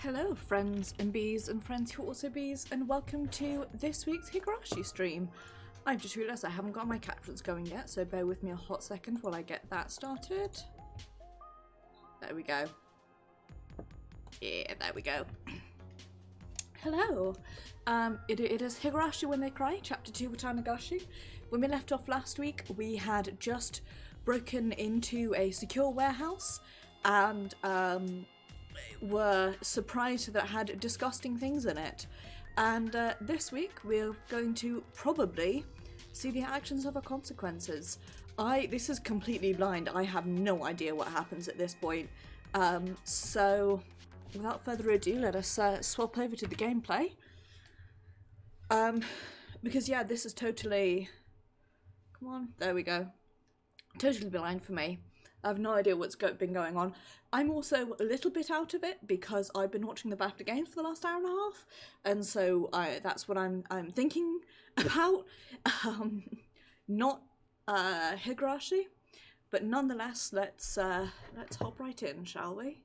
Hello friends and bees and friends who are also bees, and welcome to this week's Higurashi stream. I've just realised I haven't got my captions going yet, so bear with me a hot second while I get that started. There we go. Yeah, there we go. Hello. It is Higurashi When They Cry, Chapter 2, Watanagashi. When we left off last week, we had just broken into a secure warehouse and were surprised that it had disgusting things in it. And this week we're going to probably see the actions of our consequences. This is completely blind. I have no idea what happens at this point. So without further ado, let us swap over to the gameplay. Because yeah, this is totally... Come on, there we go. Totally blind for me. I have no idea what's been going on. I'm also a little bit out of it because I've been watching the BAFTA games for the last hour and a half, and so that's what I'm thinking about. Not Higurashi, but nonetheless, let's hop right in, shall we?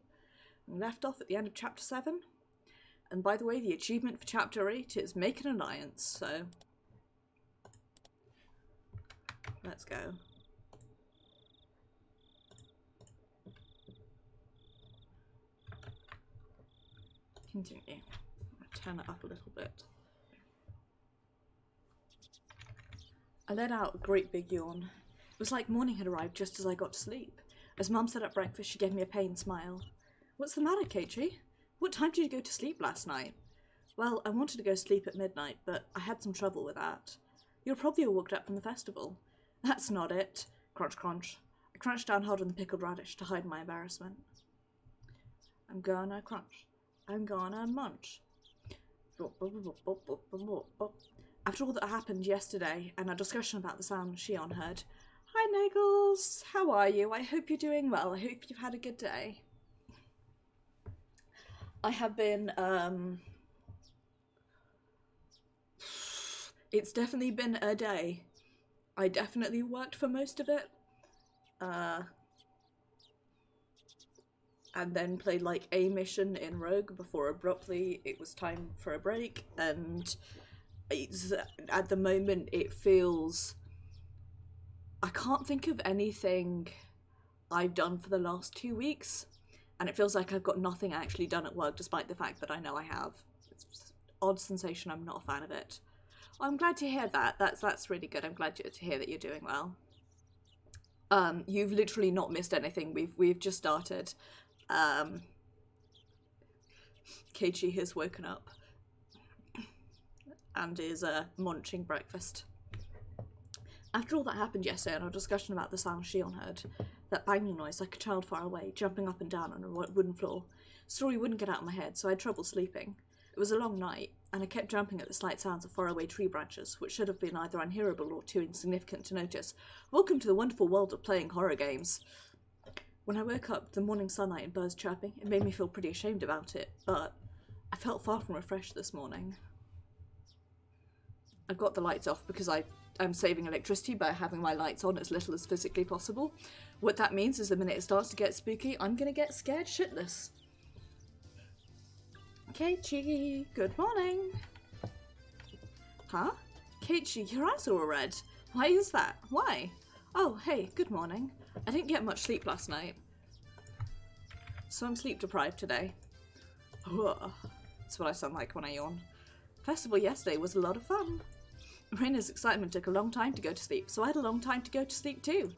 We left off at the end of chapter 7, and by the way, the achievement for chapter 8 is make an alliance. So let's go. Continue. I'll turn it up a little bit. I let out a great big yawn. It was like morning had arrived just as I got to sleep. As Mum set up breakfast, she gave me a pained smile. What's the matter, Keiichi? What time did you go to sleep last night? Well, I wanted to go sleep at midnight, but I had some trouble with that. You're probably all woke up from the festival. That's not it. Crunch, crunch. I crunched down hard on the pickled radish to hide my embarrassment. I'm gonna crunch. I'm gonna munch. After all that happened yesterday and our discussion about the sound Shion heard. Hi Nagels, how are you? I hope you're doing well. I hope you've had a good day. I have been, it's definitely been a day. I definitely worked for most of it. And then played like a mission in Rogue before abruptly it was time for a break, and at the moment it feels... I can't think of anything I've done for the last 2 weeks, and it feels like I've got nothing actually done at work despite the fact that I know I have. It's an odd sensation. I'm not a fan of it. I'm glad to hear that. That's really good. I'm glad to hear that you're doing well. You've literally not missed anything. We've just started. Keiichi has woken up and is munching breakfast. After all that happened yesterday and our discussion about the sound Shion heard, that banging noise like a child far away, jumping up and down on a wooden floor, story wouldn't get out of my head, so I had trouble sleeping. It was a long night, and I kept jumping at the slight sounds of faraway tree branches, which should have been either unhearable or too insignificant to notice. Welcome to the wonderful world of playing horror games. When I woke up, the morning sunlight and birds chirping, it made me feel pretty ashamed about it, but I felt far from refreshed this morning. I've got the lights off because I'm saving electricity by having my lights on as little as physically possible. What that means is the minute it starts to get spooky, I'm gonna get scared shitless. Keiichi, good morning. Huh? Keiichi, your eyes are all red. Why is that? Why? Oh, hey, good morning. I didn't get much sleep last night, so I'm sleep deprived today. That's what I sound like when I yawn. Festival yesterday was a lot of fun. Reina's excitement took a long time to go to sleep, so I had a long time to go to sleep too.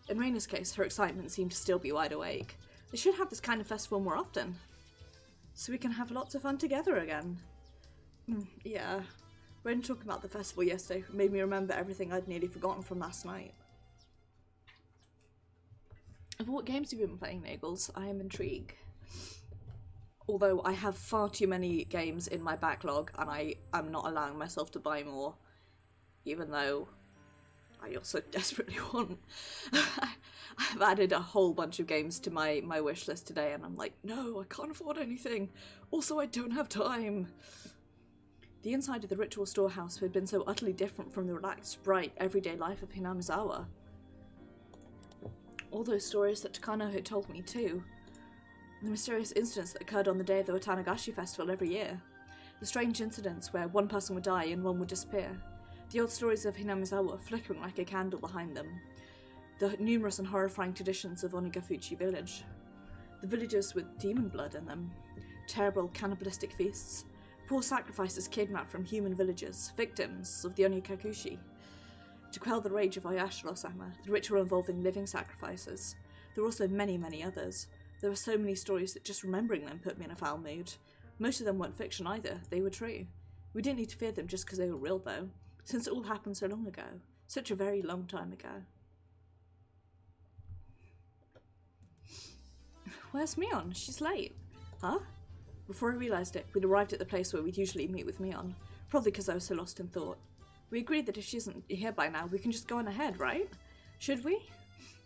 In Reina's case, her excitement seemed to still be wide awake. They should have this kind of festival more often, so we can have lots of fun together again. Yeah, Reina talking about the festival yesterday made me remember everything I'd nearly forgotten from last night. What games have you been playing, Nagels? I am intrigued. Although I have far too many games in my backlog and I am not allowing myself to buy more, even though I also desperately want. I've added a whole bunch of games to my wish list today and I'm like, no, I can't afford anything. Also, I don't have time. The inside of the ritual storehouse had been so utterly different from the relaxed, bright, everyday life of Hinamizawa. All those stories that Takano had told me too. The mysterious incidents that occurred on the day of the Watanagashi festival every year. The strange incidents where one person would die and one would disappear. The old stories of Hinamizawa flickering like a candle behind them. The numerous and horrifying traditions of Onigafuchi village. The villages with demon blood in them. Terrible cannibalistic feasts. Poor sacrifices kidnapped from human villagers, victims of the Onikakushi. To quell the rage of Oyashiro-sama, the ritual involving living sacrifices. There were also many, many others. There were so many stories that just remembering them put me in a foul mood. Most of them weren't fiction either, they were true. We didn't need to fear them just because they were real though, since it all happened so long ago. Such a very long time ago. Where's Mion? She's late. Huh? Before I realised it, we'd arrived at the place where we'd usually meet with Mion, probably because I was so lost in thought. We agreed that if she isn't here by now, we can just go on ahead, right? Should we?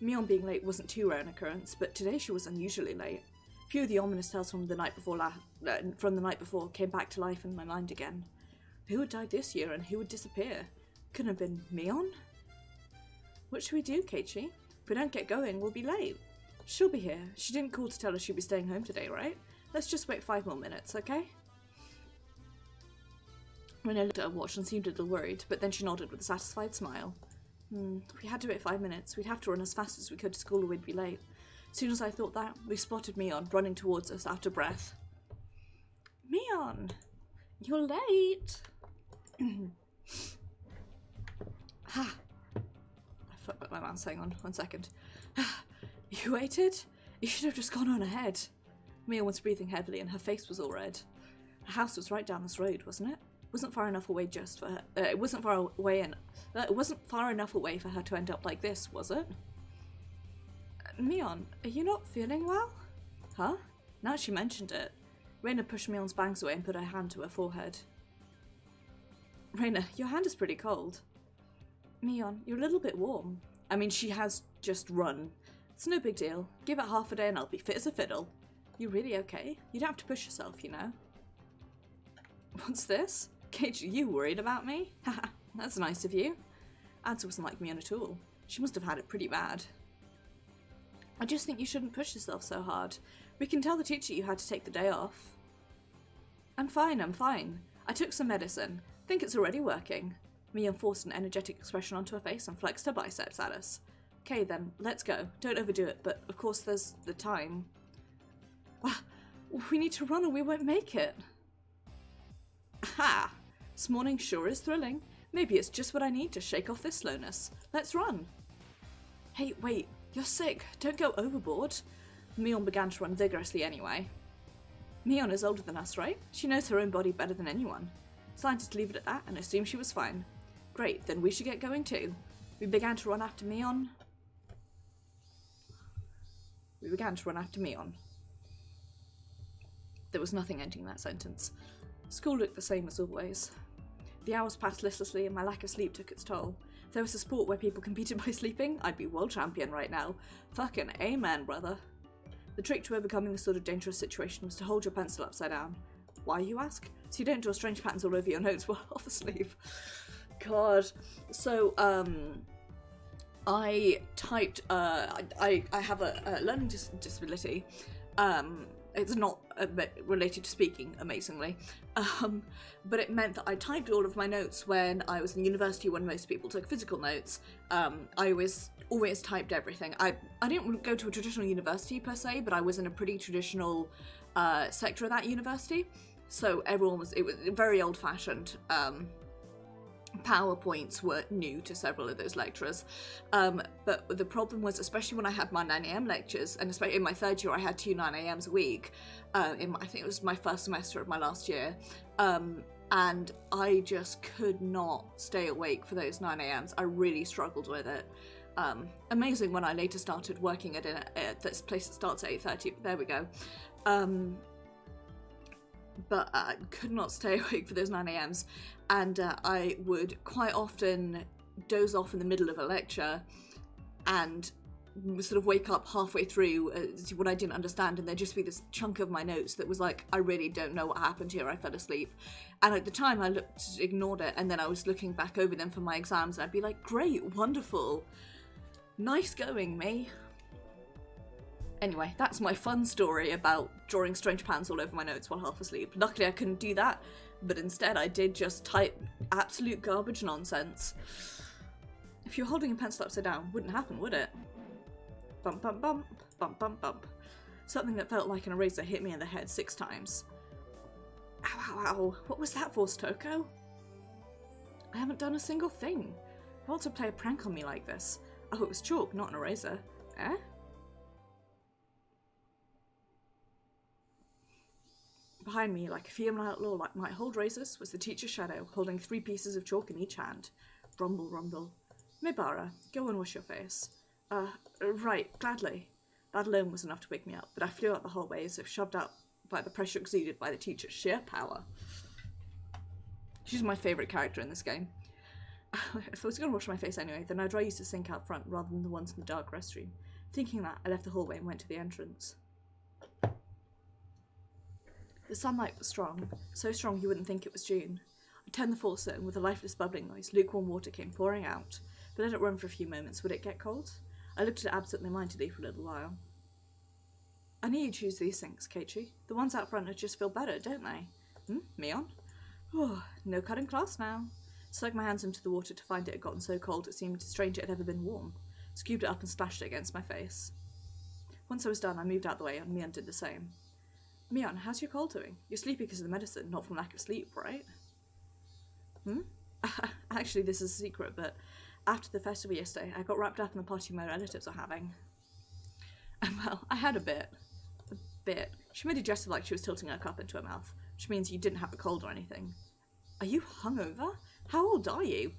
Mion being late wasn't too rare an occurrence, but today she was unusually late. Few of the ominous tales from the night before came back to life in my mind again. Who had died this year and who would disappear? Couldn't have been Mion? What should we do, Keiichi? If we don't get going, we'll be late. She'll be here. She didn't call to tell us she'd be staying home today, right? Let's just wait 5 more minutes, okay? Rena looked at her watch and seemed a little worried, but then she nodded with a satisfied smile. If we had to wait 5 minutes, we'd have to run as fast as we could to school or we'd be late. As soon as I thought that, we spotted Mion running towards us out of breath. Mion! You're late! Ha! I forgot my mouth. Hang on, 1 second. You waited? You should have just gone on ahead. Mion was breathing heavily and her face was all red. Her house was right down this road, wasn't it? It wasn't far enough away just for her. It wasn't far enough away for her to end up like this, was it? Mion, are you not feeling well? Huh? Now she mentioned it. Rena pushed Mion's bangs away and put her hand to her forehead. Rena, your hand is pretty cold. Mion, you're a little bit warm. I mean, she has just run. It's no big deal. Give it half a day and I'll be fit as a fiddle. You really okay? You don't have to push yourself, you know. What's this? Keiichi, you worried about me? Haha, that's nice of you. Ads wasn't like Mion at all. She must have had it pretty bad. I just think you shouldn't push yourself so hard. We can tell the teacher you had to take the day off. I'm fine. I took some medicine. Think it's already working. Mion forced an energetic expression onto her face and flexed her biceps at us. Okay then, let's go. Don't overdo it, but of course there's the time. We need to run or we won't make it. Ha! This morning sure is thrilling. Maybe it's just what I need to shake off this slowness. Let's run. Hey, wait. You're sick. Don't go overboard. Mion began to run vigorously anyway. Mion is older than us, right? She knows her own body better than anyone. Decided to leave it at that and assume she was fine. Great, then we should get going too. We began to run after Mion. There was nothing ending that sentence. School looked the same as always. The hours passed listlessly and my lack of sleep took its toll. If there was a sport where people competed by sleeping, I'd be world champion right now. Fucking amen, brother. The trick to overcoming this sort of dangerous situation was to hold your pencil upside down. Why, you ask? So you don't draw strange patterns all over your notes while off asleep. God. So, I typed, I have a learning disability. It's not related to speaking, amazingly. But it meant that I typed all of my notes when I was in university, when most people took physical notes. I always typed everything. I didn't go to a traditional university per se, but I was in a pretty traditional sector of that university. So it was very old-fashioned. PowerPoints were new to several of those lecturers, but the problem was, especially when I had my 9 AM lectures, and especially in my third year I had 2 9 AMs a week, I think it was my first semester of my last year, and I just could not stay awake for those 9 AMs. I really struggled with it. Amazing when I later started working at this place that starts at 8:30, there we go. But I could not stay awake for those 9 AMs, and I would quite often doze off in the middle of a lecture and sort of wake up halfway through when I didn't understand, and there'd just be this chunk of my notes that was like, I really don't know what happened here, I fell asleep. And at the time I ignored it, and then I was looking back over them for my exams and I'd be like, great, wonderful, nice going, me. Anyway, that's my fun story about drawing strange patterns all over my notes while half asleep. Luckily I couldn't do that, but instead I did just type absolute garbage nonsense. If you're holding a pencil upside down, wouldn't happen, would it? Bump, bump, bump, bump, bump, bump. Something that felt like an eraser hit me in the head 6 times. Ow, ow, ow. What was that for, Stoko? I haven't done a single thing. Why to play a prank on me like this? Oh, it was chalk, not an eraser. Eh? Behind me, like a female outlaw might hold razors, was the teacher's shadow, holding 3 pieces of chalk in each hand. Rumble, rumble. Maebara, go and wash your face. Right, gladly. That alone was enough to wake me up, but I flew out the hallway as if shoved out by the pressure exuded by the teacher's sheer power. She's my favourite character in this game. If I was going to wash my face anyway, then I'd rather use the sink out front rather than the ones in the dark restroom. Thinking that, I left the hallway and went to the entrance. The sunlight was strong, so strong you wouldn't think it was June. I turned the faucet and with a lifeless bubbling noise, lukewarm water came pouring out. But let it run for a few moments, would it get cold? I looked at it absently-mindedly for a little while. I knew you'd choose these things, Keiichi. The ones out front just feel better, don't they? Mion? Oh, no cutting class now. Slung my hands into the water to find it had gotten so cold it seemed strange it had ever been warm. Scooped it up and splashed it against my face. Once I was done, I moved out the way and Mion did the same. Mion, how's your cold doing? You're sleepy because of the medicine, not from lack of sleep, right? Actually, this is a secret, but after the festival yesterday, I got wrapped up in the party my relatives are having. And well, I had a bit. A bit. She made a gesture like she was tilting her cup into her mouth, which means you didn't have a cold or anything. Are you hungover? How old are you?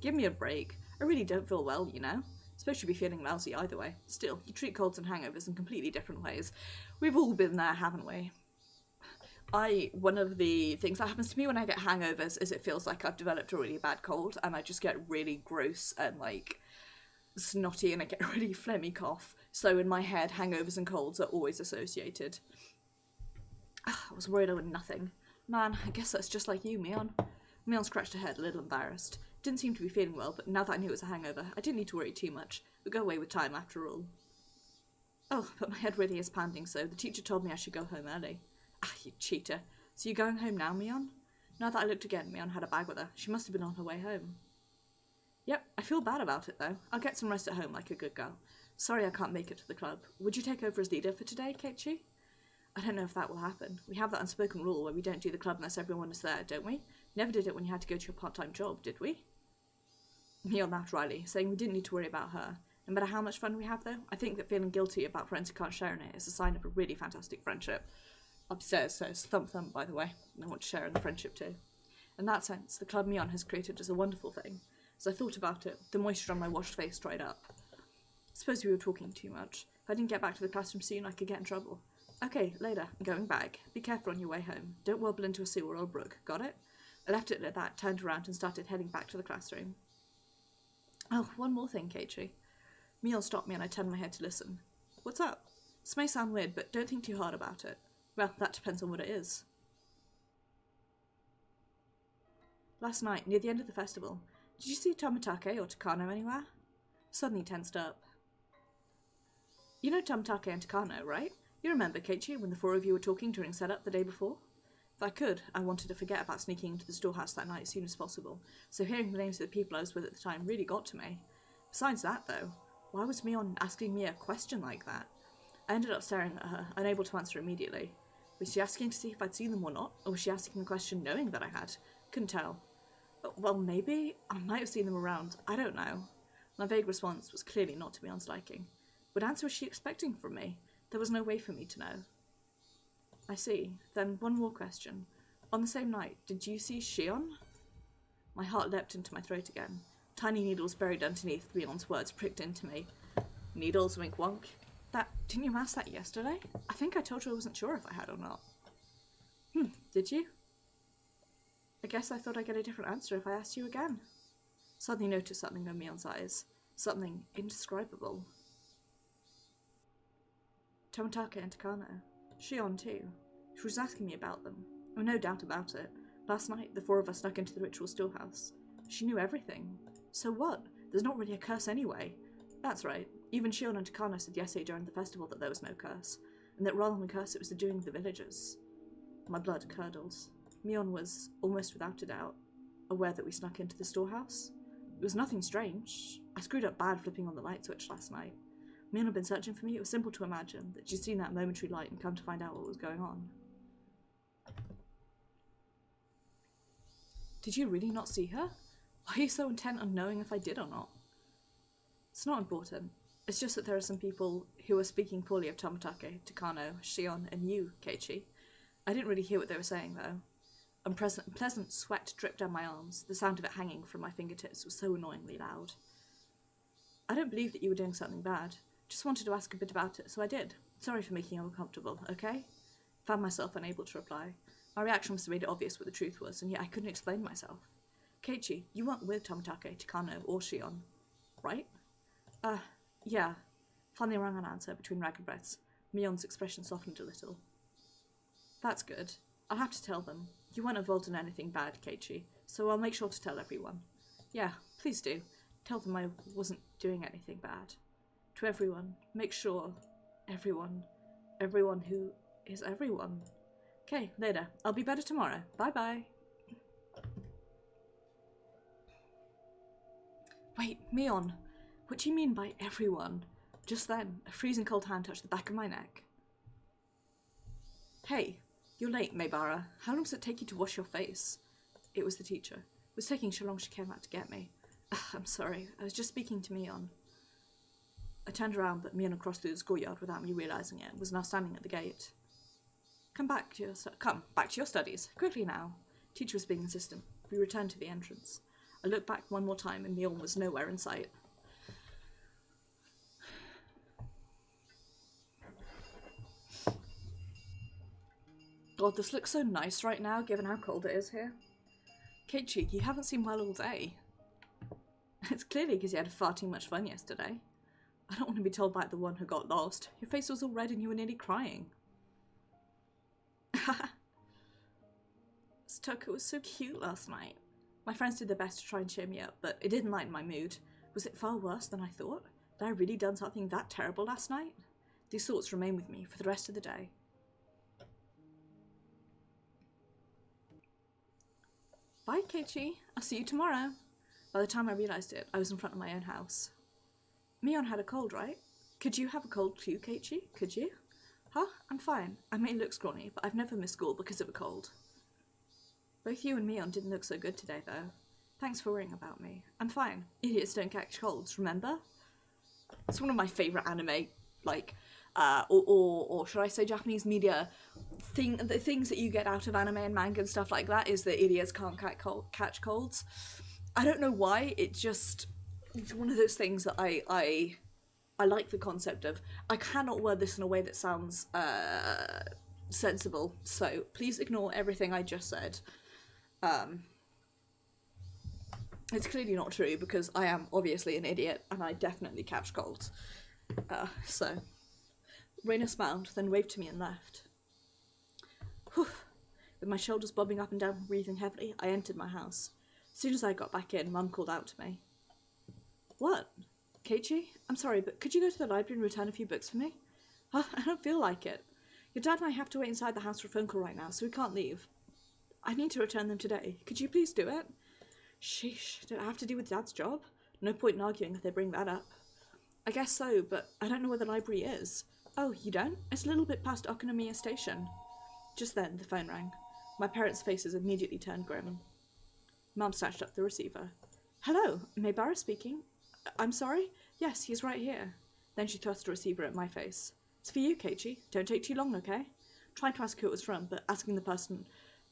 Give me a break. I really don't feel well, you know. Supposed to be feeling lousy either way. Still, you treat colds and hangovers in completely different ways. We've all been there, haven't we? One of the things that happens to me when I get hangovers is it feels like I've developed a really bad cold and I just get really gross and like snotty and I get a really phlegmy cough. So in my head, hangovers and colds are always associated. I was worried I would nothing. Man, I guess that's just like you, Mion. Mion scratched her head, a little embarrassed. Didn't seem to be feeling well, but now that I knew it was a hangover, I didn't need to worry too much. It would go away with time after all. Oh, but my head really is pounding, so the teacher told me I should go home early. Ah, you cheater. So you're going home now, Mion? Now that I looked again, Mion had a bag with her. She must have been on her way home. Yep, I feel bad about it, though. I'll get some rest at home like a good girl. Sorry I can't make it to the club. Would you take over as leader for today, Keiichi? I don't know if that will happen. We have that unspoken rule where we don't do the club unless everyone is there, don't we? Never did it when you had to go to your part-time job, did we? Mion laughed wryly, saying we didn't need to worry about her. No matter how much fun we have, though, I think that feeling guilty about friends who can't share in it is a sign of a really fantastic friendship. Upstairs says thump thump, by the way, and I want to share in the friendship too. In that sense, the club Mion has created is a wonderful thing. As I thought about it, the moisture on my washed face dried up. Suppose we were talking too much. If I didn't get back to the classroom soon, I could get in trouble. Okay, later. I'm going back. Be careful on your way home. Don't wobble into a sewer or a brook. Got it? I left it at that, turned around and started heading back to the classroom. Oh, one more thing, Keiichi. Mion stopped me and I turned my head to listen. What's up? This may sound weird, but don't think too hard about it. Well, that depends on what it is. Last night, near the end of the festival, did you see Tomitake or Takano anywhere? Suddenly tensed up. You know Tomitake and Takano, right? You remember, Keiichi, when the 4 of you were talking during setup the day before? If I could, I wanted to forget about sneaking into the storehouse that night as soon as possible, so hearing the names of the people I was with at the time really got to me. Besides that, though, why was Mion asking me a question like that? I ended up staring at her, unable to answer immediately. Was she asking to see if I'd seen them or not, or was she asking the question knowing that I had? Couldn't tell. Well, maybe. I might have seen them around. I don't know. My vague response was clearly not to Mion's liking. What answer was she expecting from me? There was no way for me to know. I see. Then one more question. On the same night, did you see Shion? My heart leapt into my throat again. Tiny needles buried underneath Mion's words pricked into me. Needles, wink wonk. Didn't you ask that yesterday? I think I told you I wasn't sure if I had or not. Did you? I guess I thought I'd get a different answer if I asked you again. Suddenly noticed something in Mion's eyes. Something indescribable. Tomitake and Takano. Shion too. She was asking me about them. Oh, no doubt about it. Last night, the 4 of us snuck into the ritual storehouse. She knew everything. So what? There's not really a curse anyway. That's right. Even Shion and Takano said yesterday during the festival that there was no curse, and that rather than curse it was the doing of the villagers. My blood curdles. Mion was, almost without a doubt, aware that we snuck into the storehouse. It was nothing strange. I screwed up bad flipping on the light switch last night. Mion had been searching for me. It was simple to imagine that she'd seen that momentary light and come to find out what was going on. Did you really not see her? Why are you so intent on knowing if I did or not? It's not important. It's just that there are some people who are speaking poorly of Tomitake, Takano, Shion, and you, Keiichi. I didn't really hear what they were saying, though. Pleasant sweat dripped down my arms. The sound of it hanging from my fingertips was so annoyingly loud. I don't believe that you were doing something bad. Just wanted to ask a bit about it, so I did. Sorry for making you uncomfortable, okay? Found myself unable to reply. My reaction must have made it obvious what the truth was, and yet I couldn't explain myself. Keiichi, you weren't with Tomitake, Takano, or Shion, right? Yeah. Finally rang an answer between ragged breaths. Mion's expression softened a little. That's good. I'll have to tell them. You weren't involved in anything bad, Keiichi, so I'll make sure to tell everyone. Yeah, please do. Tell them I wasn't doing anything bad. To everyone. Make sure. Everyone. Everyone who is everyone. Okay, later. I'll be better tomorrow. Bye-bye. Wait, Mion. What do you mean by everyone? Just then, a freezing cold hand touched the back of my neck. Hey, you're late, Maebara. How long does it take you to wash your face? It was the teacher. It was taking so long she came out to get me. I'm sorry. I was just speaking to Mion. I turned around, but Mion had crossed through the schoolyard without me realising it, was now standing at the gate. Come back to your studies. Quickly now. Teacher was being insistent. We returned to the entrance. I looked back one more time and Mion was nowhere in sight. God, this looks so nice right now, given how cold it is here. Keiichi, you haven't seen well all day. It's clearly because you had far too much fun yesterday. I don't want to be told by the one who got lost. Your face was all red and you were nearly crying. Stucker was so cute last night. My friends did their best to try and cheer me up, but it didn't lighten my mood. Was it far worse than I thought? Had I really done something that terrible last night? These thoughts remain with me for the rest of the day. Bye, Keiichi. I'll see you tomorrow. By the time I realised it, I was in front of my own house. Mion had a cold, right? Could you have a cold too, Keiichi? Could you? Huh? I'm fine. I may look scrawny, but I've never missed school because of a cold. Both you and Mion didn't look so good today, though. Thanks for worrying about me. I'm fine. Idiots don't catch colds, remember? It's one of my favourite anime, like, or should I say Japanese media, the things that you get out of anime and manga and stuff like that is that idiots can't catch colds. I don't know why, it's one of those things that I like the concept of. I cannot word this in a way that sounds sensible, so please ignore everything I just said. It's clearly not true because I am obviously an idiot and I definitely catch colds. So, Raina smiled, then waved to me and left. Whew. With my shoulders bobbing up and down, breathing heavily, I entered my house. As soon as I got back in, Mum called out to me. What? Keiichi? I'm sorry, but could you go to the library and return a few books for me? I don't feel like it. Your dad and I have to wait inside the house for a phone call right now, so we can't leave. I need to return them today. Could you please do it? Sheesh, did it have to do with Dad's job? No point in arguing if they bring that up. I guess so, but I don't know where the library is. Oh, you don't? It's a little bit past Okonomiya Station. Just then, the phone rang. My parents' faces immediately turned grim. Mum snatched up the receiver. Hello, Maebara speaking. I'm sorry? Yes, he's right here. Then she thrust the receiver at my face. It's for you, Keiichi. Don't take too long, okay? Trying to ask who it was from, but asking the person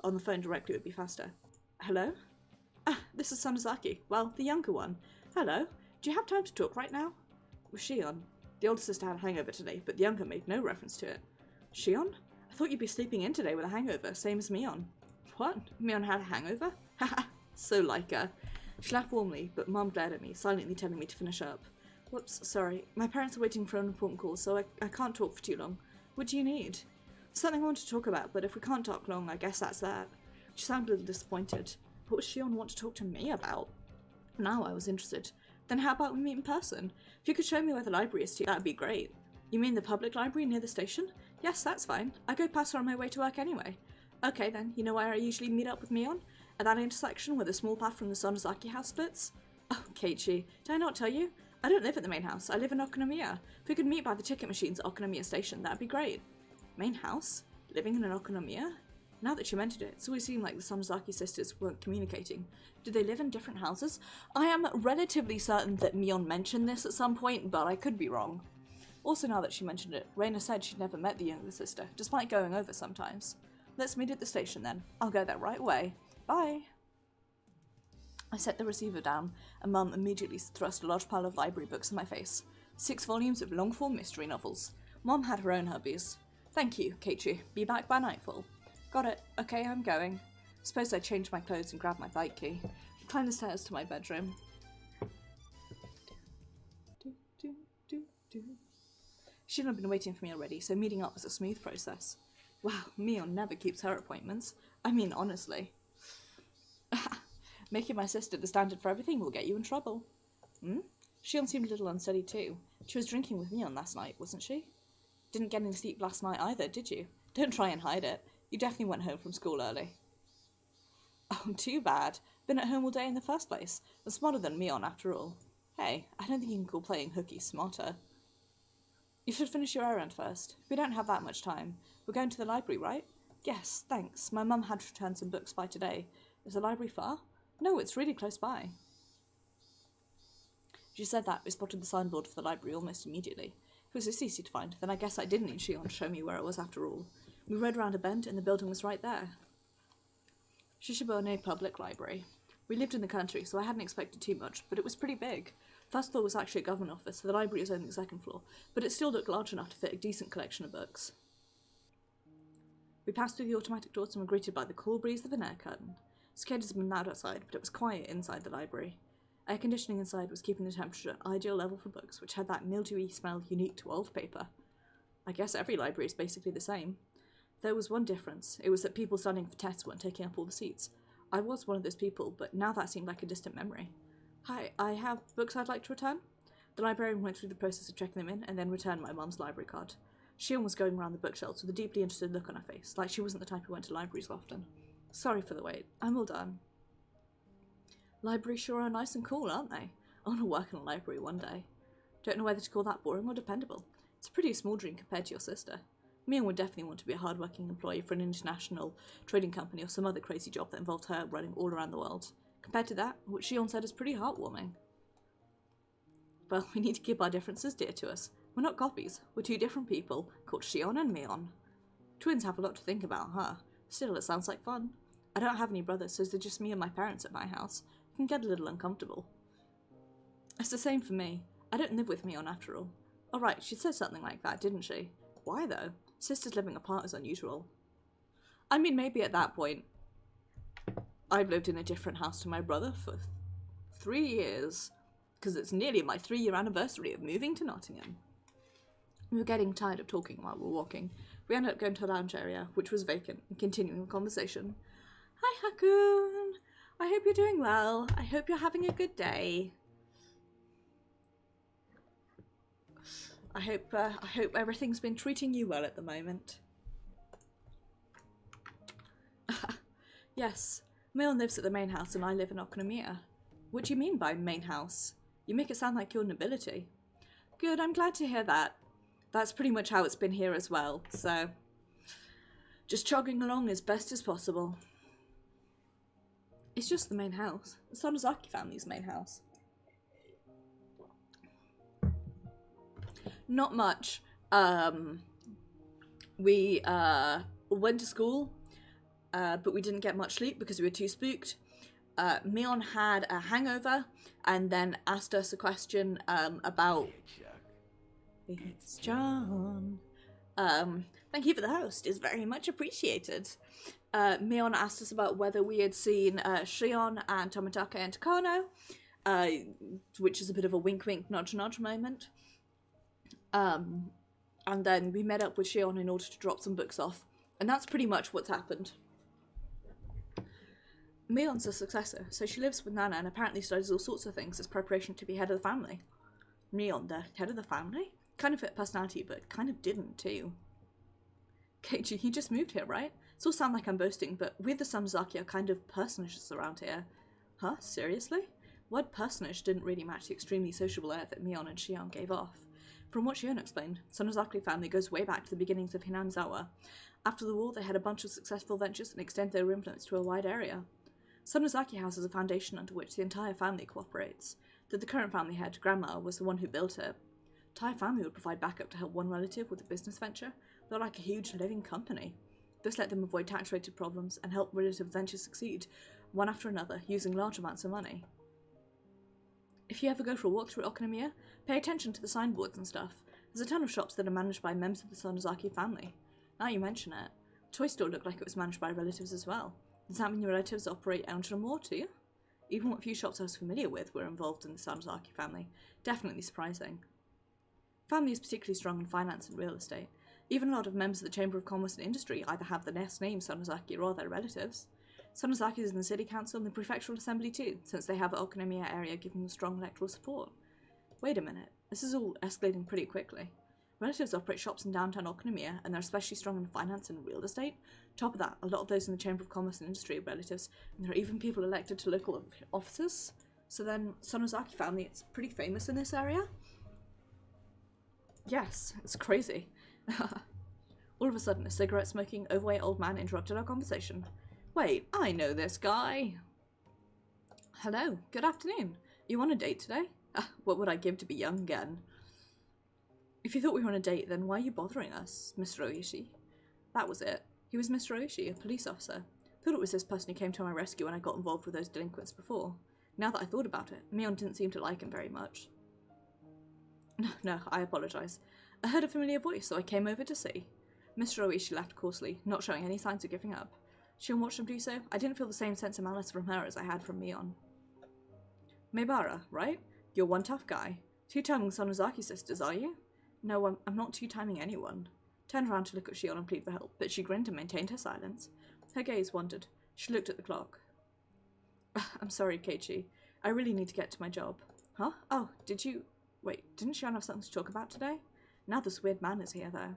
on the phone directly would be faster. Hello? Ah, this is Sonozaki. Well, the younger one. Hello. Do you have time to talk right now? Was Shion? The older sister had a hangover today, but the younger made no reference to it. Shion? I thought you'd be sleeping in today with a hangover, same as Mion. What? Mion had a hangover? Haha, so like her. She laughed warmly, but Mum glared at me, silently telling me to finish up. Whoops, sorry. My parents are waiting for an important call, so I can't talk for too long. What do you need? Something I want to talk about, but if we can't talk long, I guess that's that. She sounded a little disappointed. What would Shion want to talk to me about? Now I was interested. Then how about we meet in person? If you could show me where the library is too, that'd be great. You mean the public library near the station? Yes, that's fine. I go past her on my way to work anyway. Okay then, you know where I usually meet up with Mion? At that intersection where the small path from the Sonozaki house splits? Oh, Keiichi, did I not tell you? I don't live at the main house, I live in Okonomiya. If we could meet by the ticket machines at Okonomiya station, that'd be great. Main house? Living in an Okonomiya? Now that you mentioned it, it's always seemed like the Sonozaki sisters weren't communicating. Did they live in different houses? I am relatively certain that Mion mentioned this at some point, but I could be wrong. Also, now that she mentioned it, Reina said she'd never met the younger sister, despite going over sometimes. Let's meet at the station then. I'll go there right away. Bye. I set the receiver down, and Mum immediately thrust a large pile of library books in my face. 6 volumes of long-form mystery novels. Mom had her own hobbies. Thank you, Keiichi. Be back by nightfall. Got it. Okay, I'm going. Suppose I changed my clothes and grabbed my bike key. Climb the stairs to my bedroom. She'd have been waiting for me already, so meeting up was a smooth process. Wow, Mion never keeps her appointments. I mean, honestly. Making my sister the standard for everything will get you in trouble. Shion seemed a little unsteady too. She was drinking with Mion last night, wasn't she? Didn't get any sleep last night either, did you? Don't try and hide it. You definitely went home from school early. Oh, too bad. Been at home all day in the first place. And smarter than Mion, after all. Hey, I don't think you can call playing hooky smarter. You should finish your errand first. We don't have that much time. We're going to the library, right? Yes, thanks. My mum had to return some books by today. Is the library far? No, it's really close by. She said that, we spotted the signboard for the library almost immediately. It was this easy to find, then I guess I didn't need Shion to show me where it was after all. We rode round a bend and the building was right there. Shishibone Public Library. We lived in the country, so I hadn't expected too much, but it was pretty big. First floor was actually a government office, so the library was only the second floor, but it still looked large enough to fit a decent collection of books. We passed through the automatic doors and were greeted by the cool breeze of an air curtain. Cicadas had been loud outside, but it was quiet inside the library. Air conditioning inside was keeping the temperature at an ideal level for books, which had that mildewy smell unique to old paper. I guess every library is basically the same. There was one difference. It was that people studying for tests weren't taking up all the seats. I was one of those people, but now that seemed like a distant memory. Hi, I have books I'd like to return. The librarian went through the process of checking them in and then returned my mum's library card. Shion was going around the bookshelves with a deeply interested look on her face, like she wasn't the type who went to libraries often. Sorry for the wait. I'm all done. Libraries sure are nice and cool, aren't they? I want to work in a library one day. Don't know whether to call that boring or dependable. It's a pretty small dream compared to your sister. Mion would definitely want to be a hard-working employee for an international trading company or some other crazy job that involved her running all around the world. Compared to that, what Shion said is pretty heartwarming. Well, we need to keep our differences dear to us. We're not copies. We're two different people, called Shion and Mion. Twins have a lot to think about, huh? Still, it sounds like fun. I don't have any brothers, so it's just me and my parents at my house. It can get a little uncomfortable. It's the same for me. I don't live with Mion after all. Oh right, she said something like that, didn't she? Why though? Sisters living apart is unusual. I mean, maybe at that point, I've lived in a different house to my brother for 3 years, because it's nearly my 3-year anniversary of moving to Nottingham. We were getting tired of talking while we were walking. We ended up going to a lounge area, which was vacant, and continuing the conversation. Hi, Hakun. I hope you're doing well. I hope you're having a good day. I hope everything's been treating you well at the moment. Yes, Mion lives at the main house and I live in Okonomiya. What do you mean by main house? You make it sound like you're nobility. Good, I'm glad to hear that. That's pretty much how it's been here as well, so just chugging along as best as possible. It's just the main house. The Sonozaki family's main house. Not much. We went to school, but we didn't get much sleep because we were too spooked. Mion had a hangover and then asked us a question about... It's John. Thank you for the host. It's very much appreciated. Mion asked us about whether we had seen Shion and Tomitaka and Takano, which is a bit of a wink-wink, nudge-nudge moment. And then we met up with Shion in order to drop some books off. And that's pretty much what's happened. Mion's a successor, so she lives with Nana and apparently studies all sorts of things as preparation to be head of the family. Mion, the head of the family? Kind of fit personality, but kind of didn't, too. Keiichi, you just moved here, right? It's all sound like I'm boasting, but we the Sonozaki are kind of personages around here. Huh? Seriously? Word personage didn't really match the extremely sociable air that Mion and Shion gave off. From what Shion explained, Sonozaki family goes way back to the beginnings of Hinanzawa. After the war, they had a bunch of successful ventures and extended their influence to a wide area. Sonozaki House is a foundation under which the entire family cooperates. Though the current family head, Grandma, was the one who built it. The entire family would provide backup to help one relative with a business venture. They're like a huge living company. This let them avoid tax-related problems and help relative ventures succeed, one after another, using large amounts of money. If you ever go for a walk through Okonomiya, pay attention to the signboards and stuff. There's a ton of shops that are managed by members of the Sonozaki family. Now you mention it, the toy store looked like it was managed by relatives as well. Does that mean your relatives operate out of more too? Even what few shops I was familiar with were involved in the Sonozaki family. Definitely surprising. Family is particularly strong in finance and real estate. Even a lot of members of the Chamber of Commerce and Industry either have the nest name Sonozaki or are their relatives. Sonozaki is in the City Council and the Prefectural Assembly too, since they have an Okonomiya area giving them strong electoral support. Wait a minute, this is all escalating pretty quickly. Relatives operate shops in downtown Okonomiya, and they're especially strong in finance and real estate. Top of that, a lot of those in the Chamber of Commerce and Industry are relatives, and there are even people elected to local offices. So then, Sonozaki family, it's pretty famous in this area? Yes, it's crazy. All of a sudden, a cigarette-smoking, overweight old man interrupted our conversation. Wait, I know this guy. Hello, good afternoon. You on a date today? What would I give to be young again? If you thought we were on a date, then why are you bothering us, Mr. Oishi? That was it. He was Mr. Oishi, a police officer. Thought it was this person who came to my rescue when I got involved with those delinquents before. Now that I thought about it, Mion didn't seem to like him very much. No, I apologise. I heard a familiar voice, so I came over to see. Mr. Oishi laughed coarsely, not showing any signs of giving up. Shion watched him do so. I didn't feel the same sense of malice from her as I had from Mion. Maebara, right? You're one tough guy. Two-timing Sonozaki sisters, are you? No, I'm not two-timing anyone. Turned around to look at Shion and plead for help, but she grinned and maintained her silence. Her gaze wandered. She looked at the clock. I'm sorry, Keiichi. I really need to get to my job. Huh? Oh, did you... Wait, didn't Shion have something to talk about today? Now this weird man is here, though.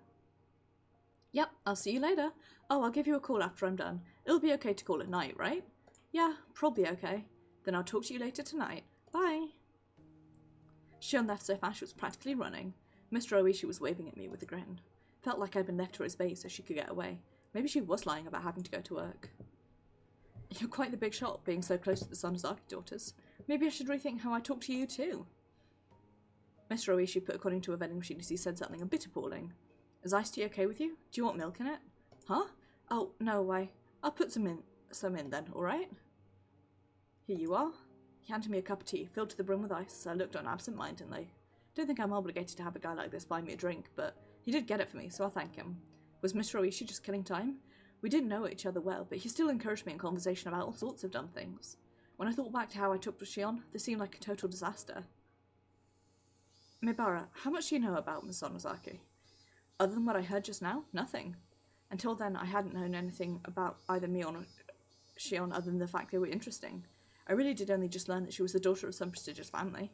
Yep, I'll see you later. Oh, I'll give you a call after I'm done. It'll be okay to call at night, right? Yeah, probably okay. Then I'll talk to you later tonight. Bye. Shion left so fast she was practically running. Mr. Oishi was waving at me with a grin. Felt like I'd been left to his base so she could get away. Maybe she was lying about having to go to work. You're quite the big shot, being so close to the Sonozaki daughters. Maybe I should rethink how I talk to you too. Mr. Oishi put a coin into a vending machine as he said something a bit appalling. Is iced tea okay with you? Do you want milk in it? Huh? Oh, no, I'll put some in then, alright? Here you are. He handed me a cup of tea, filled to the brim with ice, so I looked on absent-mindedly. Don't think I'm obligated to have a guy like this buy me a drink, but he did get it for me, so I'll thank him. Was Mr. Oishi just killing time? We didn't know each other well, but he still encouraged me in conversation about all sorts of dumb things. When I thought back to how I took to Shion, this seemed like a total disaster. Maebara, how much do you know about Ms. Sonozaki? Other than what I heard just now, nothing. Until then, I hadn't known anything about either Mion or Shion other than the fact they were interesting. I really did only just learn that she was the daughter of some prestigious family.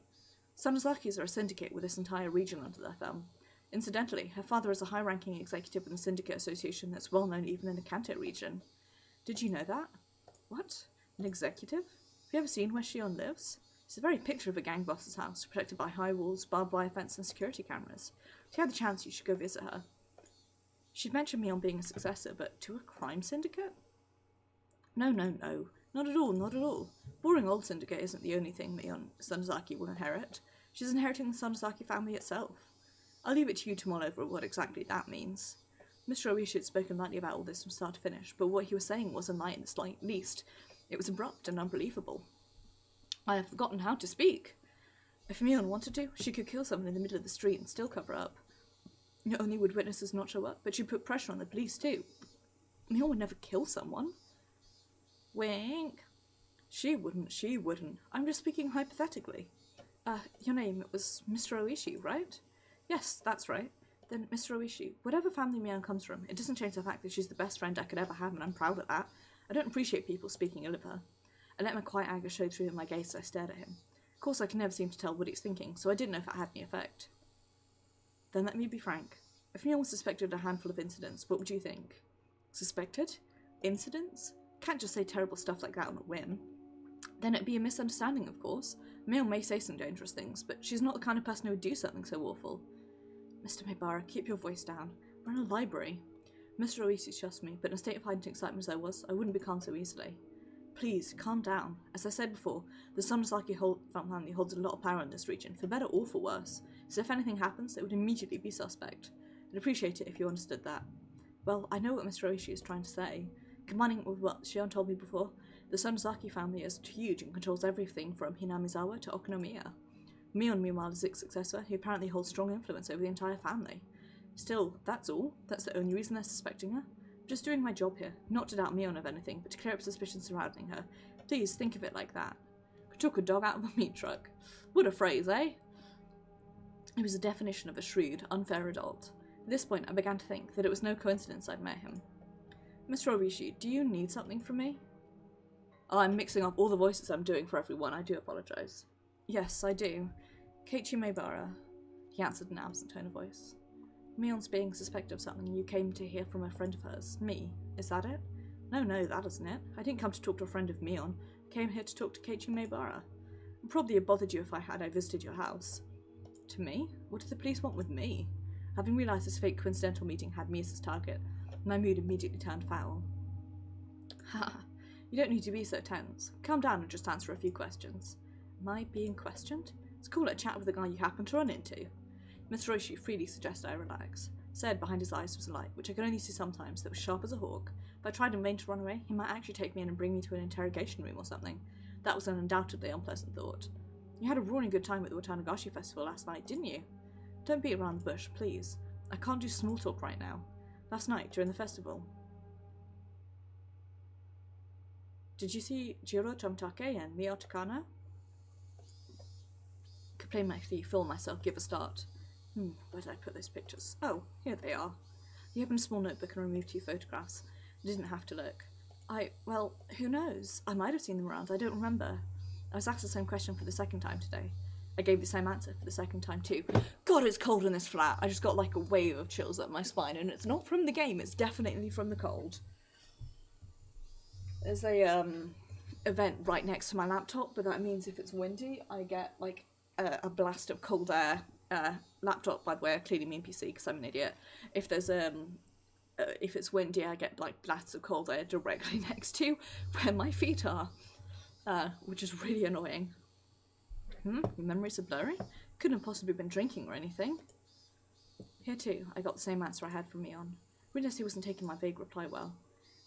Sonozakis are a syndicate with this entire region under their thumb. Incidentally, her father is a high-ranking executive in the syndicate association that's well known even in the Kanto region. Did you know that? What? An executive? Have you ever seen where Shion lives? It's the very picture of a gang boss's house, protected by high walls, barbed wire fence, and security cameras. If you had the chance, you should go visit her. She'd mentioned Mion being a successor, but to a crime syndicate? No. Not at all, not at all. Boring old syndicate isn't the only thing Mion Sonozaki will inherit. She's inheriting the Sonozaki family itself. I'll leave it to you to mull over what exactly that means. Mr. Oishi had spoken lightly about all this from start to finish, but what he was saying wasn't light in the least. It was abrupt and unbelievable. I have forgotten how to speak. If Mion wanted to, she could kill someone in the middle of the street and still cover up. Not only would witnesses not show up, but she'd put pressure on the police too. Mion would never kill someone. Wink. She wouldn't. I'm just speaking hypothetically. Your name, it was Mr. Oishi, right? Yes, that's right. Then, Mr. Oishi, whatever family Mion comes from, it doesn't change the fact that she's the best friend I could ever have, and I'm proud of that. I don't appreciate people speaking ill of her. I let my quiet anger show through in my gaze as I stared at him. Of course, I can never seem to tell what he's thinking, so I didn't know if it had any effect. Then let me be frank. If Neil was suspected of a handful of incidents, what would you think? Suspected? Incidents? Can't just say terrible stuff like that on a whim. Then it'd be a misunderstanding, of course. Mio may say some dangerous things, but she's not the kind of person who would do something so awful. Mr. Maebara, keep your voice down. We're in a library. Mr. Oishi trusts me, but in a state of heightened excitement as I was, I wouldn't be calm so easily. Please, calm down. As I said before, the Sonozaki family holds a lot of power in this region, for better or for worse, so if anything happens, it would immediately be suspect. I'd appreciate it if you understood that. Well, I know what Mr. Oishi is trying to say. Combining it with what Shion told me before, the Sonozaki family is huge and controls everything from Hinamizawa to Okonomiya. Mion, meanwhile, is its successor, who apparently holds strong influence over the entire family. Still, that's all. That's the only reason they're suspecting her. I'm just doing my job here, not to doubt Mion of anything, but to clear up suspicions surrounding her. Please, think of it like that. Took a dog out of a meat truck. What a phrase, eh? It was the definition of a shrewd, unfair adult. At this point, I began to think that it was no coincidence I'd met him. Mr. Orishi, do you need something from me? Oh, I'm mixing up all the voices I'm doing for everyone. I do apologise. Yes, I do. Keiichi Maebara, he answered in an absent tone of voice. Mion's being suspected of something and you came to hear from a friend of hers. Me. Is that it? No, that isn't it. I didn't come to talk to a friend of Mion. I came here to talk to Keiichi Maebara. It probably have bothered you if I visited your house. To me? What did the police want with me? Having realised this fake coincidental meeting had me as its target, my mood immediately turned foul. Ha! You don't need to be so tense. Calm down and just answer a few questions. Am I being questioned? It's cool to chat with the guy you happen to run into. Mr. Oishi freely suggested I relax. Said behind his eyes was a light, which I could only see sometimes, that was sharp as a hawk. If I tried in vain to run away, he might actually take me in and bring me to an interrogation room or something. That was an undoubtedly unpleasant thought. You had a roaring good time at the Watanagashi festival last night, didn't you? Don't beat around the bush, please. I can't do small talk right now. Last night, during the festival. Did you see Jiro Tomitake and Mio Takano? Could plainly feel myself give a start. Where did I put those pictures? Oh, here they are. He opened a small notebook and removed 2 photographs. I didn't have to look. Well, who knows? I might have seen them around, I don't remember. I was asked the same question for the second time today. I gave the same answer for the second time too. God, it's cold in this flat. I just got like a wave of chills up my spine, and it's not from the game, it's definitely from the cold. There's a event right next to my laptop, but that means if it's windy, I get like a blast of cold air. Laptop, by the way, I clearly mean PC because I'm an idiot. If there's if it's windy, I get like blasts of cold air directly next to where my feet are, which is really annoying. Memories are blurry? Couldn't have possibly been drinking or anything. Here too, I got the same answer I had from Mion. Realised he wasn't taking my vague reply well.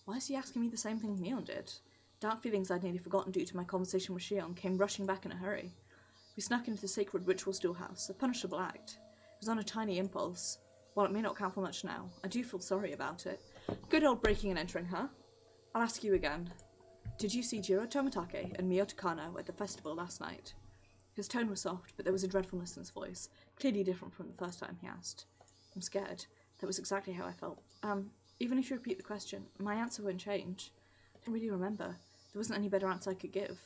Why is he asking me the same thing Mion did? Dark feelings I'd nearly forgotten due to my conversation with Shion came rushing back in a hurry. We snuck into the sacred ritual storehouse, a punishable act. It was on a tiny impulse. While it may not count for much now, I do feel sorry about it. Good old breaking and entering, huh? I'll ask you again. Did you see Jiro Tomitake and Mio Takano at the festival last night? His tone was soft, but there was a dreadfulness in his voice, clearly different from the first time he asked. I'm scared. That was exactly how I felt. Even if you repeat the question, my answer won't change. I don't really remember. There wasn't any better answer I could give.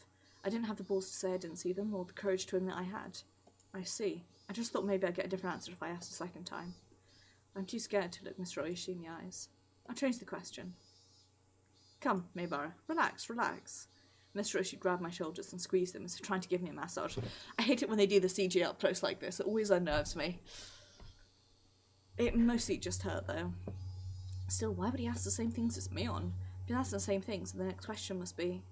I didn't have the balls to say I didn't see them, or the courage to admit I had. I see. I just thought maybe I'd get a different answer if I asked a second time. I'm too scared to look Mr. Oishi in the eyes. I'll change the question. Come, Maebara. Relax. Mr. Oishi grabbed my shoulders and squeezed them as if trying to give me a massage. I hate it when they do the CG up close like this. It always unnerves me. It mostly just hurt, though. Still, why would he ask the same things as Mion? If he asks the same things, then the next question must be...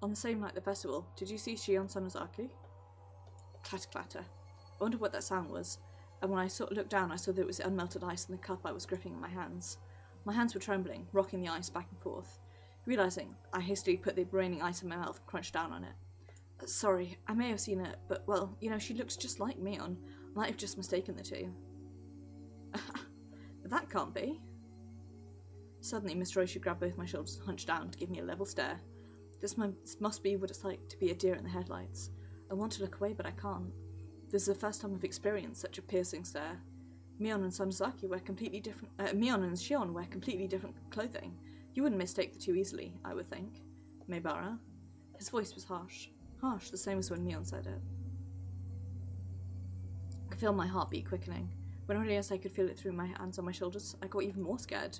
On the same night the festival, did you see Shion Sonozaki? Clatter, clatter. I wondered what that sound was, and when I looked down I saw that it was unmelted ice in the cup I was gripping in my hands. My hands were trembling, rocking the ice back and forth. Realising, I hastily put the raining ice in my mouth and crunched down on it. Sorry, I may have seen it, but, well, you know, she looks just like Mion. I might have just mistaken the two. That can't be. Suddenly, Mr. Oishi grabbed both my shoulders and hunched down to give me a level stare. This must be what it's like to be a deer in the headlights. I want to look away, but I can't. This is the first time I've experienced such a piercing stare. Mion and Sonozaki wear completely different. Mion and Shion wear completely different clothing, You wouldn't mistake the two easily, I would think. Maebara. His voice was harsh. Harsh, the same as when Mion said it. I could feel my heartbeat quickening. When I realized I could feel it through my hands on my shoulders, I got even more scared.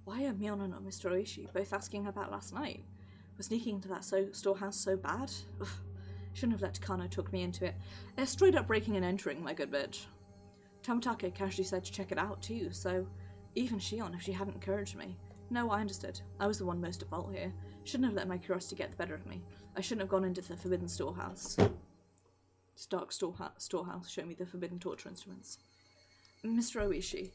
Why are Mion and Mr. Oishi both asking about last night? Was sneaking into that storehouse so bad? Ugh. Shouldn't have let Kano talk me into it. They're straight up breaking and entering, my good bitch. Tamatake casually said to check it out too, so even Shion if she hadn't encouraged me. No, I understood. I was the one most at fault here. Shouldn't have let my curiosity get the better of me. I shouldn't have gone into the forbidden storehouse. This dark storehouse showed me the forbidden torture instruments. Mr. Oishi,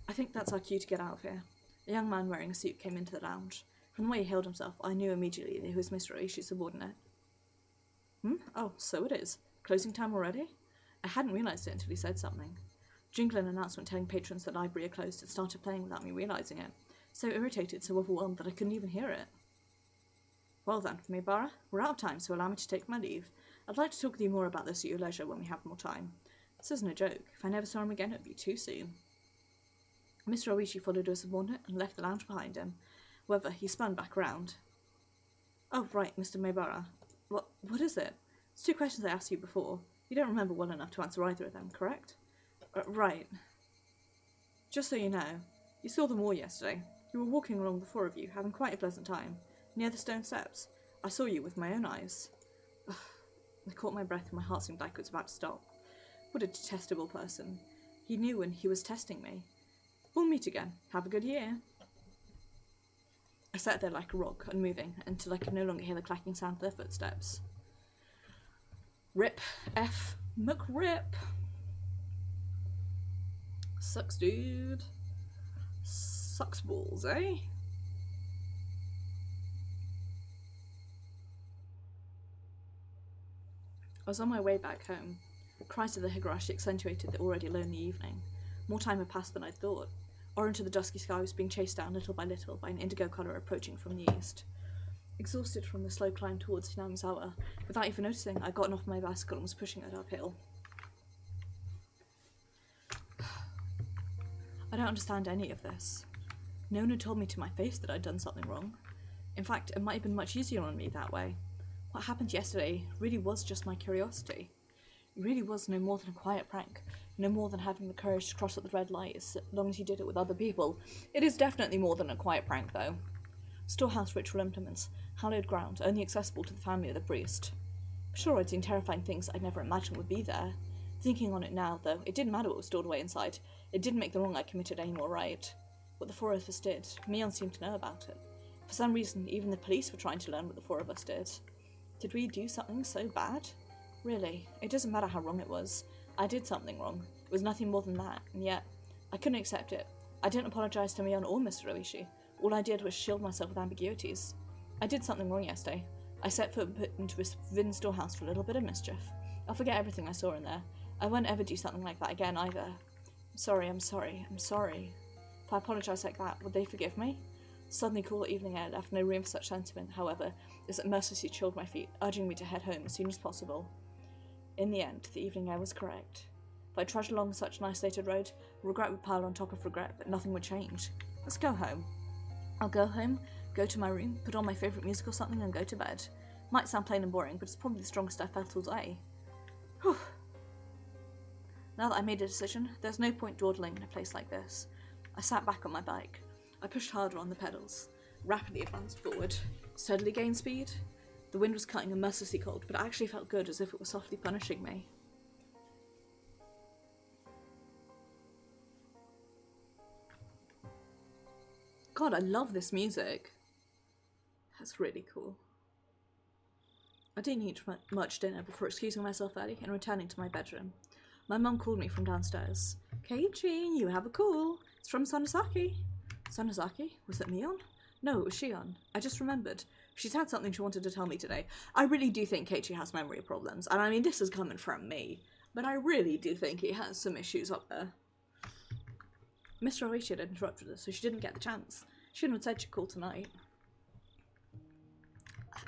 I think that's our cue to get out of here. A young man wearing a suit came into the lounge. From the way he held himself, I knew immediately that he was Mr. Oishi's subordinate. Oh, so it is. Closing time already? I hadn't realised it until he said something. Jingling an announcement telling patrons the library had closed had started playing without me realising it. So irritated, so overwhelmed that I couldn't even hear it. Well then, Maebara, we're out of time, so allow me to take my leave. I'd like to talk with you more about this at your leisure when we have more time. This isn't a joke. If I never saw him again, it would be too soon. Mr. Oishi followed his subordinate and left the lounge behind him. However, he spun back round. Oh, right, Mr. Maebara. What is it? It's two questions I asked you before. You don't remember well enough to answer either of them, correct? Right. Just so you know, you saw them all yesterday. You were walking along, the four of you, having quite a pleasant time. Near the stone steps. I saw you with my own eyes. Ugh. I caught my breath and my heart seemed like it was about to stop. What a detestable person. He knew when he was testing me. We'll meet again. Have a good year. I sat there like a rock, unmoving, until I could no longer hear the clacking sound of their footsteps. Rip. F. McRip. Sucks, dude. Sucks balls, eh? I was on my way back home. Cries of the Higurashi accentuated the already lonely evening. More time had passed than I'd thought. Orange of the dusky sky was being chased down little by little by an indigo colour approaching from the east. Exhausted from the slow climb towards Hinamizawa, without even noticing, I'd gotten off my bicycle and was pushing it uphill. I don't understand any of this. No one had told me to my face that I'd done something wrong. In fact, it might have been much easier on me that way. What happened yesterday really was just my curiosity. It really was no more than a quiet prank, no more than having the courage to cross at the red light as long as you did it with other people. It is definitely more than a quiet prank, though. Storehouse ritual implements, hallowed ground, only accessible to the family of the priest. Sure, I'd seen terrifying things I'd never imagined would be there. Thinking on it now, though, it didn't matter what was stored away inside. It didn't make the wrong I committed any more right. What the four of us did, Mion seemed to know about it. For some reason, even the police were trying to learn what the four of us did. Did we do something so bad? Really, it doesn't matter how wrong it was. I did something wrong. It was nothing more than that, and yet, I couldn't accept it. I didn't apologise to Mion or Mr. Oishi. All I did was shield myself with ambiguities. I did something wrong yesterday. I set foot into a forbidden storehouse for a little bit of mischief. I'll forget everything I saw in there. I won't ever do something like that again, either. I'm sorry. If I apologise like that, would they forgive me? The suddenly cool evening air left no room for such sentiment, however, as it mercilessly chilled my feet, urging me to head home as soon as possible. In the end, the evening air was correct. If I trudged along such an isolated road, regret would pile on top of regret, but nothing would change. Let's go home. I'll go home, go to my room, put on my favourite music or something, and go to bed. Might sound plain and boring, but it's probably the strongest I've felt all day. Whew. Now that I made a decision, there's no point dawdling in a place like this. I sat back on my bike. I pushed harder on the pedals, rapidly advanced forward, steadily gained speed. The wind was cutting and mercilessly cold, but it actually felt good, as if it were softly punishing me. God, I love this music. That's really cool. I didn't eat much dinner before excusing myself early and returning to my bedroom. My mum called me from downstairs. Keiichi, you have a call. It's from Sonozaki. Sonozaki? Was it Mion? No, it was Shion. I just remembered. She's had something she wanted to tell me today. I really do think Keiichi has memory problems, and I mean, this is coming from me, but I really do think he has some issues up there. Mr. Oishi had interrupted her, so she didn't get the chance. She hadn't said she'd call tonight.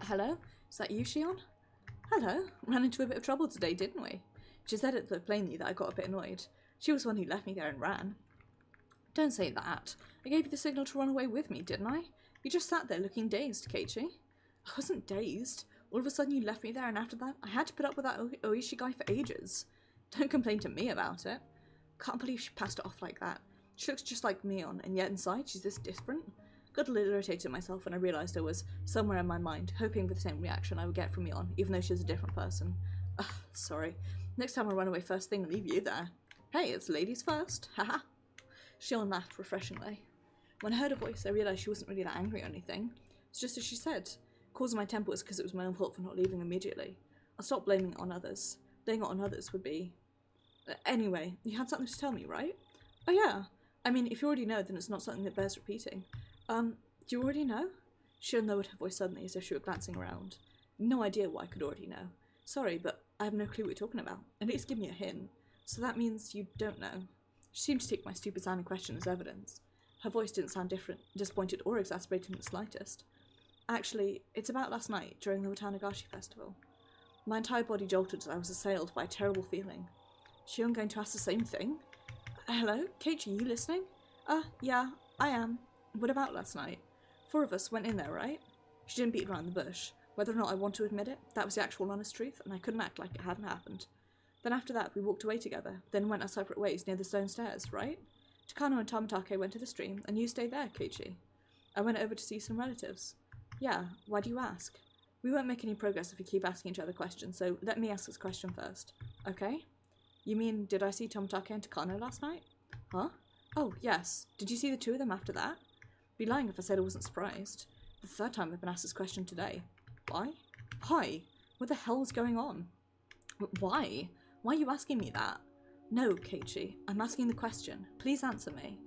Hello? Is that you, Shion? Hello. Ran into a bit of trouble today, didn't we? She said it so plainly that I got a bit annoyed. She was the one who left me there and ran. Don't say that. I gave you the signal to run away with me, didn't I? You just sat there looking dazed, Keiichi. I wasn't dazed. All of a sudden you left me there, and after that, I had to put up with that Oishi guy for ages. Don't complain to me about it. Can't believe she passed it off like that. She looks just like Mion, and yet inside she's this different. Got a little irritated myself when I realised I was somewhere in my mind, hoping for the same reaction I would get from Mion, even though she's a different person. Ugh, sorry. Next time I'll run away first thing and leave you there. Hey, it's ladies first. Haha. Shion laughed refreshingly. When I heard her voice, I realised she wasn't really that angry or anything. It's just as she said. Cause of my temper was because it was my own fault for not leaving immediately. I'll stop blaming it on others. Blaming it on others would be... Anyway, you had something to tell me, right? Oh yeah. I mean, if you already know, then it's not something that bears repeating. Do you already know? Shion lowered her voice suddenly as if she were glancing around. No idea what I could already know. Sorry, but I have no clue what you're talking about. At least give me a hint. So that means you don't know. She seemed to take my stupid sounding question as evidence. Her voice didn't sound disappointed or exasperated in the slightest. Actually, it's about last night, during the Watanagashi festival. My entire body jolted as I was assailed by a terrible feeling. Shion going to ask the same thing? Hello? Keiichi, you listening? Yeah, I am. What about last night? 4 of us went in there, right? She didn't beat around the bush. Whether or not I want to admit it, that was the actual honest truth, and I couldn't act like it hadn't happened. Then after that, we walked away together, then went our separate ways near the stone stairs, right? Takano and Tamatake went to the stream, and you stayed there, Keiichi. I went over to see some relatives. Yeah, why do you ask? We won't make any progress if we keep asking each other questions, so let me ask this question first. Okay? You mean, did I see Tamatake and Takano last night? Huh? Oh, yes. Did you see the 2 of them after that? I'd be lying if I said I wasn't surprised. The 3rd time I've been asked this question today. Why? Why? What the hell is going on? Why? Why are you asking me that? No, Keiichi. I'm asking the question. Please answer me.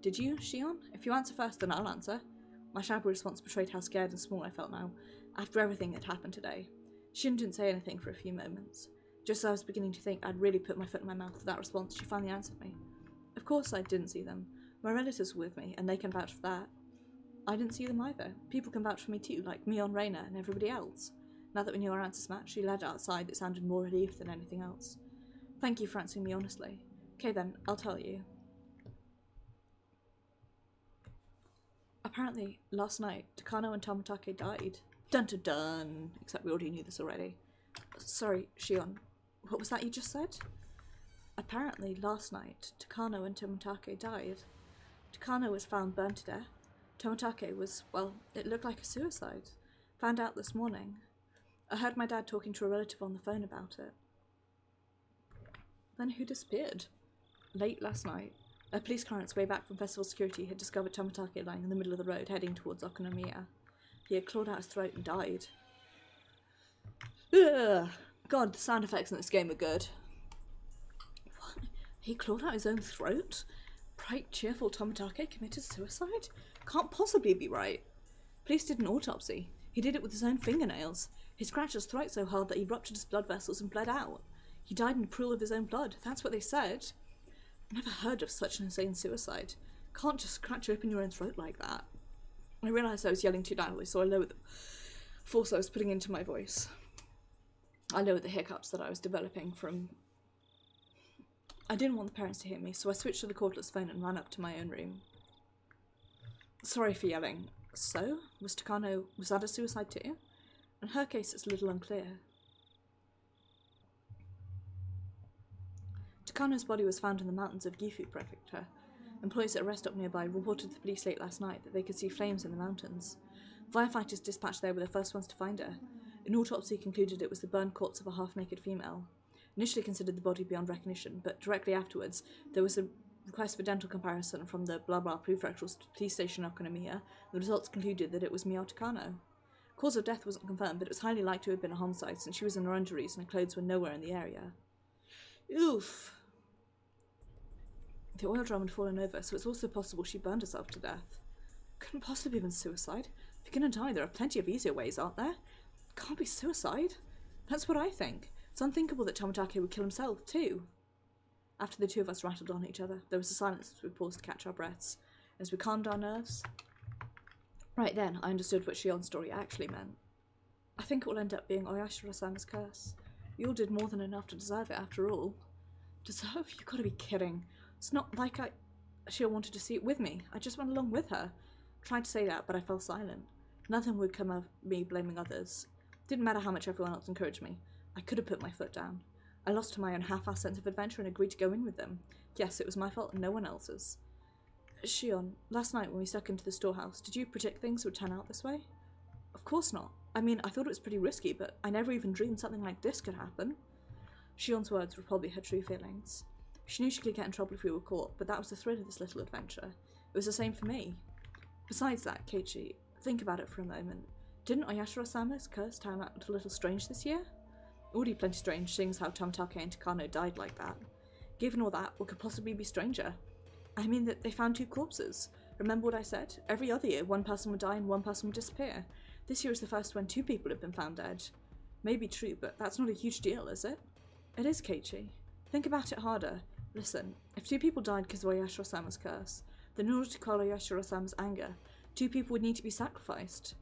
Did you, Shion? If you answer first, then I'll answer. My shabby response betrayed how scared and small I felt now, after everything that happened today. Shion didn't say anything for a few moments. Just as I was beginning to think I'd really put my foot in my mouth with that response, she finally answered me. Of course I didn't see them. My relatives were with me, and they can vouch for that. I didn't see them either. People can vouch for me too, like me on Reina and everybody else. Now that we knew our answers matched, she led outside that sounded more relieved than anything else. Thank you for answering me honestly. Okay then, I'll tell you. Apparently, last night, Takano and Tamatake died. Dun dun dun! Except we already knew this already. Sorry, Shion. What was that you just said? Apparently, last night, Takano and Tamatake died. Takano was found burned to death. Tamatake was, well, it looked like a suicide. Found out this morning. I heard my dad talking to a relative on the phone about it. Then who disappeared? Late last night, a police car on its way back from festival security had discovered Tamatake lying in the middle of the road heading towards Okonomiya. He had clawed out his throat and died. Ugh. God, the sound effects in this game are good. What? He clawed out his own throat? Bright, cheerful Tamatake committed suicide? Can't possibly be right. Police did an autopsy. He did it with his own fingernails. He scratched his throat so hard that he ruptured his blood vessels and bled out. He died in the pool of his own blood. That's what they said. Never heard of such an insane suicide. Can't just scratch open your own throat like that. I realised I was yelling too loudly, so I lowered the force I was putting into my voice. I lowered the hiccups that I was developing from... I didn't want the parents to hear me, so I switched to the cordless phone and ran up to my own room. Sorry for yelling. So? Was that a suicide too? In her case, it's a little unclear. Takano's body was found in the mountains of Gifu Prefecture. Employees at a rest stop nearby reported to the police late last night that they could see flames in the mountains. Firefighters dispatched there were the first ones to find her. An autopsy concluded it was the burned corpse of a half-naked female. Initially considered the body beyond recognition, but directly afterwards there was a request for dental comparison from the blah blah prefectural police station in Okonomiya. The results concluded that it was Mio Takano. Cause of death wasn't confirmed, but it was highly likely to have been a homicide since she was in her undies and her clothes were nowhere in the area. Oof. The oil drum had fallen over, so it's also possible she burned herself to death. Couldn't possibly have been suicide. If you're gonna die, there are plenty of easier ways, aren't there? Can't be suicide. That's what I think. It's unthinkable that Tamatake would kill himself, too. After the two of us rattled on each other, there was a silence as we paused to catch our breaths. As we calmed our nerves... Right then, I understood what Shion's story actually meant. I think it will end up being Oyashiro-sama's curse. You all did more than enough to deserve it, after all. Deserve? You gotta be kidding. It's not like Shion wanted to see it with me. I just went along with her. Tried to say that, but I fell silent. Nothing would come of me blaming others. Didn't matter how much everyone else encouraged me. I could have put my foot down. I lost to my own half-assed sense of adventure and agreed to go in with them. Yes, it was my fault and no one else's. Shion, last night when we stuck into the storehouse, did you predict things would turn out this way? Of course not. I mean, I thought it was pretty risky, but I never even dreamed something like this could happen. Shion's words were probably her true feelings. She knew she could get in trouble if we were caught, but that was the thrill of this little adventure. It was the same for me. Besides that, Keiichi, think about it for a moment. Didn't Oyashiro-sama's curse turn out a little strange this year? Already plenty strange, seeing as how Tomotage and Takano died like that. Given all that, what could possibly be stranger? I mean that they found 2 corpses. Remember what I said? Every other year, 1 person would die and 1 person would disappear. This year is the first when 2 people have been found dead. Maybe true, but that's not a huge deal, is it? It is, Keiichi. Think about it harder. Listen, if 2 people died because of Oyashiro-sama's curse, then in order to quell Oyashiro-sama's anger, 2 people would need to be sacrificed.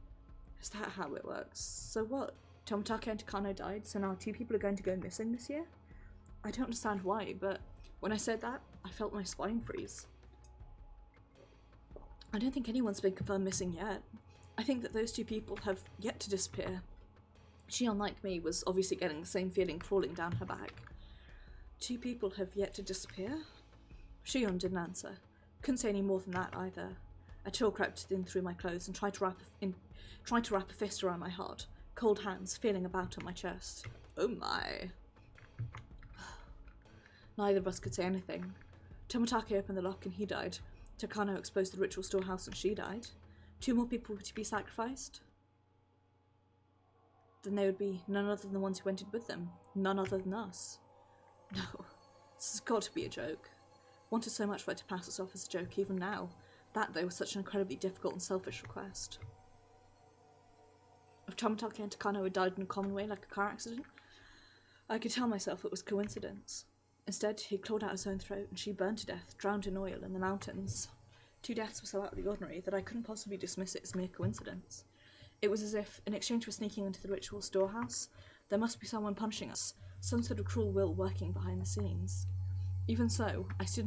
Is that how it works? So what? Tomotage and Takano died, so now 2 people are going to go missing this year? I don't understand why, but when I said that, I felt my spine freeze. I don't think anyone's been confirmed missing yet. I think that those 2 people have yet to disappear. She, unlike me, was obviously getting the same feeling crawling down her back. 2 people have yet to disappear? Shion didn't answer. Couldn't say any more than that either. A chill crept in through my clothes and tried to wrap a fist around my heart. Cold hands feeling about on my chest. Oh my. Neither of us could say anything. Tomotage opened the lock and he died. Takano exposed the ritual storehouse and she died. 2 more people were to be sacrificed? Then they would be none other than the ones who went in with them. None other than us. No. This has got to be a joke. Wanted so much for it to pass us off as a joke even now. That, though, was such an incredibly difficult and selfish request. If Tomotage and Takano had died in a common way like a car accident, I could tell myself it was coincidence. Instead, he clawed out his own throat and she burned to death, drowned in oil in the mountains. 2 deaths were so out of the ordinary that I couldn't possibly dismiss it as mere coincidence. It was as if, in exchange for sneaking into the ritual storehouse, there must be someone punishing us, some sort of cruel will working behind the scenes. Even so, I still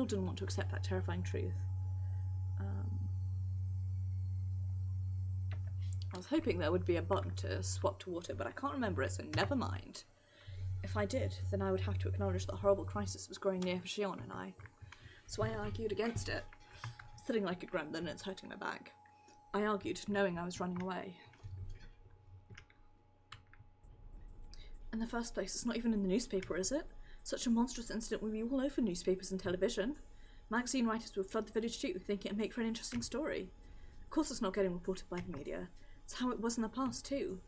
didn't want to accept that terrifying truth. I was hoping there would be a button to swap to water, but I can't remember it, so never mind. If I did, then I would have to acknowledge that a horrible crisis was growing near for Shion and I. So I argued against it. Sitting like a gremlin and it's hurting my back. I argued, knowing I was running away. In the first place, it's not even in the newspaper, is it? Such a monstrous incident would be all over newspapers and television. Magazine writers would flood the village too, thinking it'd make for an interesting story. Of course it's not getting reported by the media. It's how it was in the past too.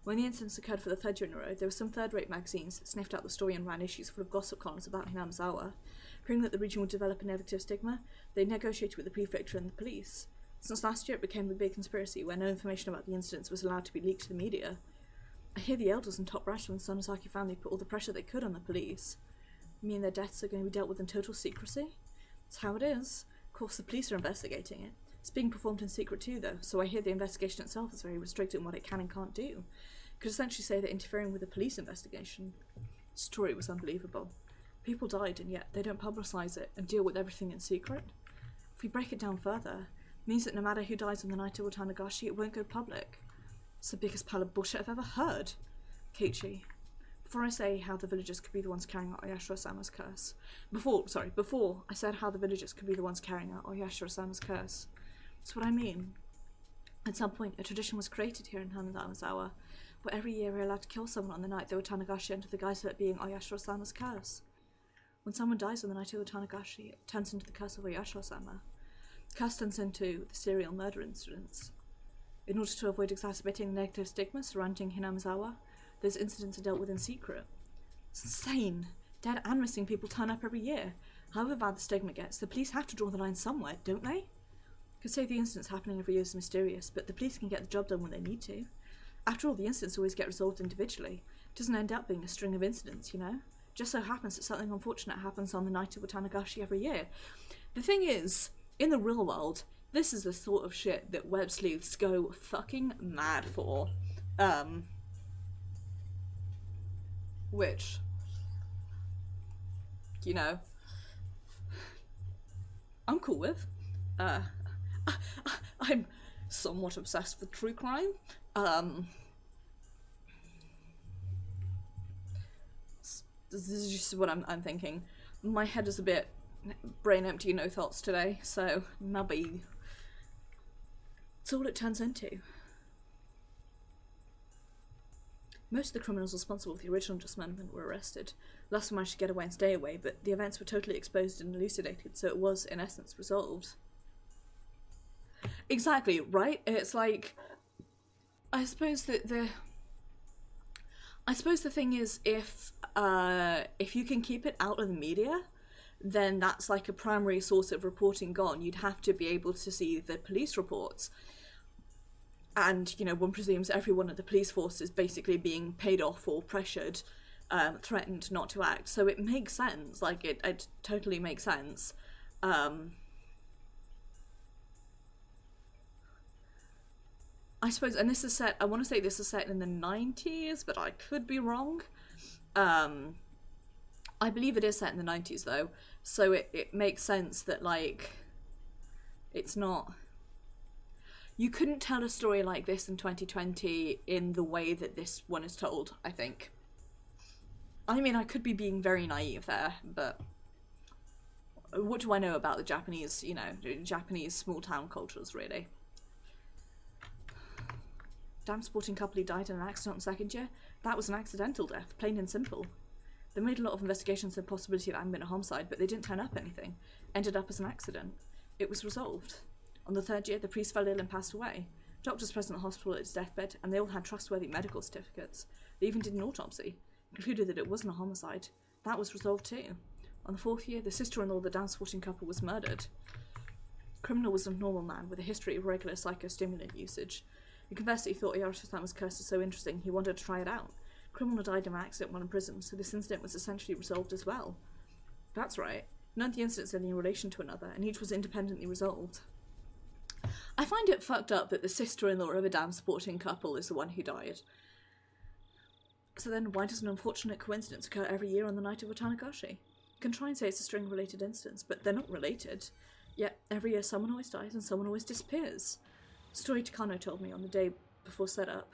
When the incidents occurred for the 3rd year in a row, there were some third-rate magazines that sniffed out the story and ran issues full of gossip columns about Hinamizawa. Fearing that the region would develop a negative stigma, they negotiated with the prefecture and the police. Since last year it became a big conspiracy where no information about the incidents was allowed to be leaked to the media. I hear the elders and top brass from the Sonozaki family put all the pressure they could on the police. I mean their deaths are going to be dealt with in total secrecy? That's how it is. Of course the police are investigating it. It's being performed in secret too though, so I hear the investigation itself is very restricted in what it can and can't do. Could essentially say they're interfering with the police investigation. The story was unbelievable. People died and yet they don't publicise it and deal with everything in secret. If we break it down further, it means that no matter who dies on the night of Watanagashi, it won't go public. It's the biggest pile of bullshit I've ever heard. Keiichi, before I say how the villagers could be the ones carrying out Oyashiro-sama's curse, before I said how the villagers could be the ones carrying out Oyashiro-sama's curse, that's what I mean. At some point, a tradition was created here in Hinamizawa, where every year we're allowed to kill someone on the night that Watanagashi under the guise of it being Oyashiro-sama's curse. When someone dies on the night of Watanagashi, it turns into the curse of Oyashiro-sama. The curse turns into the serial murder incidents. In order to avoid exacerbating the negative stigma surrounding Hinamizawa, those incidents are dealt with in secret. It's insane. Dead and missing people turn up every year. However bad the stigma gets, the police have to draw the line somewhere, don't they? You could say the incidents happening every year is mysterious, but the police can get the job done when they need to. After all, the incidents always get resolved individually. It doesn't end up being a string of incidents, you know? Just so happens that something unfortunate happens on the night of Watanagashi every year. The thing is, in the real world, this is the sort of shit that web sleuths go fucking mad for. Which, you know, I'm cool with. I'm somewhat obsessed with true crime. This is just what I'm thinking. My head is a bit brain empty, no thoughts today, so maybe it's all it turns into. Most of the criminals responsible for the original dismemberment were arrested. Last managed to get away and stay away, but the events were totally exposed and elucidated, so it was, in essence, resolved. Exactly, right? It's like, I suppose the thing is, if you can keep it out of the media, then that's like a primary source of reporting gone. You'd have to be able to see the police reports. And, you know, one presumes everyone at the police force is basically being paid off or pressured, threatened not to act. So it makes sense. Like, it totally makes sense. I suppose, and this is set, I want to say this is set in the 90s, but I could be wrong. I believe it is set in the 90s, though. So it makes sense that, like, it's not... You couldn't tell a story like this in 2020 in the way that this one is told, I think. I mean, I could be being very naive there, but what do I know about the Japanese, you know, Japanese small town cultures, really? Damn sporting couple who died in an accident in second year? That was an accidental death, plain and simple. They made a lot of investigations on the possibility of it having been a homicide, but they didn't turn up anything. Ended up as an accident. It was resolved. On the third year, the priest fell ill and passed away. Doctors present at the hospital at his deathbed, and they all had trustworthy medical certificates. They even did an autopsy. Concluded that it wasn't a homicide. That was resolved too. On the fourth year, the sister-in-law of the dance sporting couple was murdered. The criminal was a normal man with a history of regular psychostimulant usage. He confessed that he thought Yaroshi's curse was so interesting he wanted to try it out. The criminal died in an accident while in prison, so this incident was essentially resolved as well. That's right. None of the incidents had any relation to another, and each was independently resolved. I find it fucked up that the sister-in-law of a damn sporting couple is the one who died. So then why does an unfortunate coincidence occur every year on the night of Watanagashi? You can try and say it's a string-related instance, but they're not related. Yet every year someone always dies and someone always disappears. The story Takano told me on the day before setup.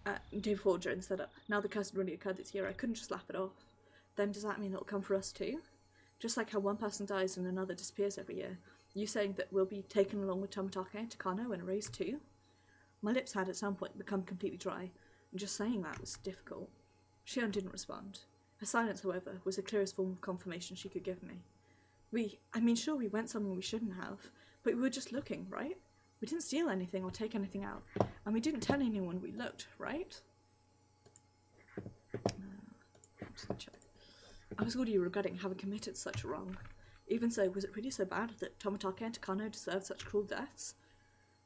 Day before during setup. Now the curse had really occurred this year, I couldn't just laugh it off. Then does that mean it'll come for us too? Just like how one person dies and another disappears every year. You saying that we'll be taken along with Tomitake and Takano and erased too? My lips had at some point become completely dry, and just saying that was difficult. Shion didn't respond. Her silence, however, was the clearest form of confirmation she could give me. Sure, we went somewhere we shouldn't have, but we were just looking, right? We didn't steal anything or take anything out, and we didn't tell anyone we looked, right? I was already regretting having committed such a wrong. Even so, was it really so bad that Tomitake and Takano deserved such cruel deaths?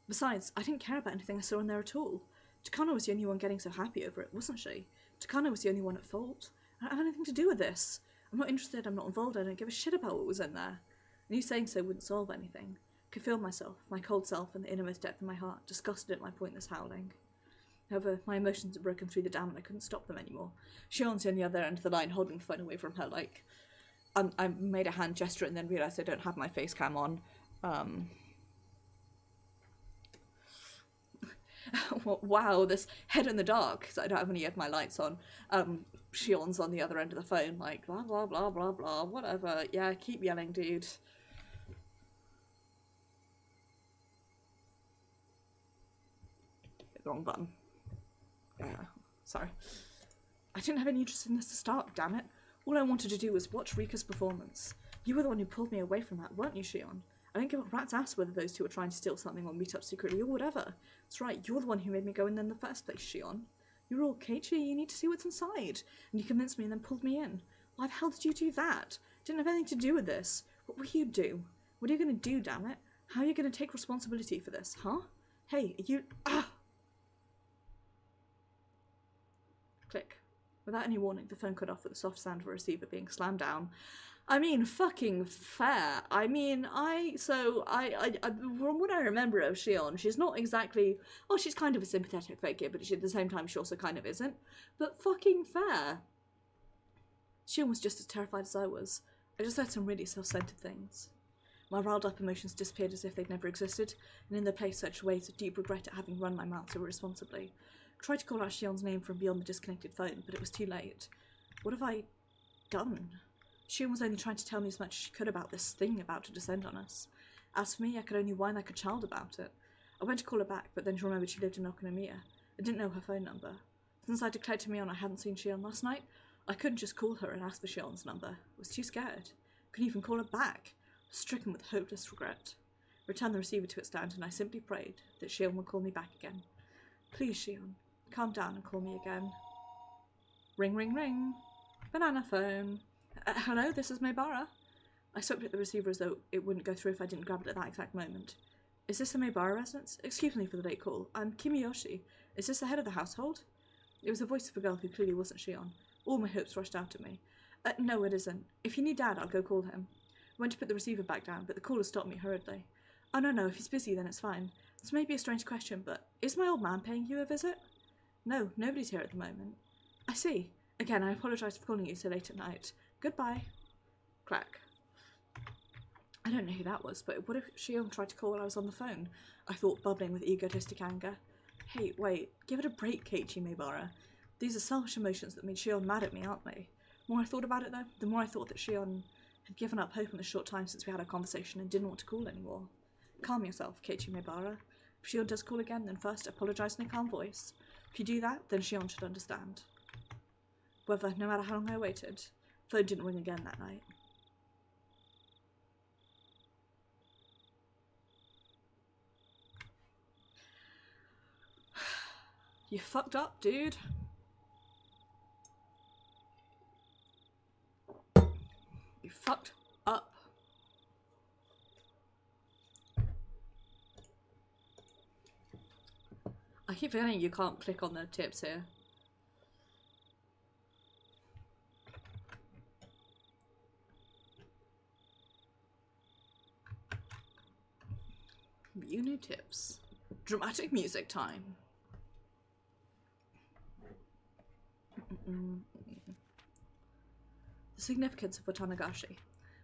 Besides, I didn't care about anything I saw in there at all. Takano was the only one getting so happy over it, wasn't she? Takano was the only one at fault. I don't have anything to do with this. I'm not interested, I'm not involved, I don't give a shit about what was in there. And you saying so wouldn't solve anything. I could feel myself, my cold self, in the innermost depth of my heart, disgusted at my pointless howling. However, my emotions had broken through the dam and I couldn't stop them anymore. Shion's on the other end of the line, holding the phone away from her, like... I made a hand gesture and then realised I don't have my face cam on. Wow, this head in the dark, because I don't have any of my lights on. Shion's on the other end of the phone, like, blah, blah, blah, blah, blah, whatever. Yeah, keep yelling, dude. Hit the wrong button. Sorry. I didn't have any interest in this to start, damn it. All I wanted to do was watch Rika's performance. You were the one who pulled me away from that, weren't you, Shion? I don't give a rat's ass whether those two are trying to steal something or meet up secretly or whatever. That's right, you're the one who made me go in there in the first place, Shion. You're all Keiichi, you need to see what's inside. And you convinced me and then pulled me in. Why the hell did you do that? Didn't have anything to do with this. What will you do? What are you going to do, damn it? How are you going to take responsibility for this, huh? Hey, you... Ah! Click. Without any warning, the phone cut off with a soft sound of a receiver being slammed down. I mean, fucking fair. I mean, from what I remember of Shion, she's not exactly... Oh, she's kind of a sympathetic figure, but at the same time, she also kind of isn't. But fucking fair. Shion was just as terrified as I was. I just said some really self-centered things. My riled up emotions disappeared as if they'd never existed, and in their place surged waves of deep regret at having run my mouth so irresponsibly. I tried to call out Shion's name from beyond the disconnected phone, but it was too late. What have I done? Shion was only trying to tell me as much as she could about this thing about to descend on us. As for me, I could only whine like a child about it. I went to call her back, but then remembered she lived in Okonomiya. I didn't know her phone number. Since I declared to Mion I hadn't seen Shion last night, I couldn't just call her and ask for Shion's number. I was too scared. Couldn't even call her back. Stricken with hopeless regret. I returned the receiver to its stand, and I simply prayed that Shion would call me back again. Please, Shion, calm down and call me again. Ring, ring, ring. Banana phone. Hello, this is Maebara. I swept at the receiver as though it wouldn't go through if I didn't grab it at that exact moment. Is this the Maebara residence? Excuse me for the late call. I'm Kimiyoshi. Is this the head of the household? It was the voice of a girl who clearly wasn't Shion. All my hopes rushed out at me. No, it isn't. If you need Dad, I'll go call him. I went to put the receiver back down, but the caller stopped me hurriedly. Oh, no, if he's busy, then it's fine. This may be a strange question, but is my old man paying you a visit? No, nobody's here at the moment. I see. Again, I apologise for calling you so late at night. Goodbye. Clack. I don't know who that was, but what if Shion tried to call while I was on the phone? I thought, bubbling with egotistic anger. Hey, wait, give it a break, Keiichi Maebara. These are selfish emotions that made Shion mad at me, aren't they? The more I thought about it, though, the more I thought that Shion had given up hope in the short time since we had our conversation and didn't want to call anymore. Calm yourself, Keiichi Maebara. If Shion does call again, then first apologise in a calm voice. If you do that, then Shion should understand. However, no matter how long I waited, the phone didn't ring again that night. You fucked up, dude. You fucked up. I keep forgetting you can't click on the tips here. Uni tips. Dramatic music time. The significance of Watanagashi.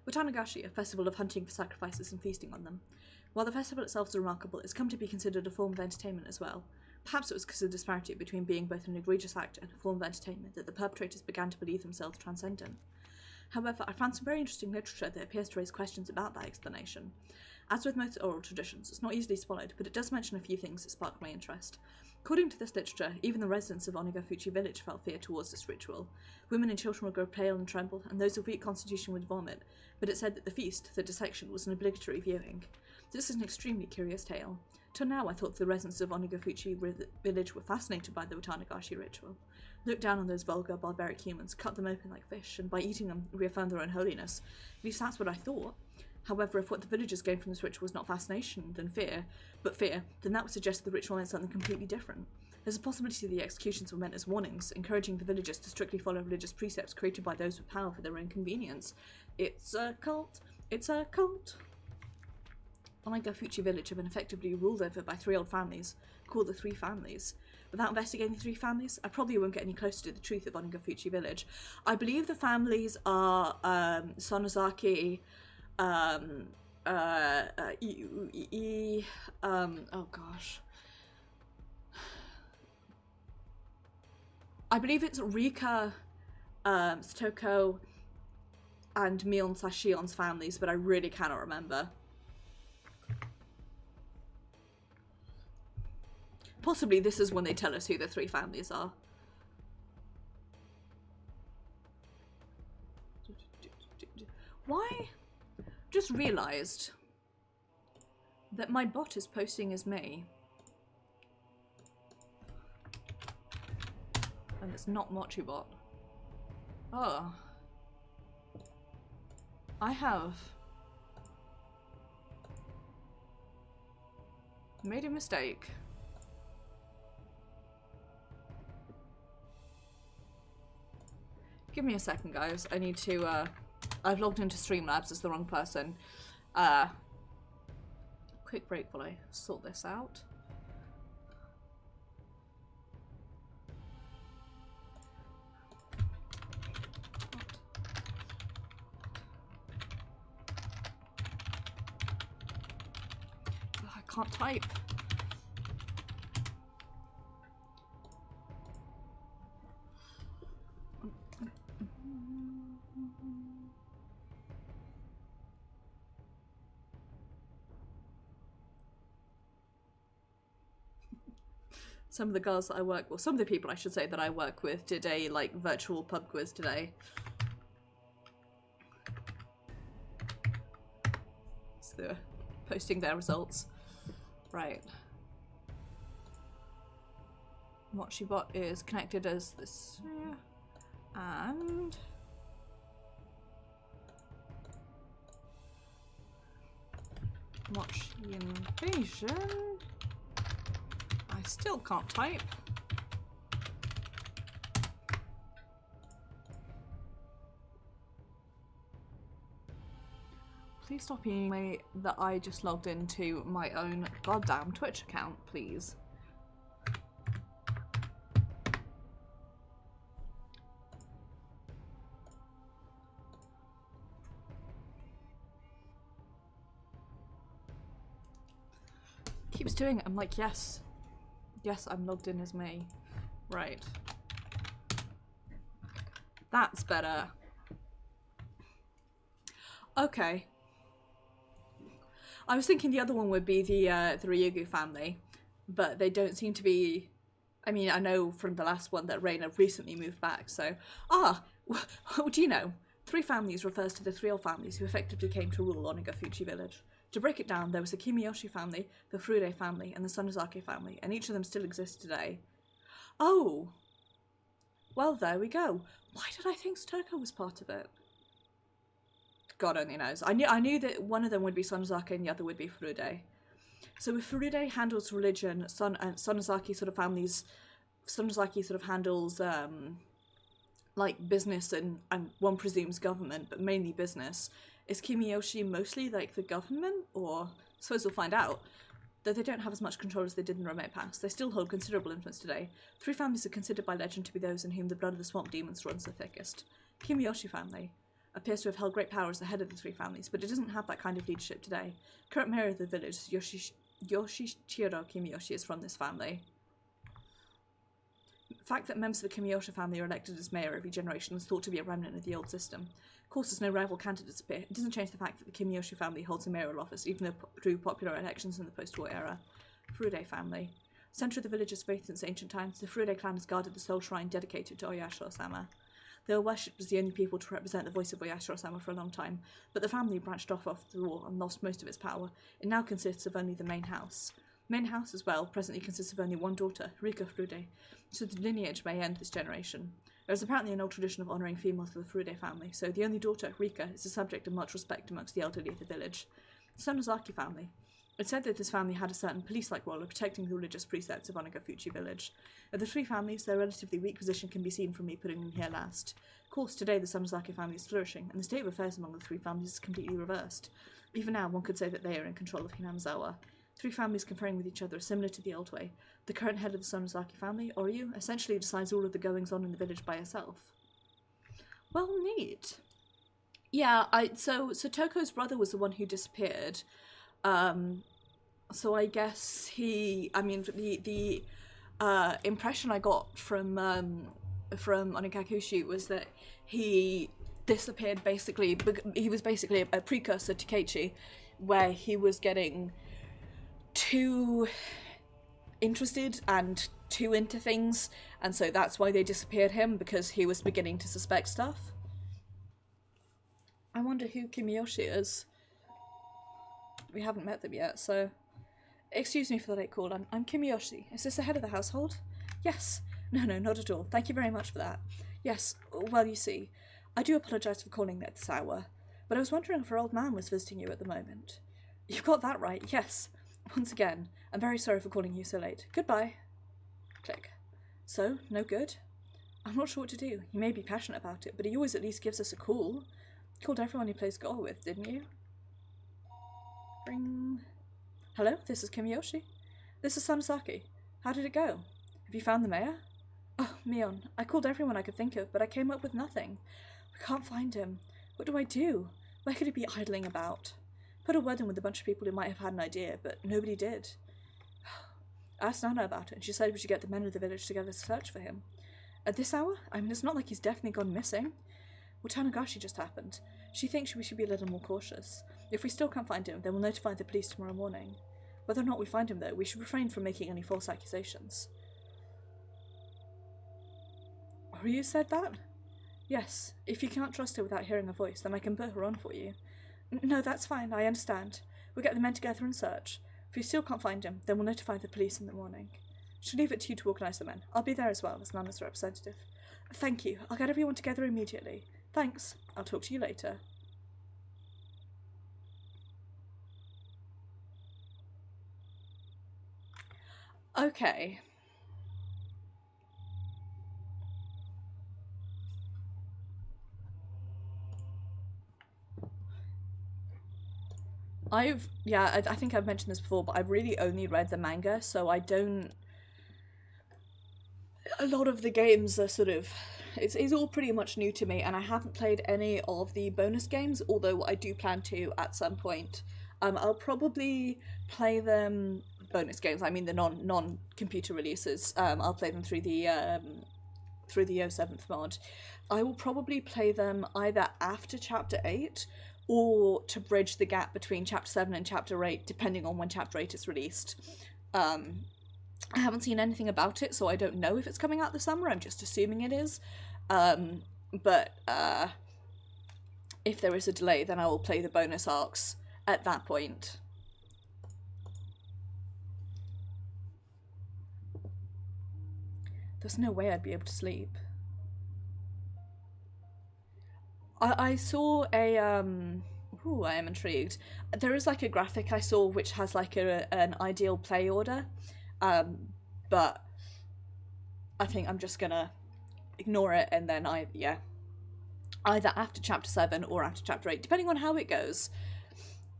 Watanagashi, a festival of hunting for sacrifices and feasting on them. While the festival itself is remarkable, it's come to be considered a form of entertainment as well. Perhaps it was because of the disparity between being both an egregious act and a form of entertainment that the perpetrators began to believe themselves transcendent. However, I found some very interesting literature that appears to raise questions about that explanation. As with most oral traditions, it's not easily swallowed, but it does mention a few things that sparked my interest. According to this literature, even the residents of Onagafuchi village felt fear towards this ritual. Women and children would grow pale and tremble, and those of weak constitution would vomit, but it said that the feast, the dissection, was an obligatory viewing. This is an extremely curious tale. Till now I thought the residents of Onagafuchi village were fascinated by the Watanagashi ritual. Looked down on those vulgar, barbaric humans, cut them open like fish, and by eating them, reaffirm their own holiness. At least that's what I thought. However, if what the villagers gained from this ritual was not fascination, then fear, then that would suggest the ritual meant something completely different. There's a possibility the executions were meant as warnings, encouraging the villagers to strictly follow religious precepts created by those with power for their own convenience. It's a cult. It's a cult. Onagafuchi village had been effectively ruled over by three old families, called the Three Families. Without investigating the three families, I probably won't get any closer to the truth of Onagafuchi village. I believe the families are Sonozaki, oh gosh. I believe it's Rika, Satoko, and Mion/Shion's families, but I really cannot remember. Possibly this is when they tell us who the three families are. Why? Just realised that my bot is posting as me. And it's not MochiBot. Oh. I have made a mistake. Give me a second, guys. I need to, I've logged into Streamlabs as the wrong person. Quick break while I sort this out. can't type. Some of the girls that I work with, some of the people I should say that I work with did a like virtual pub quiz today. So they're posting their results. Right. What she bought is connected as this, and watch the invasion. I still can't type. Please stop emailing me that I just logged into my own goddamn Twitch account, please. Keeps doing it. I'm like, yes. Yes, I'm logged in as me. Right. That's better. Okay. I was thinking the other one would be the Ryugu family, but they don't seem to be. I mean, I know from the last one that Reina recently moved back, so do you know? 3 families refers to the 3 old families who effectively came to rule Onagafuchi village. To break it down, there was the Kimiyoshi family, the Furude family, and the Sonozaki family, and each of them still exists today. Oh! Well, there we go. Why did I think Stoko was part of it? God only knows. I knew that one of them would be Sonozaki and the other would be Furude. So if Furude handles religion, Sonozaki sort of families, Sonozaki sort of handles like business and one presumes government, but mainly business. Is Kimiyoshi mostly like the government, or I suppose we'll find out, though they don't have as much control as they did in the remote past. They still hold considerable influence today. 3 families are considered by legend to be those in whom the blood of the swamp demons runs the thickest. Kimiyoshi family appears to have held great power as the head of the 3 families, but it doesn't have that kind of leadership today. Current mayor of the village, Yoshichiro Kimiyoshi, is from this family. The fact that members of the Kimiyoshi family are elected as mayor every generation is thought to be a remnant of the old system. Of course, as no rival candidates appear, it doesn't change the fact that the Kimiyoshi family holds a mayoral office, even through popular elections in the post-war era. Furude family. Centre of the village's faith since ancient times, the Furude clan has guarded the sole shrine dedicated to Oyashiro-sama. They were worshipped as the only people to represent the voice of Oyashiro-sama for a long time, but the family branched off after the war and lost most of its power. It now consists of only the main house. The main house, as well, presently consists of only one daughter, Rika Furude, so the lineage may end this generation. There is apparently an old tradition of honouring females of the Furude family, so the only daughter, Rika, is the subject of much respect amongst the elderly of the village. The Sonozaki family. It's said that this family had a certain police-like role of protecting the religious precepts of Onagafuchi village. Of the 3 families, their relatively weak position can be seen from me putting them here last. Of course, today the Sonozaki family is flourishing, and the state of affairs among the 3 families is completely reversed. Even now, one could say that they are in control of Hinamizawa. 3 families conferring with each other is similar to the old way. The current head of the Sonozaki family, Oryu, essentially decides all of the goings-on in the village by herself. Well, neat. Yeah, so Toko's brother was the one who disappeared. So I guess the impression I got from Onagakushi was that he disappeared basically, he was basically a precursor to Keiichi, where he was getting too interested and too into things, and so that's why they disappeared him, because he was beginning to suspect stuff. I wonder who Kimiyoshi is. We haven't met them yet, so... Excuse me for the late call, I'm Kimiyoshi. Is this the head of the household? Yes. No, not at all. Thank you very much for that. Yes, well, you see, I do apologise for calling at this hour, but I was wondering if our old man was visiting you at the moment. You've got that right, yes. Once again, I'm very sorry for calling you so late. Goodbye. Click. So, no good? I'm not sure what to do. You may be passionate about it, but he always at least gives us a call. You called everyone he plays golf with, didn't you? Ring. Hello, this is Kimiyoshi. This is Sonozaki. How did it go? Have you found the mayor? Oh, Mion, I called everyone I could think of, but I came up with nothing. I can't find him. What do I do? Where could he be idling about? Put a word in with a bunch of people who might have had an idea, but nobody did. I asked Nana about it, and she said we should get the men of the village together to search for him. At this hour? I mean, it's not like he's definitely gone missing. Watanagashi just happened. She thinks we should be a little more cautious. If we still can't find him, then we'll notify the police tomorrow morning. Whether or not we find him, though, we should refrain from making any false accusations. You said that? Yes. If you can't trust her without hearing her voice, then I can put her on for you. No, that's fine. I understand. We'll get the men together and search. If we still can't find him, then we'll notify the police in the morning. Should leave it to you to organise the men. I'll be there as well as Nana's representative. Thank you. I'll get everyone together immediately. Thanks. I'll talk to you later. Okay. I think I've mentioned this before, but I've really only read the manga, so I don't... A lot of the games are sort of... It's all pretty much new to me, and I haven't played any of the bonus games, although I do plan to at some point. I'll probably play them... Bonus games, I mean the non-computer releases. I'll play them through the 07th mod. I will probably play them either after Chapter 8, or to bridge the gap between Chapter 7 and Chapter 8, depending on when Chapter 8 is released. I haven't seen anything about it, so I don't know if it's coming out this summer. I'm just assuming it is. But if there is a delay, then I will play the bonus arcs at that point. There's no way I'd be able to sleep. I saw a, ooh, I am intrigued. There is like a graphic I saw which has like an ideal play order, but I think I'm just gonna ignore it, and then either after Chapter 7 or after Chapter 8, depending on how it goes.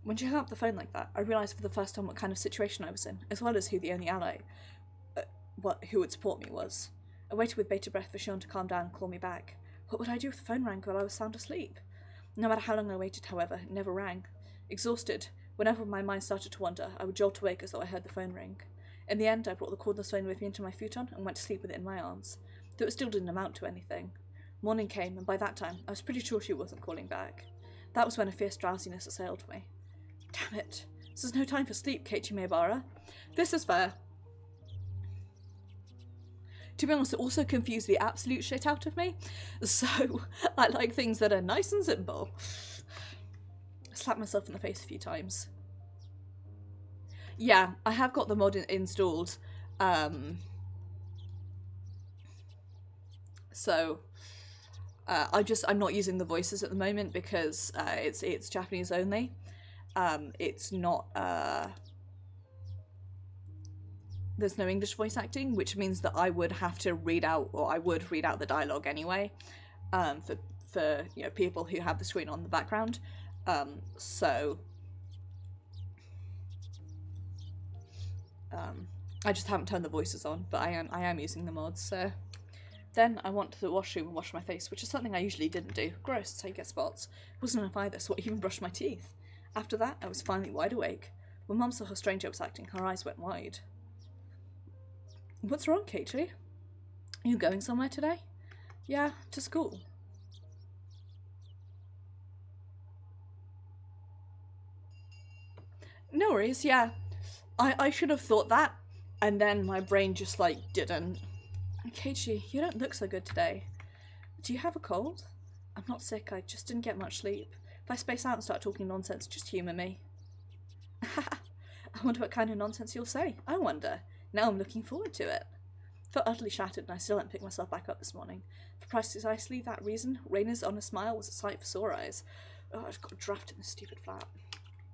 When she hung up the phone like that, I realised for the first time what kind of situation I was in, as well as who the only ally, who would support me was. I waited with bated breath for Sean to calm down and call me back. What would I do if the phone rang while I was sound asleep? No matter how long I waited, however, it never rang. Exhausted, whenever my mind started to wander, I would jolt awake as though I heard the phone ring. In the end, I brought the cordless phone with me into my futon and went to sleep with it in my arms, though it still didn't amount to anything. Morning came, and by that time, I was pretty sure she wasn't calling back. That was when a fierce drowsiness assailed me. Damn it! This is no time for sleep, Keiichi Maebara. This is fair. To be honest, it also confused the absolute shit out of me, so I like things that are nice and simple. I slapped myself in the face a few times. Yeah, I have got the mod installed, so I'm not using the voices at the moment because it's Japanese only. It's not there's no English voice acting, which means that I would have to read out, or I would read out the dialogue anyway, for you know, people who have the screen on the background. So I just haven't turned the voices on, but I am using the mods. So then I went to the washroom and washed my face, which is something I usually didn't do. Gross, that's how you get spots. Wasn't enough either, so I even brushed my teeth. After that, I was finally wide awake. When Mum saw how strange I was acting, her eyes went wide. What's wrong, Keiichi? Are you going somewhere today? Yeah, to school. No worries, yeah. I should have thought that, and then my brain just, like, didn't. Keiichi, you don't look so good today. Do you have a cold? I'm not sick, I just didn't get much sleep. If I space out and start talking nonsense, just humour me. I wonder what kind of nonsense you'll say. I wonder. Now I'm looking forward to it. I felt utterly shattered, and I still hadn't picked myself back up this morning. For precisely that reason, Raina's honest smile was a sight for sore eyes. Oh, I just got a draft in this stupid flat.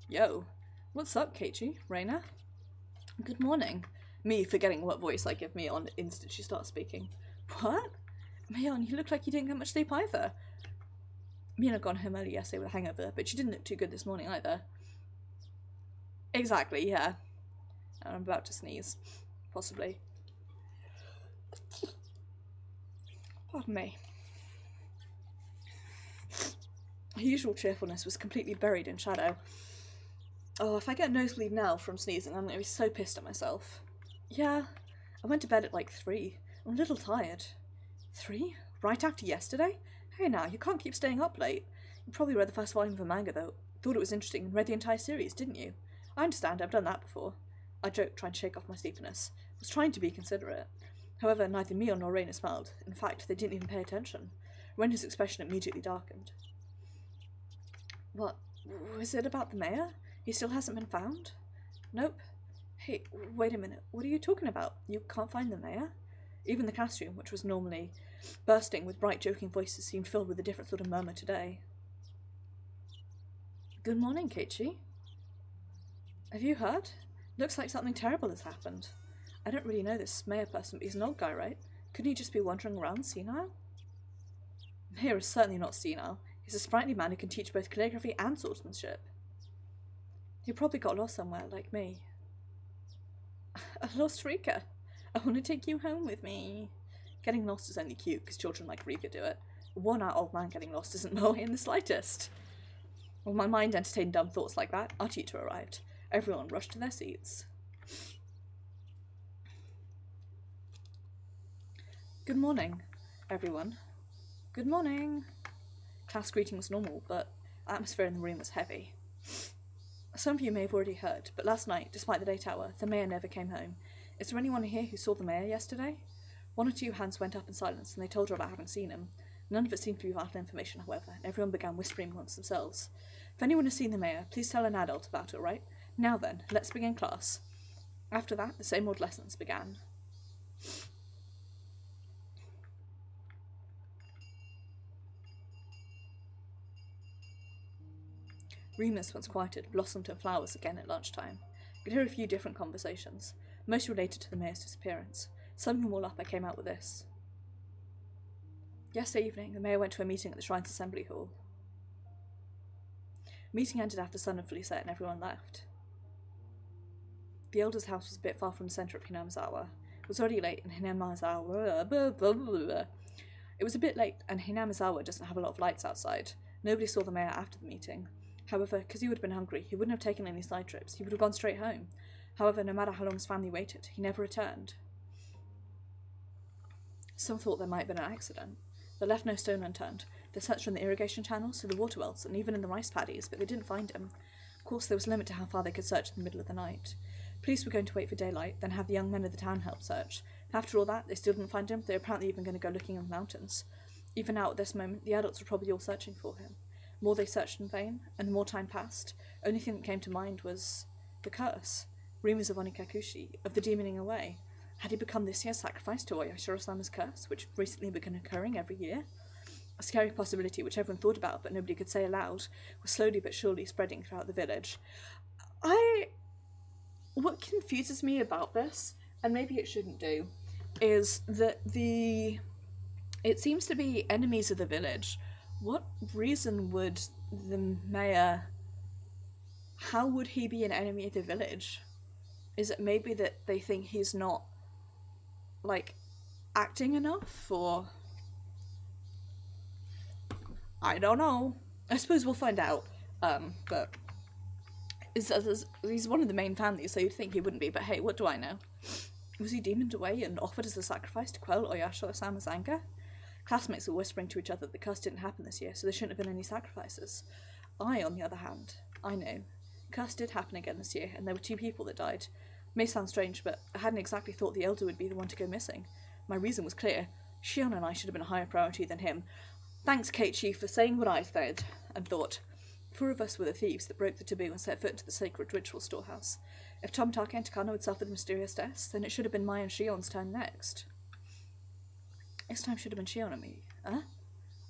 Yo, what's up, Keiichi? Raina? Good morning. Me forgetting what voice I give me on the instant she starts speaking. What? Mion, you look like you didn't get much sleep either. Mion had gone home early yesterday with a hangover, but she didn't look too good this morning either. Exactly, yeah. And I'm about to sneeze. Possibly. Pardon me. Her usual cheerfulness was completely buried in shadow. Oh, if I get a nosebleed now from sneezing, I'm going to be so pissed at myself. Yeah, I went to bed at like 3. I'm a little tired. 3? Right after yesterday? Hey now, you can't keep staying up late. You probably read the first volume of a manga though. Thought it was interesting and read the entire series, didn't you? I understand, I've done that before. I joked, trying to shake off my sleepiness. I was trying to be considerate. However, neither Mio nor Raina smiled. In fact, they didn't even pay attention. Reina's expression immediately darkened. What? Was it about the mayor? He still hasn't been found? Nope. Hey, wait a minute. What are you talking about? You can't find the mayor? Even the classroom, which was normally bursting with bright, joking voices, seemed filled with a different sort of murmur today. Good morning, Keiichi. Have you heard? Looks like something terrible has happened. I don't really know this mayor person, but he's an old guy, right? Couldn't he just be wandering around senile? Mayor is certainly not senile. He's a sprightly man who can teach both calligraphy and swordsmanship. He probably got lost somewhere, like me. A lost Rika. I want to take you home with me. Getting lost is only cute because children like Rika do it. A worn-out old man getting lost isn't moe in the slightest. While my mind entertained dumb thoughts like that, our teacher arrived. Everyone rushed to their seats. Good morning, everyone. Good morning. Class greeting was normal, but atmosphere in the room was heavy. Some of you may have already heard, but last night, despite the late hour, the mayor never came home. Is there anyone here who saw the mayor yesterday? 1 or 2 hands went up in silence, and they told her about having seen him. None of it seemed to be vital information, however, and everyone began whispering amongst themselves. If anyone has seen the mayor, please tell an adult about it, right? Now then, let's begin class. After that, the same old lessons began. Rumours, once quieted, blossomed into flowers again at lunchtime. You could hear a few different conversations, most related to the mayor's disappearance. Summing them all up, I came out with this. Yesterday evening, the mayor went to a meeting at the Shrine's Assembly Hall. The meeting ended after the sun had fully set and everyone left. The elder's house was a bit far from the centre of Hinamizawa. It was already late, and Hinamizawa... It was a bit late, and Hinamizawa doesn't have a lot of lights outside. Nobody saw the mayor after the meeting. However, because he would have been hungry, he wouldn't have taken any side trips. He would have gone straight home. However, no matter how long his family waited, he never returned. Some thought there might have been an accident. They left no stone unturned. They searched from the irrigation channels to the water wells and even in the rice paddies, but they didn't find him. Of course, there was a limit to how far they could search in the middle of the night. Police were going to wait for daylight, then have the young men of the town help search. After all that, they still didn't find him. They were apparently even going to go looking in the mountains. Even now, at this moment, the adults were probably all searching for him. The more they searched in vain, and the more time passed, only thing that came to mind was the curse. Rumours of Onikakushi, of the demoning away. Had he become this year's sacrifice to Oyashiro-sama's curse, which recently began occurring every year? A scary possibility which everyone thought about but nobody could say aloud, was slowly but surely spreading throughout the village. What confuses me about this, and maybe it shouldn't do, is that it seems to be enemies of the village. What reason would the mayor... How would he be an enemy of the village? Is it maybe that they think he's not, acting enough, or... I don't know. I suppose we'll find out, but... He's one of the main families, so you'd think he wouldn't be, but hey, what do I know? Was he demoned away and offered as a sacrifice to quell Oyashiro-sama's anger? Classmates were whispering to each other that the curse didn't happen this year, so there shouldn't have been any sacrifices. I, on the other hand, I know. Curse did happen again this year, and there were 2 people that died. It may sound strange, but I hadn't exactly thought the elder would be the one to go missing. My reason was clear. Shion and I should have been a higher priority than him. Thanks, Keiichi, for saying what I said and thought. 4 of us were the thieves that broke the taboo and set foot into the sacred ritual storehouse. If Tomitaka and Takano had suffered mysterious deaths, then it should have been Mai and Shion's turn next. This time should have been Shion and me. Huh?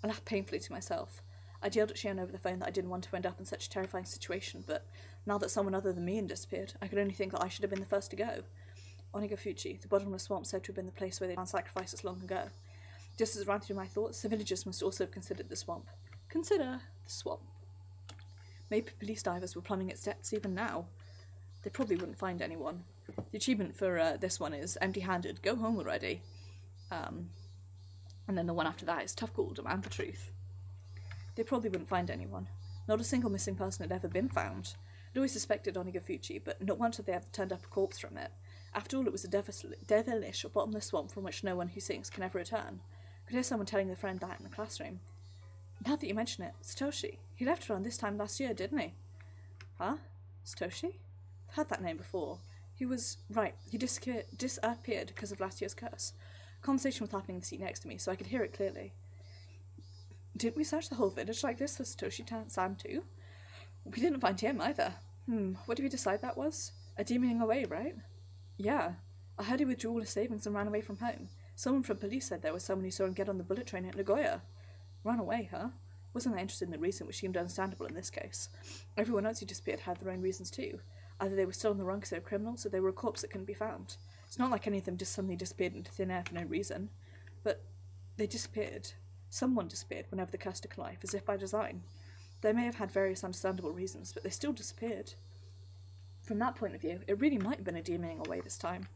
I laughed painfully to myself. I'd yelled at Shion over the phone that I didn't want to end up in such a terrifying situation, but now that someone other than me had disappeared, I could only think that I should have been the first to go. Onigafuchi, the bottomless swamp, said to have been the place where they found sacrifices long ago. Just as it ran through my thoughts, the villagers must also have considered the swamp. Consider the swamp. Maybe police divers were plumbing its depths even now. They probably wouldn't find anyone. The achievement for this one is empty-handed, go home already. And then the one after that is tough call, demand the truth. They probably wouldn't find anyone. Not a single missing person had ever been found. I'd always suspected Onigafuchi, but not once had they ever turned up a corpse from it. After all, it was a devilish or bottomless swamp from which no one who sinks can ever return. I could hear someone telling their friend that in the classroom. Now that you mention it, Satoshi. He left around this time last year, didn't he? Huh? Satoshi? I've heard that name before. He was... right, he disappeared because of last year's curse. Conversation was happening in the seat next to me, so I could hear it clearly. Didn't we search the whole village like this for Satoshi-san too? We didn't find him either. What did we decide that was? A demoning away, right? Yeah. I heard he withdrew all his savings and ran away from home. Someone from police said there was someone who saw him get on the bullet train at Nagoya. Ran away, huh? Wasn't that interested in the reason, which seemed understandable in this case. Everyone else who disappeared had their own reasons too. Either they were still on the run because they were criminals, or they were a corpse that couldn't be found. It's not like any of them just suddenly disappeared into thin air for no reason. But they disappeared. Someone disappeared whenever the curse took life, as if by design. They may have had various understandable reasons, but they still disappeared. From that point of view, it really might have been a demoning away this time.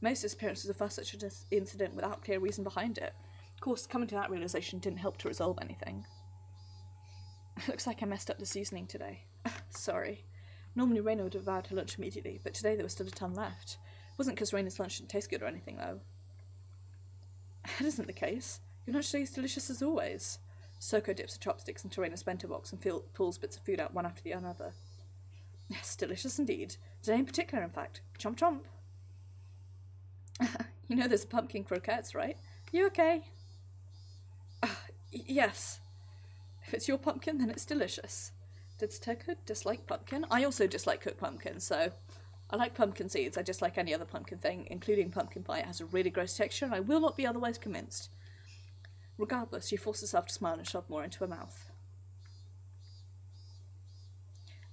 Most disappearances are first such an incident without clear reason behind it. Of course, coming to that realization didn't help to resolve anything. Looks like I messed up the seasoning today. Sorry. Normally Reina would have devoured her lunch immediately, but today there was still a ton left. It wasn't because Reina's lunch didn't taste good or anything, though. That isn't the case. Your lunch today is delicious as always. Soko dips her chopsticks into Reina's bento box and pulls bits of food out one after the other. Yes, delicious indeed. Today in particular, in fact. Chomp chomp. You know there's pumpkin croquettes, right? You okay? Yes. If it's your pumpkin, then it's delicious. Did Soko dislike pumpkin? I also dislike cooked pumpkin, so I like pumpkin seeds. I dislike any other pumpkin thing, including pumpkin pie. It has a really gross texture, and I will not be otherwise convinced. Regardless, she forced herself to smile and shoved more into her mouth.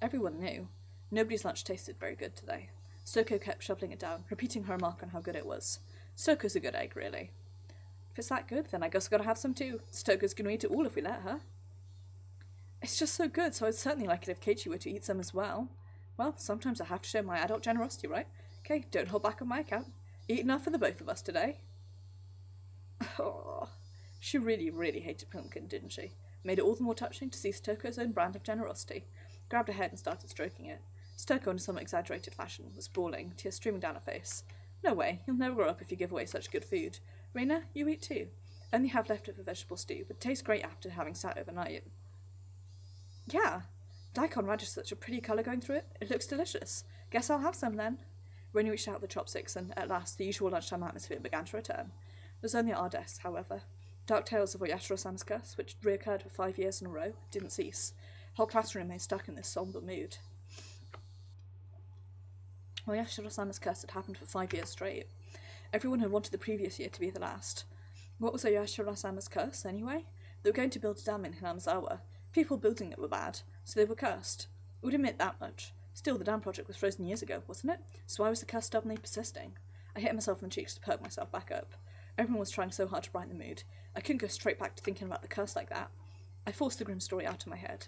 Everyone knew. Nobody's lunch tasted very good today. Soko kept shoveling it down, repeating her remark on how good it was. Soko's a good egg, really. If it's that good, then I guess I've got to have some too. Stoker's going to eat it all if we let her. It's just so good, so I'd certainly like it if Keiichi were to eat some as well. Well, sometimes I have to show my adult generosity, right? Okay, don't hold back on my account. Eat enough for the both of us today. Oh, she really, really hated pumpkin, didn't she? Made it all the more touching to see Stoker's own brand of generosity. Grabbed her head and started stroking it. Stoko, in a somewhat exaggerated fashion, was bawling, tears streaming down her face. No way, you'll never grow up if you give away such good food. Reina, you eat too. Only have leftover vegetable stew, but tastes great after having sat overnight. Yeah, daikon radish is such a pretty colour going through it. It looks delicious. Guess I'll have some then. Reina reached out the chopsticks, and at last the usual lunchtime atmosphere began to return. It was only at our desks, however. Dark tales of Oyashiro-sama's curse, which reoccurred for 5 years in a row, didn't cease. The whole classroom remained stuck in this sombre mood. Oyashiro-sama's curse had happened for 5 years straight. Everyone had wanted the previous year to be the last. What was Oyashiro-sama's curse, anyway? They were going to build a dam in Hinamizawa. People building it were bad, so they were cursed. I would admit that much. Still, the dam project was frozen years ago, wasn't it? So why was the curse stubbornly persisting? I hit myself in the cheeks to perk myself back up. Everyone was trying so hard to brighten the mood. I couldn't go straight back to thinking about the curse like that. I forced the grim story out of my head.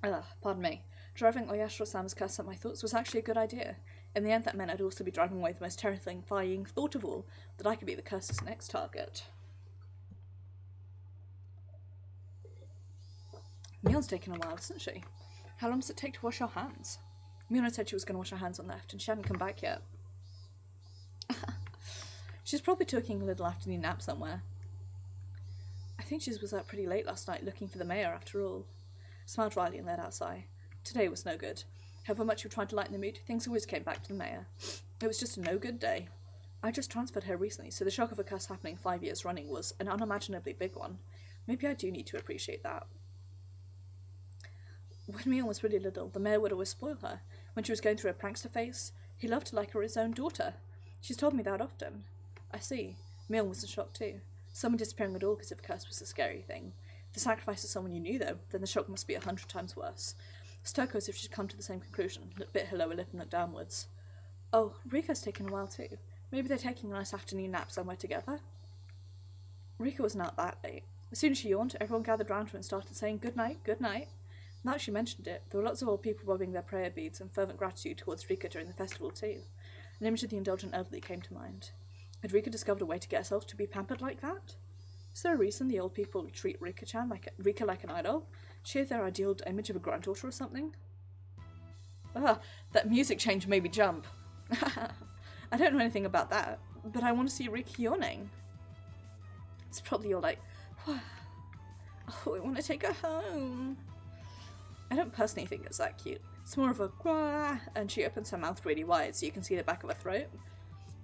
Pardon me. Driving Oyashiro-sama's curse up my thoughts was actually a good idea. In the end, that meant I'd also be driving away the most terrifying thought of all, that I could be the curse's next target. Mion's taken a while, isn't she? How long does it take to wash your hands? Mion had said she was going to wash her hands on left, and she hadn't come back yet. She's probably taking a little afternoon nap somewhere. I think she was up pretty late last night looking for the mayor, after all. I smiled wryly and let out a sigh. Today was no good. However much we tried to lighten the mood, things always came back to the mayor. It was just a no-good day. I just transferred her recently, so the shock of a curse happening 5 years running was an unimaginably big one. Maybe I do need to appreciate that. When Mion was really little, the mayor would always spoil her. When she was going through a prankster phase, he loved her like her his own daughter. She's told me that often. I see. Mion was in shock too. Someone disappearing at all because of a curse was a scary thing. If the sacrifice of someone you knew, though, then the shock must be 100 times worse. Stoko, as if she'd come to the same conclusion, bit her lower lip and looked downwards. Oh, Rika's taken a while too. Maybe they're taking a nice afternoon nap somewhere together. Rika was not that late. As soon as she yawned, everyone gathered round her and started saying good night, good night. Now that she mentioned it, there were lots of old people bobbing their prayer beads and fervent gratitude towards Rika during the festival too. An image of the indulgent elderly came to mind. Had Rika discovered a way to get herself to be pampered like that? Is there a reason the old people treat Rika like an idol? She had their ideal image of a granddaughter or something? Ah, that music change made me jump. I don't know anything about that, but I want to see Rika yawning. It's probably you're like, oh, I want to take her home. I don't personally think it's that cute. It's more of a gwah, and she opens her mouth really wide so you can see the back of her throat.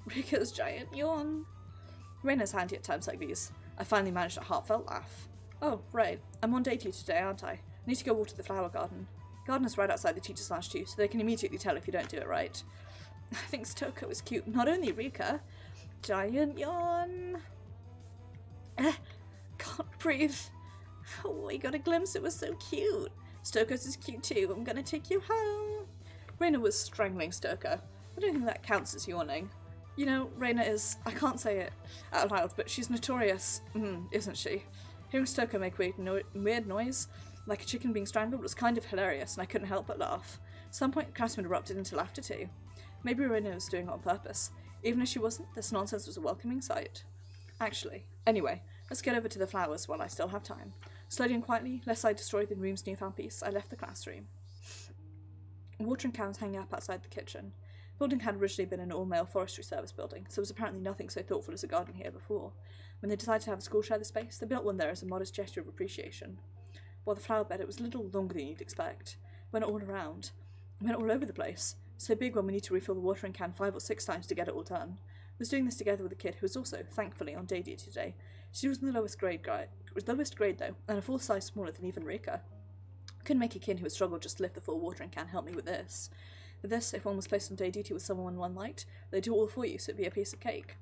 Rika's giant yawn. Reina's handy at times like these. I finally managed a heartfelt laugh. Oh, right. I'm on day 2 today, aren't I? I need to go water the flower garden. Garden's right outside the teacher's lounge too, so they can immediately tell if you don't do it right. I think Stoko is cute. Not only Rika. Giant yawn. Can't breathe. Oh, I got a glimpse. It was so cute. Stoko's is cute too. I'm gonna take you home. Reina was strangling Stoko. I don't think that counts as yawning. You know, Reina is, I can't say it out loud, but she's notorious, isn't she? Hearing Stoko make weird noise, like a chicken being strangled, was kind of hilarious, and I couldn't help but laugh. At some point, Cassim erupted into laughter too. Maybe Reina was doing it on purpose. Even if she wasn't, this nonsense was a welcoming sight. Actually. Anyway, let's get over to the flowers while I still have time. Slowly and quietly, lest I destroy the room's newfound peace, I left the classroom. A watering can was hanging up outside the kitchen. The building had originally been an all-male forestry service building, so there was apparently nothing so thoughtful as a garden here before. When they decided to have a school share the space, they built one there as a modest gesture of appreciation. While the flower bed, it was a little longer than you'd expect. It went all around. It went all over the place. So big when we need to refill the watering can 5 or 6 times to get it all done. I was doing this together with a kid who was also, thankfully, on day duty today. She was in the lowest grade though, and a full size smaller than even Rika. I couldn't make a kid who had struggled just to lift the full watering can help me with this. With this, if one was placed on day duty with someone one liked, they'd do it all for you, so it'd be a piece of cake.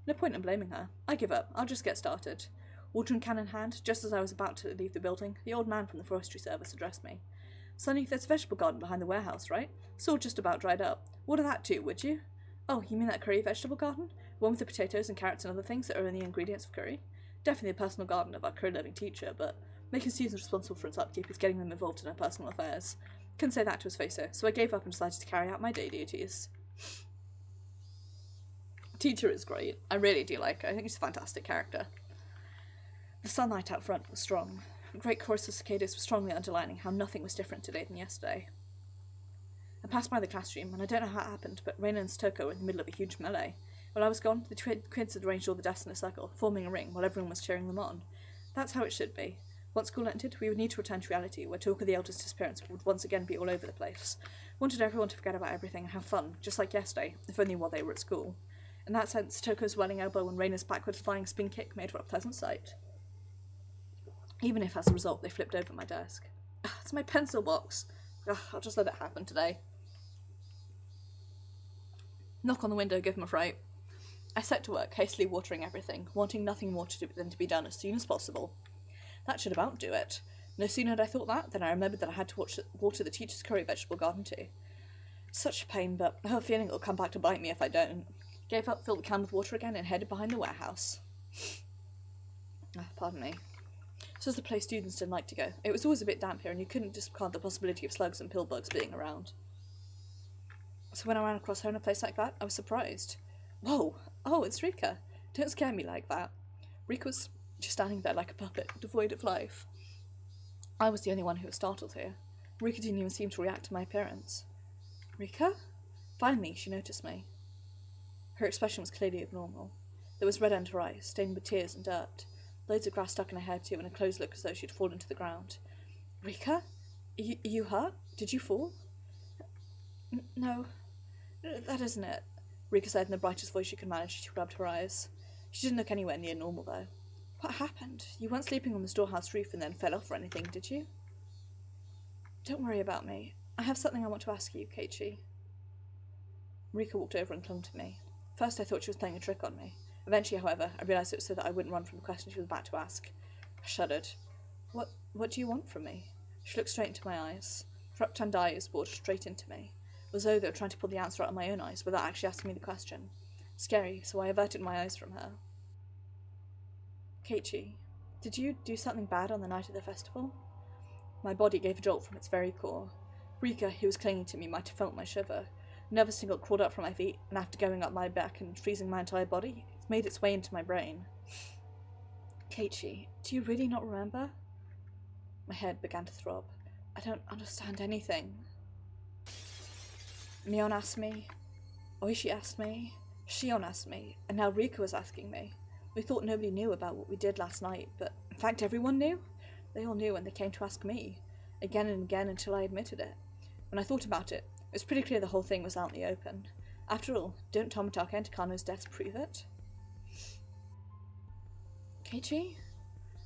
No point in blaming her. I give up. I'll just get started. Watering can in hand, just as I was about to leave the building, the old man from the forestry service addressed me. Sonny, there's a vegetable garden behind the warehouse, right? It's all just about dried up. Water that too, would you? Oh, you mean that curry vegetable garden? One with the potatoes and carrots and other things that are in the ingredients of curry? Definitely a personal garden of our curry-loving teacher, but making students responsible for its upkeep is getting them involved in our personal affairs. Couldn't say that to his face, so I gave up and decided to carry out my day duties. Teacher is great. I really do like her. I think she's a fantastic character. The sunlight out front was strong. A great chorus of cicadas was strongly underlining how nothing was different today than yesterday. I passed by the classroom, and I don't know how it happened, but Reina and Stoko were in the middle of a huge melee. While I was gone, the kids had arranged all the desks in a circle, forming a ring, while everyone was cheering them on. That's how it should be. Once school ended, we would need to return to reality, where talk of the elders' disappearance would once again be all over the place. I wanted everyone to forget about everything and have fun, just like yesterday, if only while they were at school. In that sense, Toko's welling elbow and Reina's backwards flying spin kick made for a pleasant sight. Even if, as a result, they flipped over my desk. It's my pencil box. I'll just let it happen today. Knock on the window, give him a fright. I set to work, hastily watering everything, wanting nothing more than to be done as soon as possible. That should about do it. No sooner had I thought that, than I remembered that I had to water the teacher's curry vegetable garden too. Such a pain, but I have a feeling it'll come back to bite me if I don't. Gave up, filled the can with water again, and headed behind the warehouse. Pardon me. This was the place students didn't like to go. It was always a bit damp here, and you couldn't discard the possibility of slugs and pillbugs being around. So when I ran across her in a place like that, I was surprised. Whoa! Oh, it's Rika. Don't scare me like that. Rika was just standing there like a puppet, devoid of life. I was the only one who was startled here. Rika didn't even seem to react to my appearance. Rika? Finally, she noticed me. Her expression was clearly abnormal. There was red under her eyes, stained with tears and dirt. Loads of grass stuck in her hair too, and her clothes looked as though she'd fallen to the ground. Rika? You hurt? Did you fall? No, that isn't it, Rika said in the brightest voice she could manage. She rubbed her eyes. She didn't look anywhere near normal, though. What happened? You weren't sleeping on the storehouse roof and then fell off or anything, did you? Don't worry about me. I have something I want to ask you, Keiichi. Rika walked over and clung to me. First I thought she was playing a trick on me. Eventually, however, I realised it was so that I wouldn't run from the question she was about to ask. I shuddered. What do you want from me? She looked straight into my eyes. Her upturned eyes bored straight into me, as though they were trying to pull the answer out of my own eyes without actually asking me the question. Scary, so I averted my eyes from her. Keiichi, did you do something bad on the night of the festival? My body gave a jolt from its very core. Rika, who was clinging to me, might have felt my shiver. A nervous tingle crawled up from my feet, and after going up my back and freezing my entire body, it made its way into my brain. Keiichi, do you really not remember? My head began to throb. I don't understand anything. Mion asked me, Oishi asked me, Shion asked me, and now Rika was asking me. We thought nobody knew about what we did last night, but in fact everyone knew. They all knew and they came to ask me, again and again until I admitted it. When I thought about it, it was pretty clear the whole thing was out in the open. After all, don't Tomitaka and Takano's deaths prove it? Keiichi?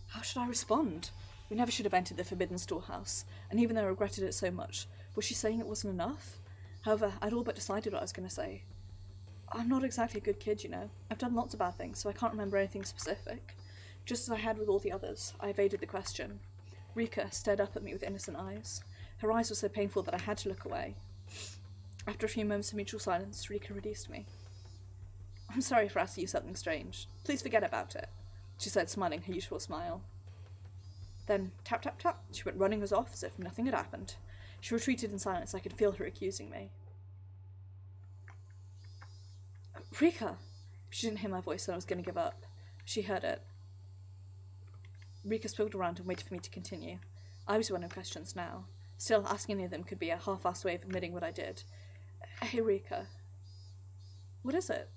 How should I respond? We never should have entered the forbidden storehouse, and even though I regretted it so much, was she saying it wasn't enough? However, I'd all but decided what I was going to say. I'm not exactly a good kid, you know. I've done lots of bad things, so I can't remember anything specific. Just as I had with all the others, I evaded the question. Rika stared up at me with innocent eyes. Her eyes were so painful that I had to look away. After a few moments of mutual silence, Rika released me. I'm sorry for asking you something strange. Please forget about it, she said, smiling her usual smile. Then, tap, tap, tap, she went running us off as if nothing had happened. She retreated in silence. I could feel her accusing me. Rika! She didn't hear my voice and I was going to give up. She heard it. Rika spoke around and waited for me to continue. I was one of questions now. Still, asking any of them could be a half-assed way of admitting what I did. Hey, Rika. What is it?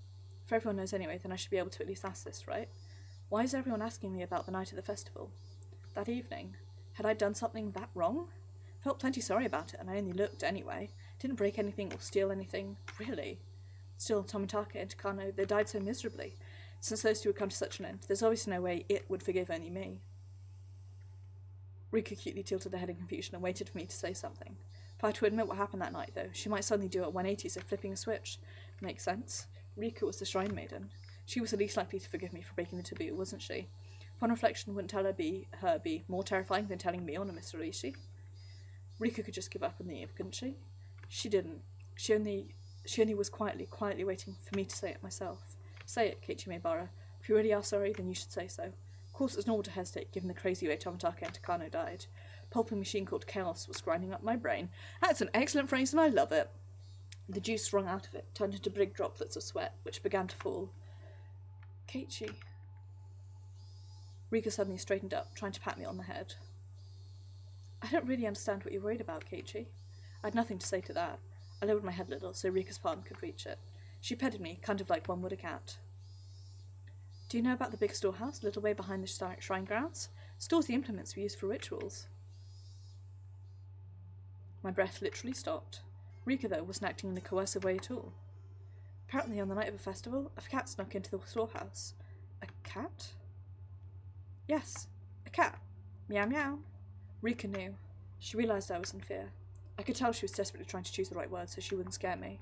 If everyone knows anyway, then I should be able to at least ask this, right? Why is everyone asking me about the night of the festival? That evening? Had I done something that wrong? Felt plenty sorry about it, and I only looked anyway. Didn't break anything or steal anything. Really? Still, Tomitaka and Takano, they died so miserably. Since those two had come to such an end, there's obviously no way it would forgive only me. Rika cutely tilted her head in confusion and waited for me to say something. If I had to admit what happened that night, though, she might suddenly do a 180 as if flipping a switch. Makes sense. Rika was the shrine maiden. She was the least likely to forgive me for breaking the taboo, wasn't she? Upon reflection, wouldn't her be more terrifying than telling me on a Mr. Rishi? Rika could just give up and leave, couldn't she? She didn't. She only was quietly waiting for me to say it myself. Say it, Keiichi Maebara. If you really are sorry, then you should say so. Of course, it's normal to hesitate, given the crazy way Tomitaka and Takano died. A pulping machine called Chaos was grinding up my brain. That's an excellent phrase, and I love it. The juice wrung out of it turned into big droplets of sweat, which began to fall. Keiichi. Rika suddenly straightened up, trying to pat me on the head. I don't really understand what you're worried about, Keiichi. I had nothing to say to that. I lowered my head a little so Rika's palm could reach it. She petted me, kind of like one would a cat. Do you know about the big storehouse, a little way behind the shrine grounds? Stores the implements we use for rituals. My breath literally stopped. Rika, though, wasn't acting in a coercive way at all. Apparently, on the night of a festival, a cat snuck into the storehouse. A cat? Yes, a cat. Meow meow. Rika knew. She realised I was in fear. I could tell she was desperately trying to choose the right words so she wouldn't scare me.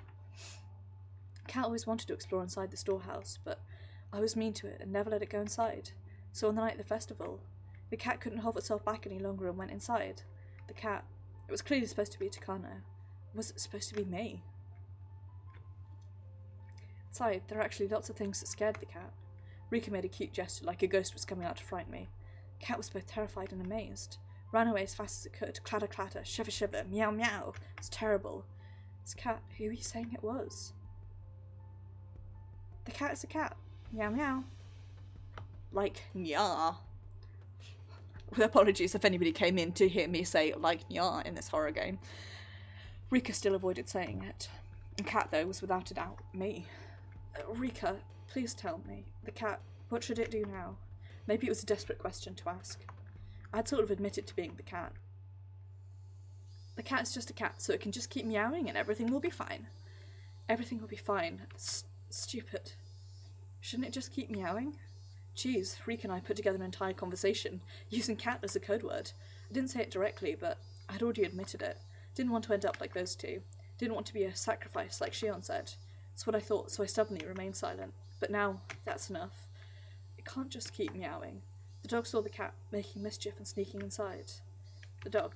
Cat always wanted to explore inside the storehouse, but I was mean to it and never let it go inside. So on the night of the festival, the cat couldn't hold itself back any longer and went inside. The cat. It was clearly supposed to be Takano. Was it supposed to be me? Inside, there are actually lots of things that scared the cat. Rika made a cute gesture, like a ghost was coming out to frighten me. The cat was both terrified and amazed. Ran away as fast as it could. Clatter, clatter, shiver, shiver, meow, meow. It's terrible. This cat, who are you saying it was? The cat is a cat. Meow, meow. Like, nyah. With apologies if anybody came in to hear me say, like, nyah in this horror game. Rika still avoided saying it. The cat, though, was without a doubt me. Rika, please tell me. The cat, what should it do now? Maybe it was a desperate question to ask. I'd sort of admitted to being the cat. The cat is just a cat, so it can just keep meowing and everything will be fine. Everything will be fine. Stupid. Shouldn't it just keep meowing? Jeez, Rika and I put together an entire conversation, using cat as a code word. I didn't say it directly, but I'd already admitted it. Didn't want to end up like those two. Didn't want to be a sacrifice, like Shion said. It's what I thought, so I stubbornly remained silent. But now, that's enough. It can't just keep meowing. The dog saw the cat making mischief and sneaking inside. The dog.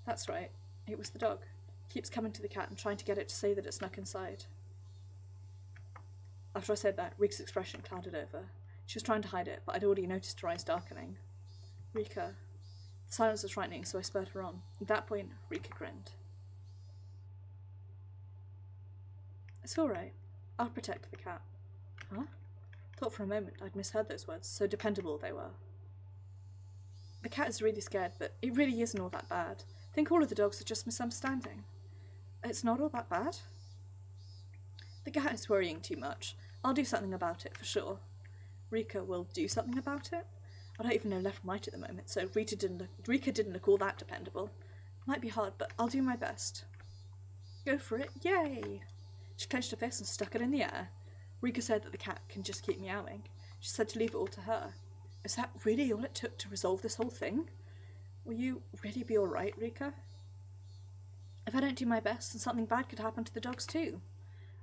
That's right. It was the dog. Keeps coming to the cat and trying to get it to say that it snuck inside. After I said that, Rika's expression clouded over. She was trying to hide it, but I'd already noticed her eyes darkening. Rika. The silence was frightening, so I spurred her on. At that point, Rika grinned. It's all right. I'll protect the cat. Huh? Thought for a moment I'd misheard those words, so dependable they were. The cat is really scared, but it really isn't all that bad. I think all of the dogs are just misunderstanding. It's not all that bad? The cat is worrying too much. I'll do something about it, for sure. Rika will do something about it? I don't even know left from right at the moment, so Rika didn't look all that dependable. Might be hard, but I'll do my best. Go for it, yay! She clenched her fist and stuck it in the air. Rika said that the cat can just keep meowing. She said to leave it all to her. Is that really all it took to resolve this whole thing? Will you really be alright, Rika? If I don't do my best, then something bad could happen to the dogs too.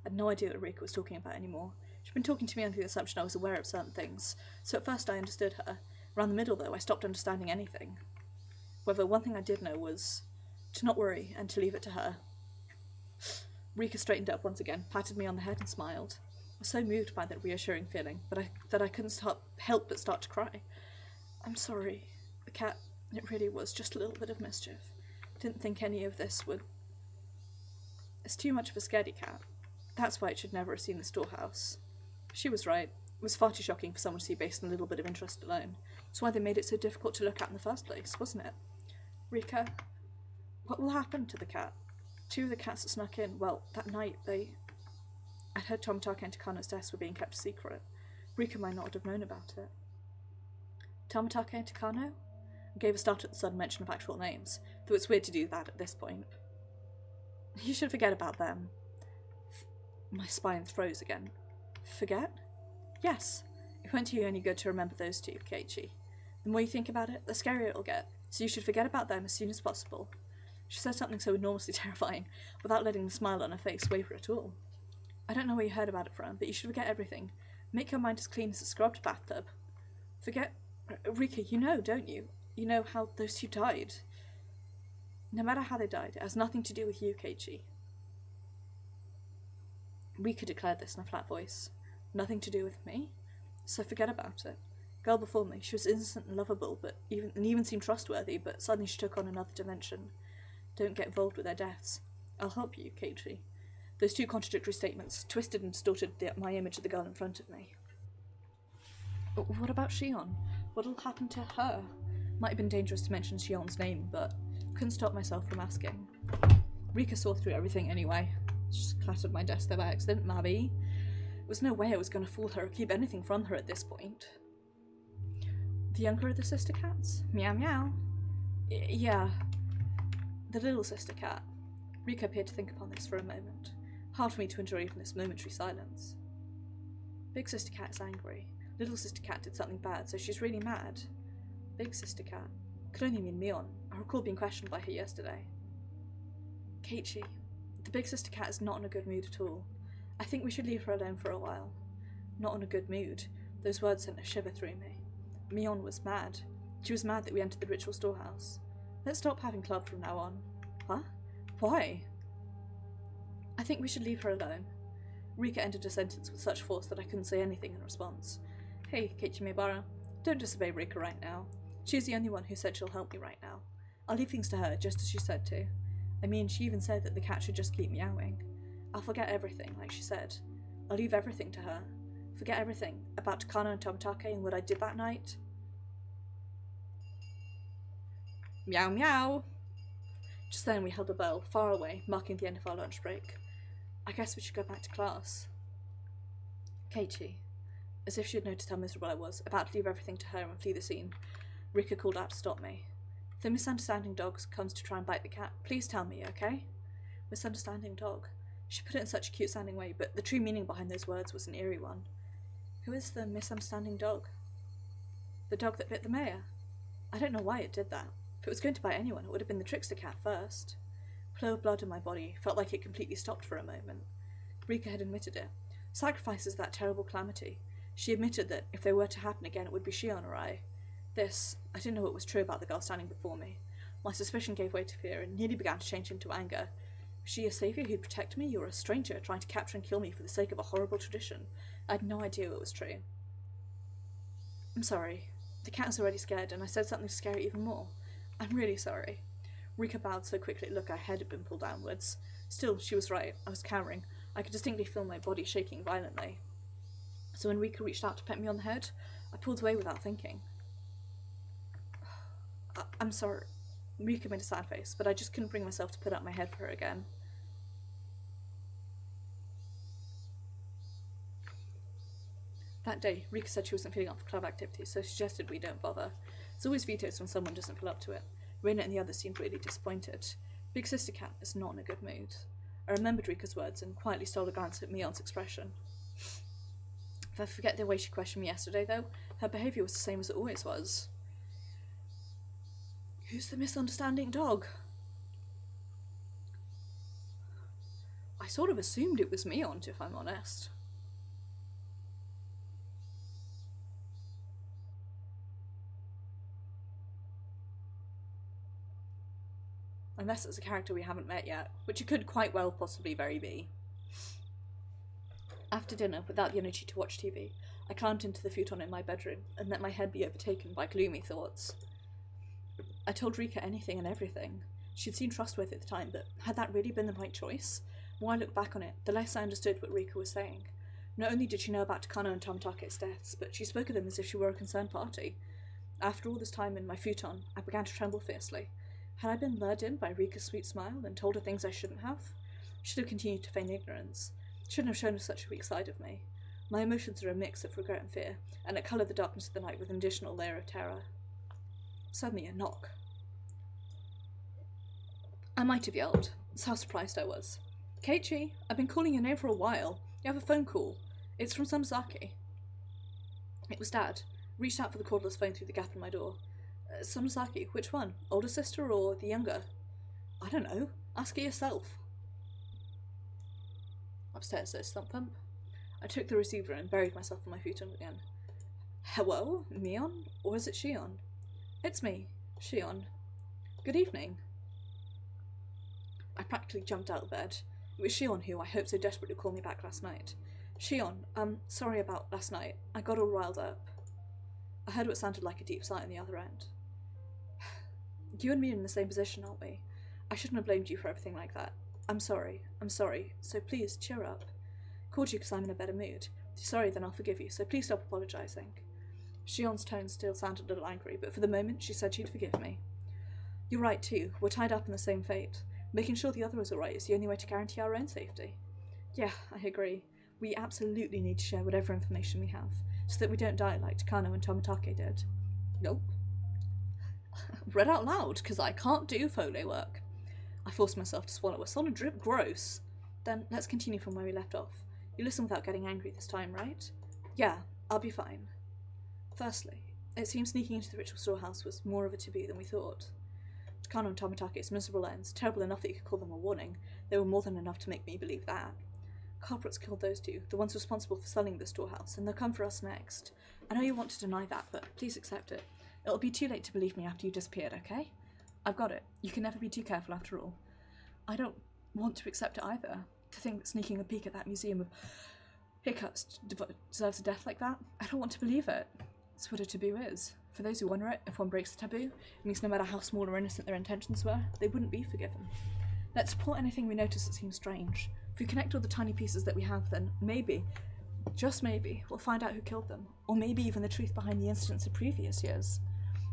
I had no idea what Rika was talking about anymore. She'd been talking to me under the assumption I was aware of certain things, so at first I understood her. Around the middle, though, I stopped understanding anything. However, one thing I did know was to not worry and to leave it to her. Rika straightened up once again, patted me on the head and smiled. I was so moved by that reassuring feeling that I couldn't help but start to cry. I'm sorry. The cat, it really was just a little bit of mischief. Didn't think any of this would... It's too much of a scaredy cat. That's why it should never have seen the storehouse. She was right. It was far too shocking for someone to see based on a little bit of interest alone. That's why they made it so difficult to look at in the first place, wasn't it? Rika, what will happen to the cat? Two of the cats that snuck in, well, that night I'd heard Tomitake and Takano's deaths were being kept a secret. Rika might not have known about it. Tomitake and Takano? I gave a start at the sudden mention of actual names, though it's weird to do that at this point. You should forget about them. My spine froze again. Forget? Yes. It won't do you any good to remember those two, Keiichi. The more you think about it, the scarier it'll get, so you should forget about them as soon as possible. She said something so enormously terrifying, without letting the smile on her face waver at all. I don't know where you heard about it from, but you should forget everything. Make your mind as clean as a scrubbed bathtub. Forget... Rika, you know, don't you? You know how those two died. No matter how they died, it has nothing to do with you, Keiichi. Rika declared this in a flat voice. Nothing to do with me? So forget about it. Girl before me, she was innocent and lovable, but even seemed trustworthy, but suddenly she took on another dimension. Don't get involved with their deaths. I'll help you, Keiichi. Those two contradictory statements twisted and distorted my image of the girl in front of me. What about Shion? What'll happen to her? Might have been dangerous to mention Shion's name, but couldn't stop myself from asking. Rika saw through everything anyway. Just clattered my desk there by accident, maybe. There was no way I was going to fool her or keep anything from her at this point. The younger of the sister cats? Meow meow. Yeah. The little sister cat. Rika appeared to think upon this for a moment. Hard for me to endure even this momentary silence. Big sister cat is angry. Little sister cat did something bad, so she's really mad. Big sister cat. Could only mean Mion. I recall being questioned by her yesterday. Keiichi. The big sister cat is not in a good mood at all. I think we should leave her alone for a while. Not in a good mood. Those words sent a shiver through me. Mion was mad. She was mad that we entered the ritual storehouse. Let's stop having club from now on. Huh? Why? I think we should leave her alone. Rika ended a sentence with such force that I couldn't say anything in response. Hey, Keiichi Maebara, don't disobey Rika right now. She's the only one who said she'll help me right now. I'll leave things to her, just as she said to. I mean, she even said that the cat should just keep meowing. I'll forget everything, like she said. I'll leave everything to her. Forget everything, about Takano and Tomitake and what I did that night. Meow meow! Just then we held a bell, far away, marking the end of our lunch break. I guess we should go back to class. Keiichi, as if she had noticed how miserable I was, about to leave everything to her and flee the scene, Rika called out to stop me. If the misunderstanding dog comes to try and bite the cat, please tell me, okay? Misunderstanding dog. She put it in such a cute-sounding way, but the true meaning behind those words was an eerie one. Who is the misunderstanding dog? The dog that bit the mayor. I don't know why it did that. If it was going to bite anyone, it would have been the trickster cat first. Flow of blood in my body felt like it completely stopped for a moment. Rika had admitted it. Sacrifices that terrible calamity. She admitted that if they were to happen again, it would be Shion or I. I didn't know what was true about the girl standing before me. My suspicion gave way to fear and nearly began to change into anger. Was she a saviour who'd protect me, or a stranger trying to capture and kill me for the sake of a horrible tradition? I had no idea what was true. I'm sorry. The cat is already scared, and I said something to scare it even more. I'm really sorry. Rika bowed so quickly it looked like her head had been pulled downwards. Still, she was right. I was cowering. I could distinctly feel my body shaking violently. So when Rika reached out to pet me on the head, I pulled away without thinking. I'm sorry. Rika made a sad face, but I just couldn't bring myself to put up my head for her again. That day, Rika said she wasn't feeling up for club activities, so suggested we don't bother. It's always vetoes when someone doesn't feel up to it. Raina and the others seemed really disappointed. Big Sister Cat is not in a good mood. I remembered Rika's words and quietly stole a glance at Mion's expression. If I forget the way she questioned me yesterday, though, her behaviour was the same as it always was. Who's the misunderstanding dog? I sort of assumed it was Mion, if I'm honest. Unless it's a character we haven't met yet, which it could quite well possibly very be. After dinner, without the energy to watch TV, I climbed into the futon in my bedroom and let my head be overtaken by gloomy thoughts. I told Rika anything and everything. She'd seemed trustworthy at the time, but had that really been the right choice? The more I look back on it, the less I understood what Rika was saying. Not only did she know about Takano and Tomatake's deaths, but she spoke of them as if she were a concerned party. After all this time in my futon, I began to tremble fiercely. Had I been lured in by Rika's sweet smile and told her things I shouldn't have? Should have continued to feign ignorance. Shouldn't have shown her such a weak side of me. My emotions are a mix of regret and fear, and it coloured the darkness of the night with an additional layer of terror. Suddenly, a knock. I might have yelled. That's how surprised I was. Keiichi, I've been calling your name for a while. You have a phone call. It's from Sonozaki. It was Dad. Reached out for the cordless phone through the gap in my door. Sonozaki, which one? Older sister or the younger? I don't know. Ask her yourself. Upstairs there's thump thump. I took the receiver and buried myself in my futon again. Hello? Mion? Or is it Shion? It's me, Shion. Good evening. I practically jumped out of bed. It was Shion who I hoped so desperately called me back last night. Shion, sorry about last night. I got all riled up. I heard what sounded like a deep sigh on the other end. You and me are in the same position, aren't we? I shouldn't have blamed you for everything like that. I'm sorry, so please cheer up. Called you because I'm in a better mood. If you're sorry, then I'll forgive you, so please stop apologising. Shion's tone still sounded a little angry, but for the moment she said she'd forgive me. You're right too, we're tied up in the same fate. Making sure the other is alright is the only way to guarantee our own safety. Yeah, I agree. We absolutely need to share whatever information we have, so that we don't die like Takano and Tomitake did. Nope. Read out loud, because I can't do Foley work. I forced myself to swallow a solid drip. Gross. Then let's continue from where we left off. You listen without getting angry this time, right? Yeah, I'll be fine. Firstly, it seems sneaking into the ritual storehouse was more of a taboo than we thought. Takano and Tomitake's miserable ends, terrible enough that you could call them a warning, they were more than enough to make me believe that. Culprits killed those two, the ones responsible for selling the storehouse, and they'll come for us next. I know you want to deny that, but please accept it. It'll be too late to believe me after you disappeared, okay? I've got it. You can never be too careful after all. I don't want to accept it either. To think that sneaking a peek at that museum of hiccups deserves a death like that, I don't want to believe it. It's what a taboo is. For those who honour it, if one breaks the taboo, it means no matter how small or innocent their intentions were, they wouldn't be forgiven. Let's support anything we notice that seems strange. If we connect all the tiny pieces that we have, then maybe, just maybe, we'll find out who killed them. Or maybe even the truth behind the incidents of previous years.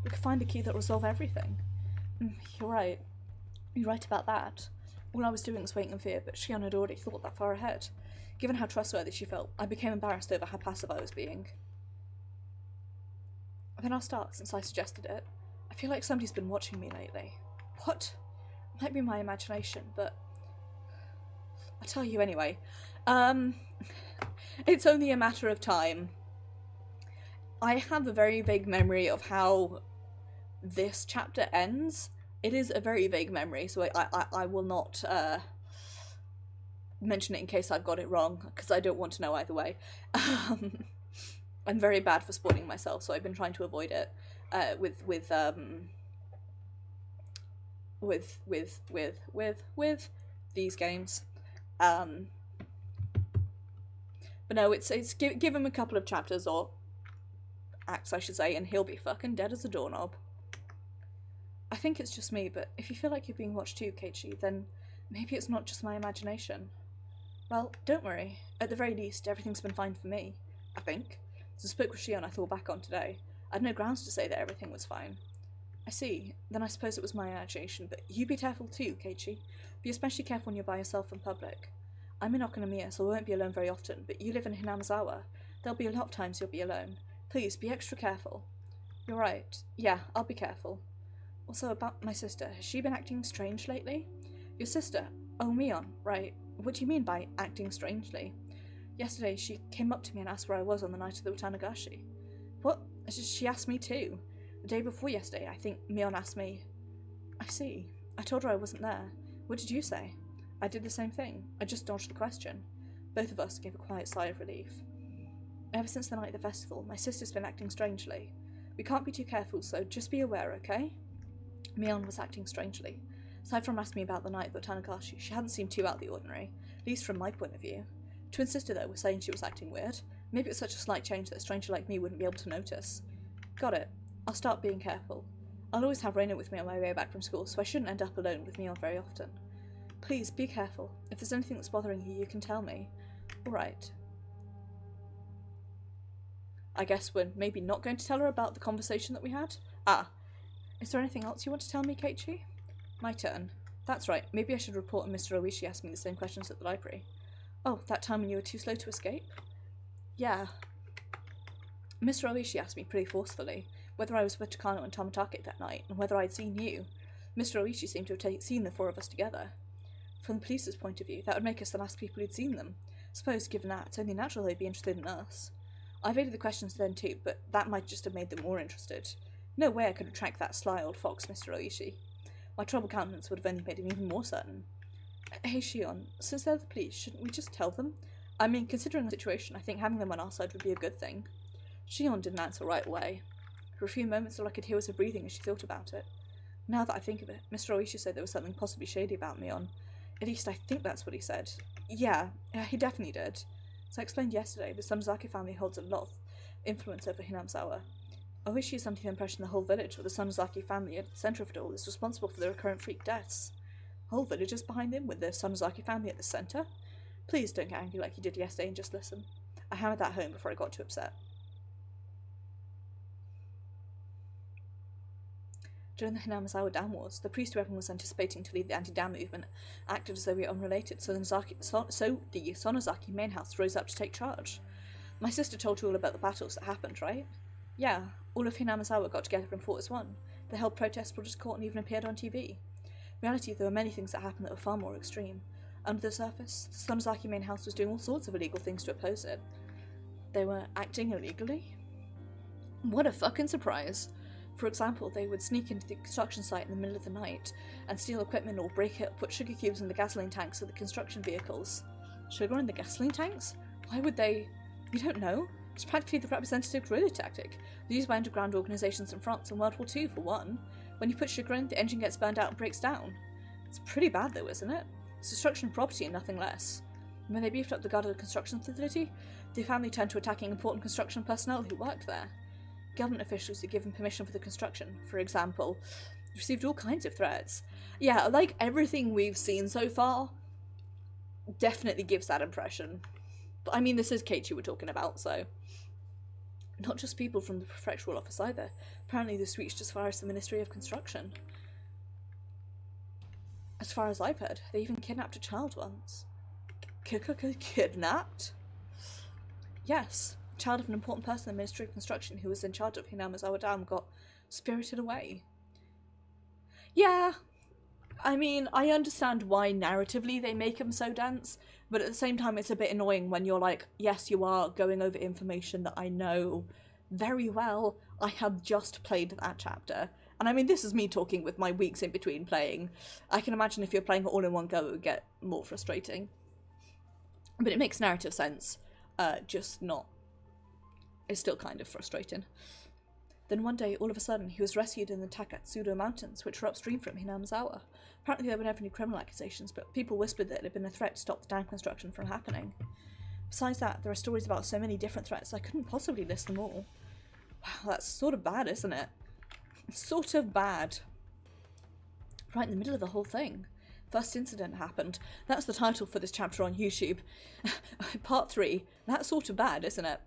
We could find the key that'll resolve everything. You're right. You're right about that. All I was doing was waiting in fear, but Shion had already thought that far ahead. Given how trustworthy she felt, I became embarrassed over how passive I was being. Then I'll start, since I suggested it. I feel like somebody's been watching me lately. What? It might be my imagination, but I'll tell you anyway. It's only a matter of time. I have a very vague memory of how this chapter ends. It is a very vague memory, so I will not mention it in case I've got it wrong, because I don't want to know either way. I'm very bad for spoiling myself, so I've been trying to avoid it with these games. But no, it's give him a couple of chapters, or acts I should say, and he'll be fucking dead as a doorknob. I think it's just me, but if you feel like you're being watched too, Keiichi, then maybe it's not just my imagination. Well, don't worry. At the very least, everything's been fine for me, I think. As I spoke with Shion, I thought back on today. I had no grounds to say that everything was fine. I see. Then I suppose it was my imagination, but you be careful too, Keiichi. Be especially careful when you're by yourself in public. I'm in Okonomiya, so I won't be alone very often, but you live in Hinamizawa. There'll be a lot of times you'll be alone. Please, be extra careful. You're right. Yeah, I'll be careful. Also, about my sister. Has she been acting strange lately? Your sister? Oh, Mion. Right. What do you mean by acting strangely? Yesterday, she came up to me and asked where I was on the night of the Watanagashi. What? She asked me too. The day before yesterday, I think Mion asked me. I see. I told her I wasn't there. What did you say? I did the same thing. I just dodged the question. Both of us gave a quiet sigh of relief. Ever since the night of the festival, my sister's been acting strangely. We can't be too careful, so just be aware, okay? Mion was acting strangely. Aside from asking me about the night of the Watanagashi, she hadn't seemed too out of the ordinary, at least from my point of view. Twin sister, though, was saying she was acting weird. Maybe it's such a slight change that a stranger like me wouldn't be able to notice. Got it. I'll start being careful. I'll always have Reina with me on my way back from school, so I shouldn't end up alone with Mion very often. Please, be careful. If there's anything that's bothering you, you can tell me. Alright. I guess we're maybe not going to tell her about the conversation that we had? Ah. Is there anything else you want to tell me, Keiichi? My turn. That's right. Maybe I should report on Mr. Oishi asked me the same questions at the library. Oh, that time when you were too slow to escape? Yeah. Mr. Oishi asked me pretty forcefully whether I was with Takano and Tomitake that night, and whether I'd seen you. Mr. Oishi seemed to have seen the four of us together. From the police's point of view, that would make us the last people who'd seen them. Suppose, given that, it's only natural they'd be interested in us. I evaded the questions then too, but that might just have made them more interested. No way I could have tracked that sly old fox, Mr. Oishi. My troubled countenance would have only made him even more certain. Hey, Shion, since they're the police, shouldn't we just tell them? I mean, considering the situation, I think having them on our side would be a good thing. Shion didn't answer right away. For a few moments, all I could hear was her breathing as she thought about it. Now that I think of it, Mr. Oishi said there was something possibly shady about Mion. At least I think that's what he said. Yeah, he definitely did. As I explained yesterday, the Sonozaki family holds a lot of influence over Hinamizawa. Oishi is under the impression the whole village, or the Sonozaki family at the centre of it all, is responsible for the recurrent freak deaths. The whole village is behind him, with the Sonozaki family at the centre? Please don't get angry like you did yesterday and just listen. I hammered that home before I got too upset. During the Hinamizawa Dam Wars, the priest who everyone was anticipating to lead the anti-dam movement acted as though we were unrelated, so the Sonozaki main house rose up to take charge. My sister told you all about the battles that happened, right? Yeah, all of Hinamizawa got together and fought as one. They held protests, brought us to court, and even appeared on TV. In reality, there were many things that happened that were far more extreme. Under the surface, the Sonozaki main house was doing all sorts of illegal things to oppose it. They were acting illegally? What a fucking surprise! For example, they would sneak into the construction site in the middle of the night and steal equipment or break it, put sugar cubes in the gasoline tanks of the construction vehicles. Sugar in the gasoline tanks? Why would they? You don't know? It's practically the representative guerrilla tactic, used by underground organisations in France in World War II, for one. When you put sugar in, the engine gets burned out and breaks down. It's pretty bad though, isn't it? It's destruction of property and nothing less. And when they beefed up the guard of the construction facility, the family turned to attacking important construction personnel who worked there. Government officials had given permission for the construction, for example, received all kinds of threats. Yeah, like everything we've seen so far definitely gives that impression. But I mean, this is Keiichi we're talking about, so... Not just people from the prefectural office either. Apparently this reached as far as the Ministry of Construction. As far as I've heard, they even kidnapped a child once. Kidnapped? Yes. Child of an important person in the Ministry of Construction who was in charge of Hinamizawa Dam got spirited away. Yeah, I mean, I understand why narratively they make him so dense, but at the same time it's a bit annoying when you're like, yes, you are going over information that I know very well. I have just played that chapter. And I mean, this is me talking with my weeks in between playing. I can imagine if you're playing it all in one go, it would get more frustrating. But it makes narrative sense, just not. It's still kind of frustrating. Then one day, all of a sudden, he was rescued in the Takatsudo Mountains, which were upstream from Hinamizawa. Apparently there were never any criminal accusations, but people whispered that it had been a threat to stop the dam construction from happening. Besides that, there are stories about so many different threats I couldn't possibly list them all. Wow, that's sort of bad, isn't it? Sort of bad. Right in the middle of the whole thing. First incident happened. That's the title for this chapter on YouTube. Part 3. That's sort of bad, isn't it?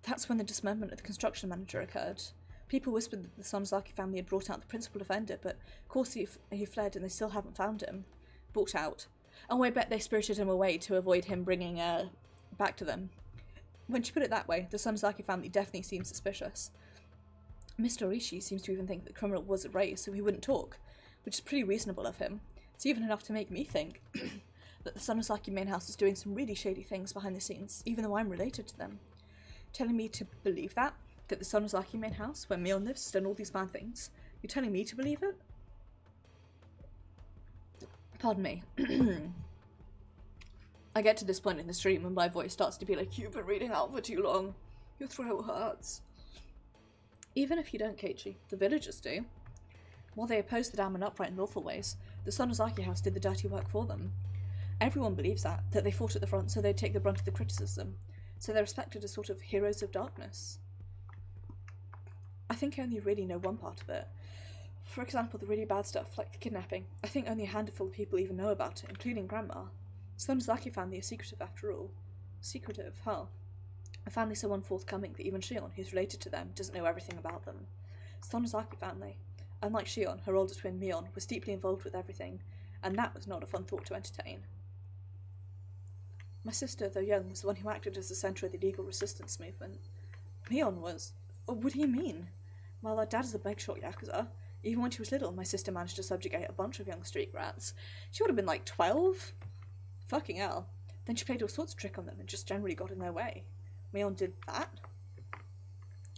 That's when the dismemberment of the construction manager occurred. People whispered that the Sonozaki family had brought out the principal offender, but of course he fled and they still haven't found him. Brought out. Oh, I bet they spirited him away to avoid him bringing back to them. When she put it that way, the Sonozaki family definitely seemed suspicious. Mr. Oishi seems to even think the criminal was a race, so he wouldn't talk, which is pretty reasonable of him. It's even enough to make me think that the Sonozaki main house is doing some really shady things behind the scenes, even though I'm related to them. Telling me to believe that the Sonozaki main house, where Mion lives, has done all these bad things? You're telling me to believe it? Pardon me. I get to this point in the stream and my voice starts to be like, you've been reading out for too long. Your throat hurts. Even if you don't, Keiichi, the villagers do. While they oppose the dam in upright and lawful ways, the Sonozaki house did the dirty work for them. Everyone believes that they fought at the front so they'd take the brunt of the criticism, so they're respected as sort of heroes of darkness. I think I only really know one part of it. For example, the really bad stuff, like the kidnapping. I think only a handful of people even know about it, including Grandma. Sonozaki family is secretive after all. Secretive, huh? A family so unforthcoming that even Shion, who's related to them, doesn't know everything about them. Sonozaki family. Unlike Shion, her older twin Mion was deeply involved with everything, and that was not a fun thought to entertain. My sister, though young, was the one who acted as the centre of the legal resistance movement. Mion was... Oh, what do you mean? Well, our dad is a big-shot yakuza. Even when she was little, my sister managed to subjugate a bunch of young street rats. She would have been like 12? Fucking hell. Then she played all sorts of trick on them and just generally got in their way. Mion did that?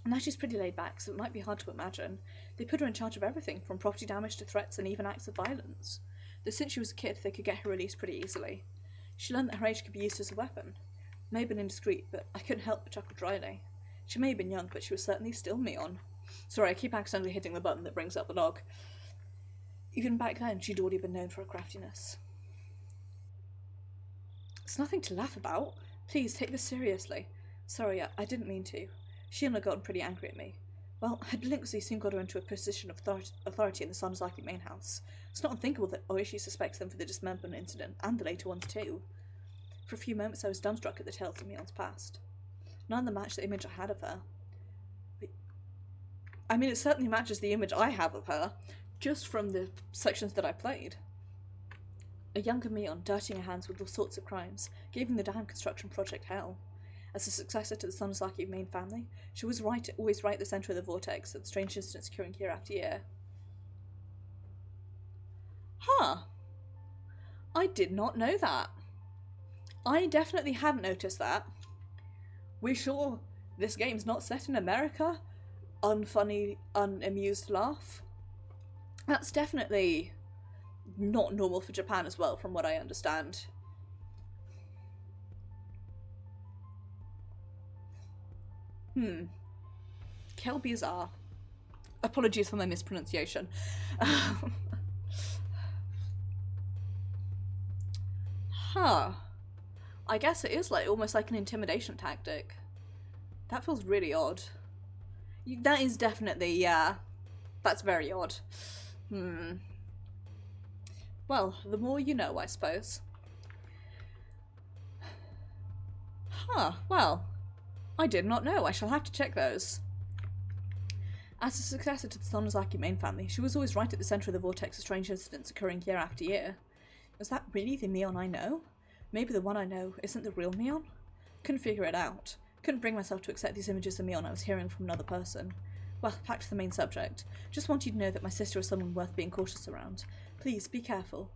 Now she's pretty laid back, so it might be hard to imagine. They put her in charge of everything, from property damage to threats and even acts of violence. Though since she was a kid, they could get her released pretty easily. She learned that her age could be used as a weapon. May have been indiscreet, but I couldn't help but chuckle dryly. She may have been young, but she was certainly still Mion. Sorry, I keep accidentally hitting the button that brings up the log. Even back then, she'd already been known for her craftiness. It's nothing to laugh about. Please, take this seriously. Sorry, I didn't mean to. Shion had gotten pretty angry at me. Well, her delinquency soon got her into a position of authority in the Sonozaki main house. It's not unthinkable that Oishi suspects them for the dismemberment incident, and the later ones too. For a few moments I was dumbstruck at the tales of Mion's past. None of them matched the image I had of her. I mean, it certainly matches the image I have of her, just from the sections that I played. A younger Mion, dirtying her hands with all sorts of crimes, giving the dam construction project hell. As a successor to the Sonozaki main family, she was always right at the centre of the vortex that strange incidents occurring year after year. Huh. I did not know that. I definitely hadn't noticed that. We sure this game's not set in America? Unfunny, unamused laugh. That's definitely not normal for Japan as well, from what I understand. Kel bizarre. Apologies for my mispronunciation. Huh. I guess it is like almost like an intimidation tactic. That feels really odd. That is definitely, yeah. That's very odd. Well, the more you know, I suppose. Huh, well, I did not know. I shall have to check those. As a successor to the Sonozaki main family, she was always right at the centre of the vortex of strange incidents occurring year after year. Was that really the Mion I know? Maybe the one I know isn't the real Mion? Couldn't figure it out. Couldn't bring myself to accept these images of Mion I was hearing from another person. Well, back to the main subject. Just want you to know that my sister is someone worth being cautious around. Please, be careful.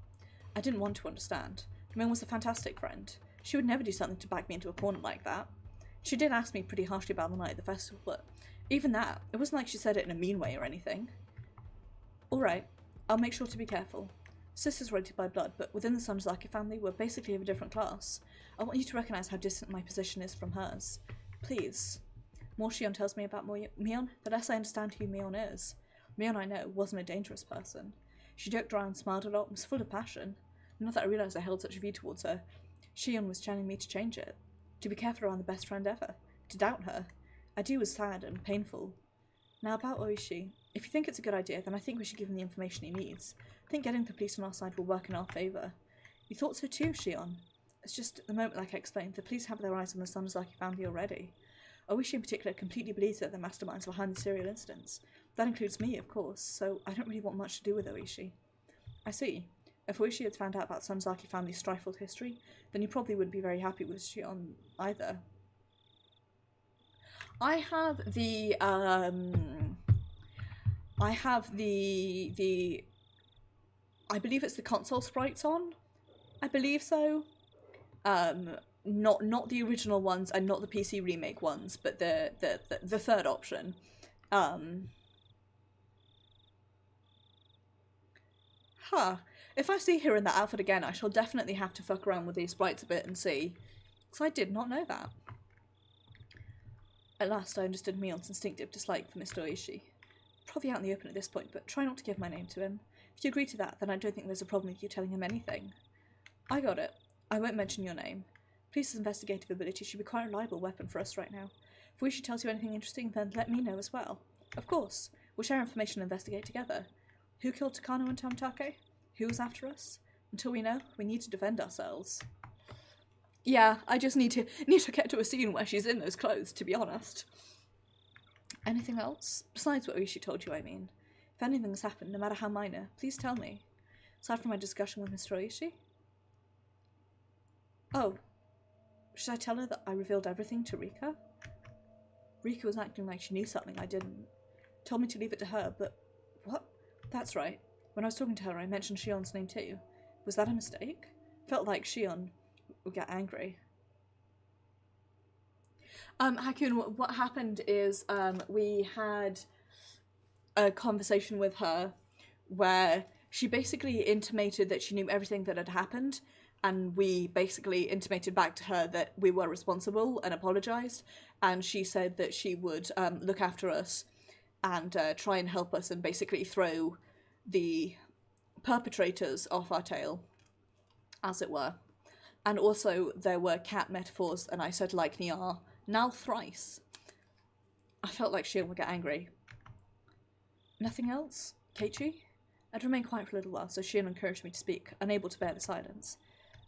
I didn't want to understand. Mion was a fantastic friend. She would never do something to back me into a corner like that. She did ask me pretty harshly about the night at the festival, but even that, it wasn't like she said it in a mean way or anything. Alright, I'll make sure to be careful. Sisters related by blood, but within the Sonozaki family, we're basically of a different class. I want you to recognise how distant my position is from hers. Please. More Shion tells me about Mion, the less I understand who Mion is. Mion I know wasn't a dangerous person. She joked around, smiled a lot, and was full of passion. Not that I realised I held such a view towards her. Shion was challenging me to change it. To be careful around the best friend ever. To doubt her. I do was sad and painful. Now about Oishi. If you think it's a good idea, then I think we should give him the information he needs. I think getting the police on our side will work in our favour. You thought so too, Shion? It's just, at the moment, like I explained, the police have their eyes on the Sonozaki family already. Oishi in particular completely believes that they're masterminds behind the serial incidents. That includes me, of course, so I don't really want much to do with Oishi. I see. If Oishi had found out about Sonozaki family's strife-filled history, then he probably wouldn't be very happy with Shion either. I have the I believe it's the console sprites on. I believe so. Not the original ones and not the PC remake ones, but the third option. If I see her in that outfit again, I shall definitely have to fuck around with these sprites a bit and see. Because I did not know that. At last I understood Mion's instinctive dislike for Mr. Oishi. Probably out in the open at this point, but try not to give my name to him. If you agree to that, then I don't think there's a problem with you telling him anything. I got it. I won't mention your name. Police's investigative ability should be quite a reliable weapon for us right now. If Oishi tells you anything interesting, then let me know as well. Of course. We'll share information and investigate together. Who killed Takano and Tamatake? Who was after us? Until we know, we need to defend ourselves. Yeah, I just need to get to a scene where she's in those clothes, to be honest. Anything else? Besides what Oishi told you, I mean. If anything has happened, no matter how minor, please tell me. Aside from my discussion with Mr. Oishi? Oh. Should I tell her that I revealed everything to Rika? Rika was acting like she knew something I didn't. Told me to leave it to her, but... What? That's right. When I was talking to her, I mentioned Shion's name too. Was that a mistake? Felt like Shion would get angry. Hakun, what happened is we had a conversation with her where she basically intimated that she knew everything that had happened, and we basically intimated back to her that we were responsible and apologised, and she said that she would look after us and try and help us and basically throw the perpetrators off our tail, as it were. And also there were cat metaphors, and I said like Niar, now thrice. I felt like Shion would get angry. Nothing else? Keiichi? I'd remain quiet for a little while, so Shion encouraged me to speak, unable to bear the silence.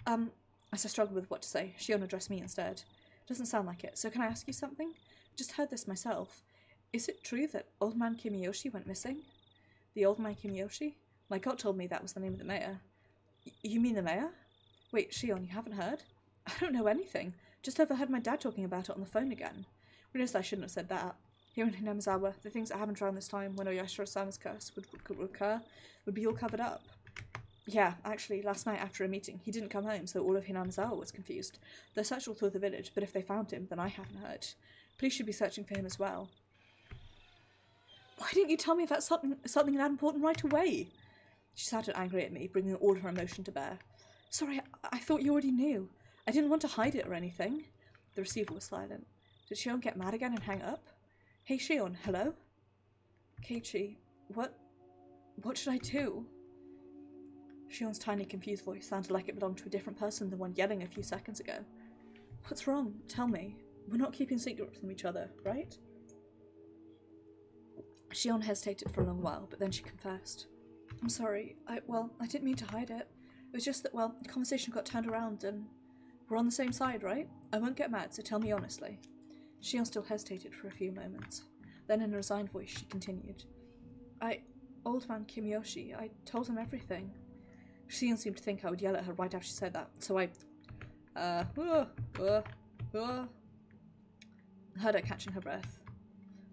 As I struggled with what to say, Shion addressed me instead. Doesn't sound like it, so can I ask you something? Just heard this myself. Is it true that Old Man Kimiyoshi went missing? The Old Man Kimiyoshi? My gut told me that was the name of the mayor. You mean the mayor? Wait, Shion, you haven't heard? I don't know anything. Just overheard my dad talking about it on the phone again. Realised I shouldn't have said that. Here in Hinamizawa, the things that happened around this time when Oyashiro-sama's curse would occur would be all covered up. Yeah, actually, last night after a meeting, he didn't come home, so all of Hinamizawa was confused. They searched all through the village, but if they found him, then I haven't heard. Police should be searching for him as well. Why didn't you tell me about something that important right away? She shouted angrily at me, bringing all her emotion to bear. Sorry, I thought you already knew. I didn't want to hide it or anything. The receiver was silent. Did Shion get mad again and hang up? Hey Shion, hello? Keiichi, what should I do? Shion's tiny, confused voice sounded like it belonged to a different person than the one yelling a few seconds ago. What's wrong? Tell me. We're not keeping secrets from each other, right? Shion hesitated for a long while, but then she confessed. I'm sorry. I didn't mean to hide it. It was just that, the conversation got turned around and we're on the same side, right? I won't get mad, so tell me honestly. Shion still hesitated for a few moments. Then in a resigned voice, she continued. Old Man Kimiyoshi, I told him everything. Shion seemed to think I would yell at her right after she said that, so I heard her catching her breath.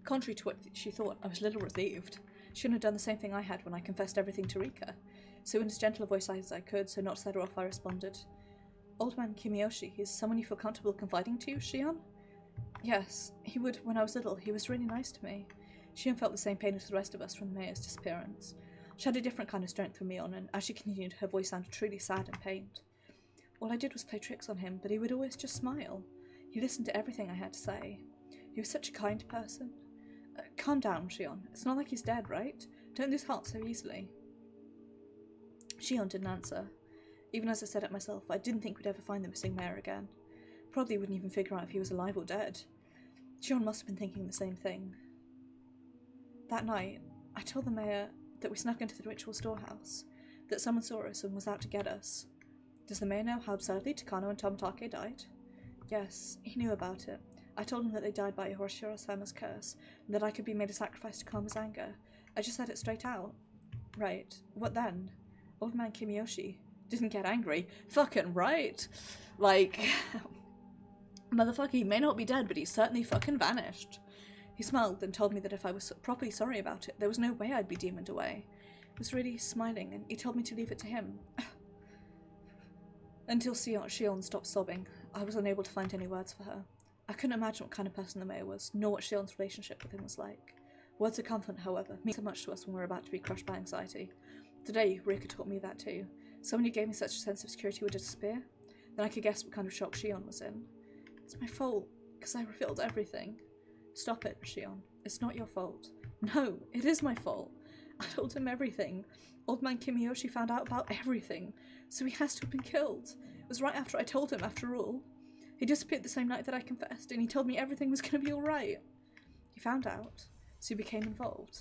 Contrary to what she thought, I was a little relieved. Shion had done the same thing I had when I confessed everything to Rika. So in as gentle a voice as I could, so not to set her off, I responded. Old Man Kimiyoshi, is someone you feel comfortable confiding to, Shion? Yes, he would when I was little. He was really nice to me. Shion felt the same pain as the rest of us from the mayor's disappearance. She had a different kind of strength from Mion, and as she continued, her voice sounded truly sad and pained. All I did was play tricks on him, but he would always just smile. He listened to everything I had to say. He was such a kind person. Calm down, Shion. It's not like he's dead, right? Don't lose heart so easily. Shion didn't answer. Even as I said it myself, I didn't think we'd ever find the missing mayor again. Probably wouldn't even figure out if he was alive or dead. Shion must have been thinking the same thing. That night, I told the mayor that we snuck into the ritual storehouse, that someone saw us and was out to get us. Does the mayor know how absurdly Takano and Tamatake died? Yes, he knew about it. I told him that they died by Higurashi-sama's curse, and that I could be made a sacrifice to calm his anger. I just said it straight out. Right, what then? Old Man Kimiyoshi didn't get angry. Fucking right! Like, Motherfucker, he may not be dead, but he's certainly fucking vanished. He smiled, then told me that if I was properly sorry about it, there was no way I'd be demoned away. He was really smiling, and he told me to leave it to him. Until Shion stopped sobbing, I was unable to find any words for her. I couldn't imagine what kind of person the mayor was, nor what Shion's relationship with him was like. Words of comfort, however, mean so much to us when we're about to be crushed by anxiety. Today, Rika taught me that too. Someone who gave me such a sense of security would disappear. Then I could guess what kind of shock Shion was in. It's my fault, because I revealed everything. Stop it, Shion. It's not your fault. No, it is my fault. I told him everything. Old man Kimiyoshi found out about everything, so he has to have been killed. It was right after I told him, after all. He disappeared the same night that I confessed, and he told me everything was going to be alright. He found out, so he became involved.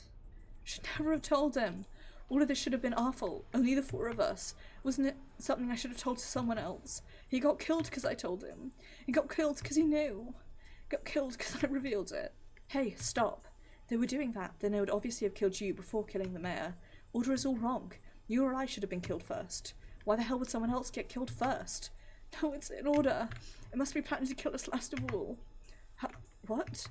I should never have told him. All of this should have been our fault, only the four of us. Wasn't it something I should have told to someone else? He got killed because I told him. He got killed because he knew. He got killed because I revealed it. Hey, stop. If they were doing that, then they would obviously have killed you before killing the mayor. Order is all wrong. You or I should have been killed first. Why the hell would someone else get killed first? No, it's in order. It must be planning to kill us last of all. What?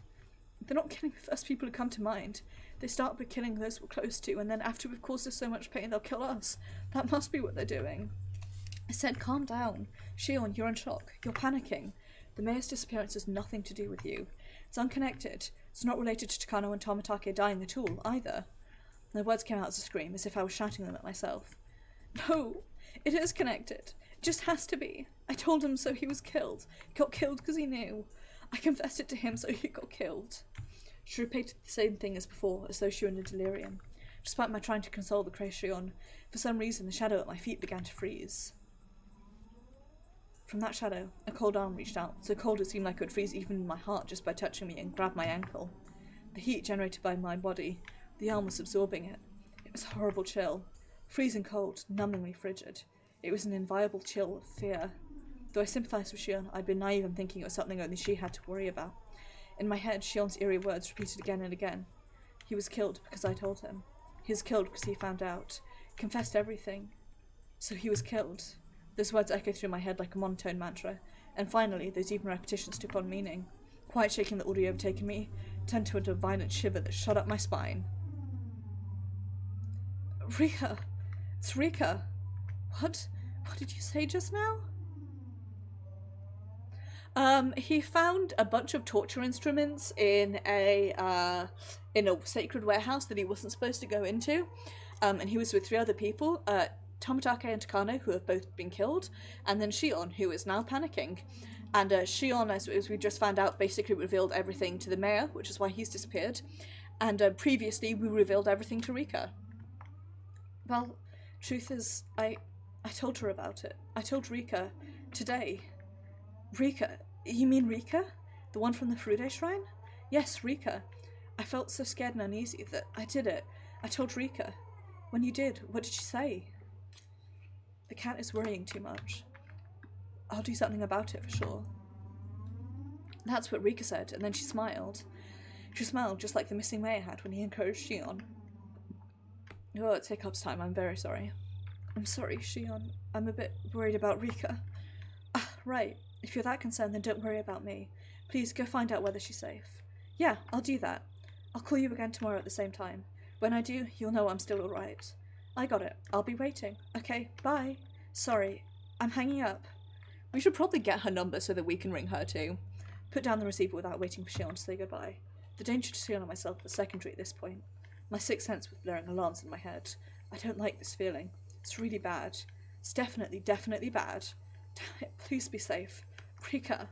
They're not killing the first people who come to mind. They start by killing those we're close to, and then after we've caused us so much pain, they'll kill us. That must be what they're doing. I said, calm down. Shion, you're in shock. You're panicking. The mayor's disappearance has nothing to do with you. It's unconnected. It's not related to Takano and Tomitake dying at all, either. My words came out as a scream, as if I was shouting them at myself. No, it is connected. It just has to be. I told him so he was killed. He got killed because he knew. I confessed it to him so he got killed. She repeated the same thing as before, as though she were in a delirium. Despite my trying to console the crazed Shion, for some reason the shadow at my feet began to freeze. From that shadow, a cold arm reached out, so cold it seemed like it would freeze even my heart just by touching me, and grabbed my ankle. The heat generated by my body, the arm was absorbing it. It was a horrible chill. Freezing cold, numbingly frigid. It was an inviolable chill of fear. Though I sympathised with Shion, I'd been naive in thinking it was something only she had to worry about. In my head, Shion's eerie words repeated again and again. He was killed because I told him. He was killed because he found out. Confessed everything. So he was killed. Those words echoed through my head like a monotone mantra, and finally, those even repetitions took on meaning. Quiet shaking that already overtaken me turned to a violent shiver that shot up my spine. Rika! It's Rika! What? What did you say just now? He found a bunch of torture instruments in a sacred warehouse that he wasn't supposed to go into, and he was with 3 other people, Tomitake and Takano, who have both been killed, and then Shion, who is now panicking. And Shion, as we just found out, basically revealed everything to the mayor, which is why he's disappeared, and previously we revealed everything to Rika. Well, truth is, I told her about it. I told Rika today. Rika? You mean Rika? The one from the Furude Shrine? Yes, Rika. I felt so scared and uneasy that I did it. I told Rika. When you did, what did she say? The cat is worrying too much. I'll do something about it for sure. That's what Rika said, and then she smiled. She smiled just like the missing mayor had when he encouraged Shion. Oh, it's hiccups time, I'm very sorry. I'm sorry, Shion. I'm a bit worried about Rika. Ah, right. If you're that concerned, then don't worry about me. Please go find out whether she's safe. Yeah, I'll do that. I'll call you again tomorrow at the same time. When I do, you'll know I'm still alright. I got it. I'll be waiting. Okay, bye. Sorry, I'm hanging up. We should probably get her number so that we can ring her too. Put down the receiver without waiting for Shion to say goodbye. The danger to Shion and myself was secondary at this point. My sixth sense was blaring alarms in my head. I don't like this feeling. It's really bad. It's definitely bad. Damn it, please be safe. Rika.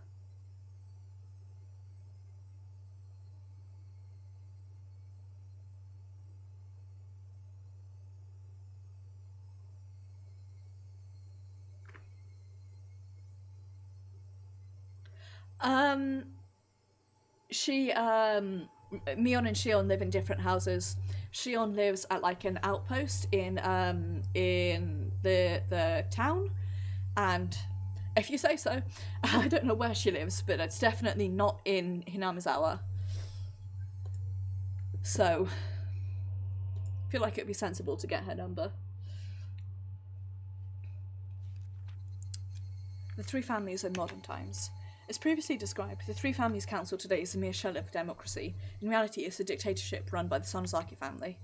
Mion and Shion live in different houses. Shion lives at like an outpost in the town, and if you say so, I don't know where she lives, but it's definitely not in Hinamizawa. So, I feel like it'd be sensible to get her number. The 3 families in modern times. As previously described, the Three Families Council today is a mere shell of democracy. In reality, it's a dictatorship run by the Sonozaki family.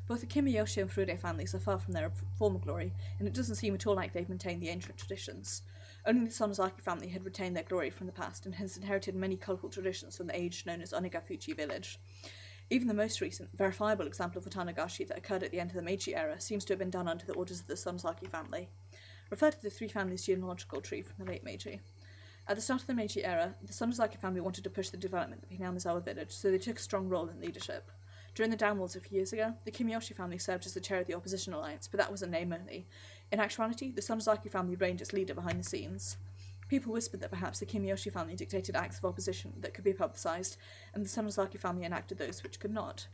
Both the Kimayoshi and Furude families are far from their former glory, and it doesn't seem at all like they've maintained the ancient traditions. Only the Sonozaki family had retained their glory from the past and has inherited many colourful traditions from the age known as Onagafuchi village. Even the most recent, verifiable example of Watanagashi that occurred at the end of the Meiji era seems to have been done under the orders of the Sonozaki family. Refer to the Three Families genealogical tree from the late Meiji. At the start of the Meiji era, the Sonozaki family wanted to push the development of Hinamizawa village, so they took a strong role in leadership. During the downwars a few years ago, the Kimayoshi family served as the chair of the opposition alliance, but that was a name only. In actuality, the Sonozaki family reigned as leader behind the scenes. People whispered that perhaps the Kimayoshi family dictated acts of opposition that could be publicised, and the Sonozaki family enacted those which could not.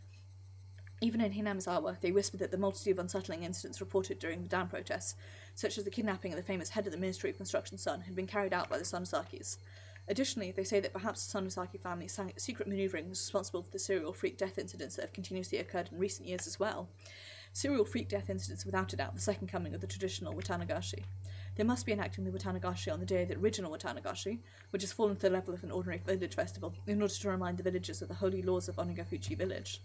Even in Hinamizawa, they whispered that the multitude of unsettling incidents reported during the down protests, such as the kidnapping of the famous head of the Ministry of Construction's son, had been carried out by the Sonozakis. Additionally, they say that perhaps the Sonozaki family secret manoeuvring was responsible for the serial freak death incidents that have continuously occurred in recent years as well. Serial freak death incidents are without a doubt the second coming of the traditional Watanagashi. They must be enacting the Watanagashi on the day of the original Watanagashi, which has fallen to the level of an ordinary village festival, in order to remind the villagers of the holy laws of Onagafuchi village.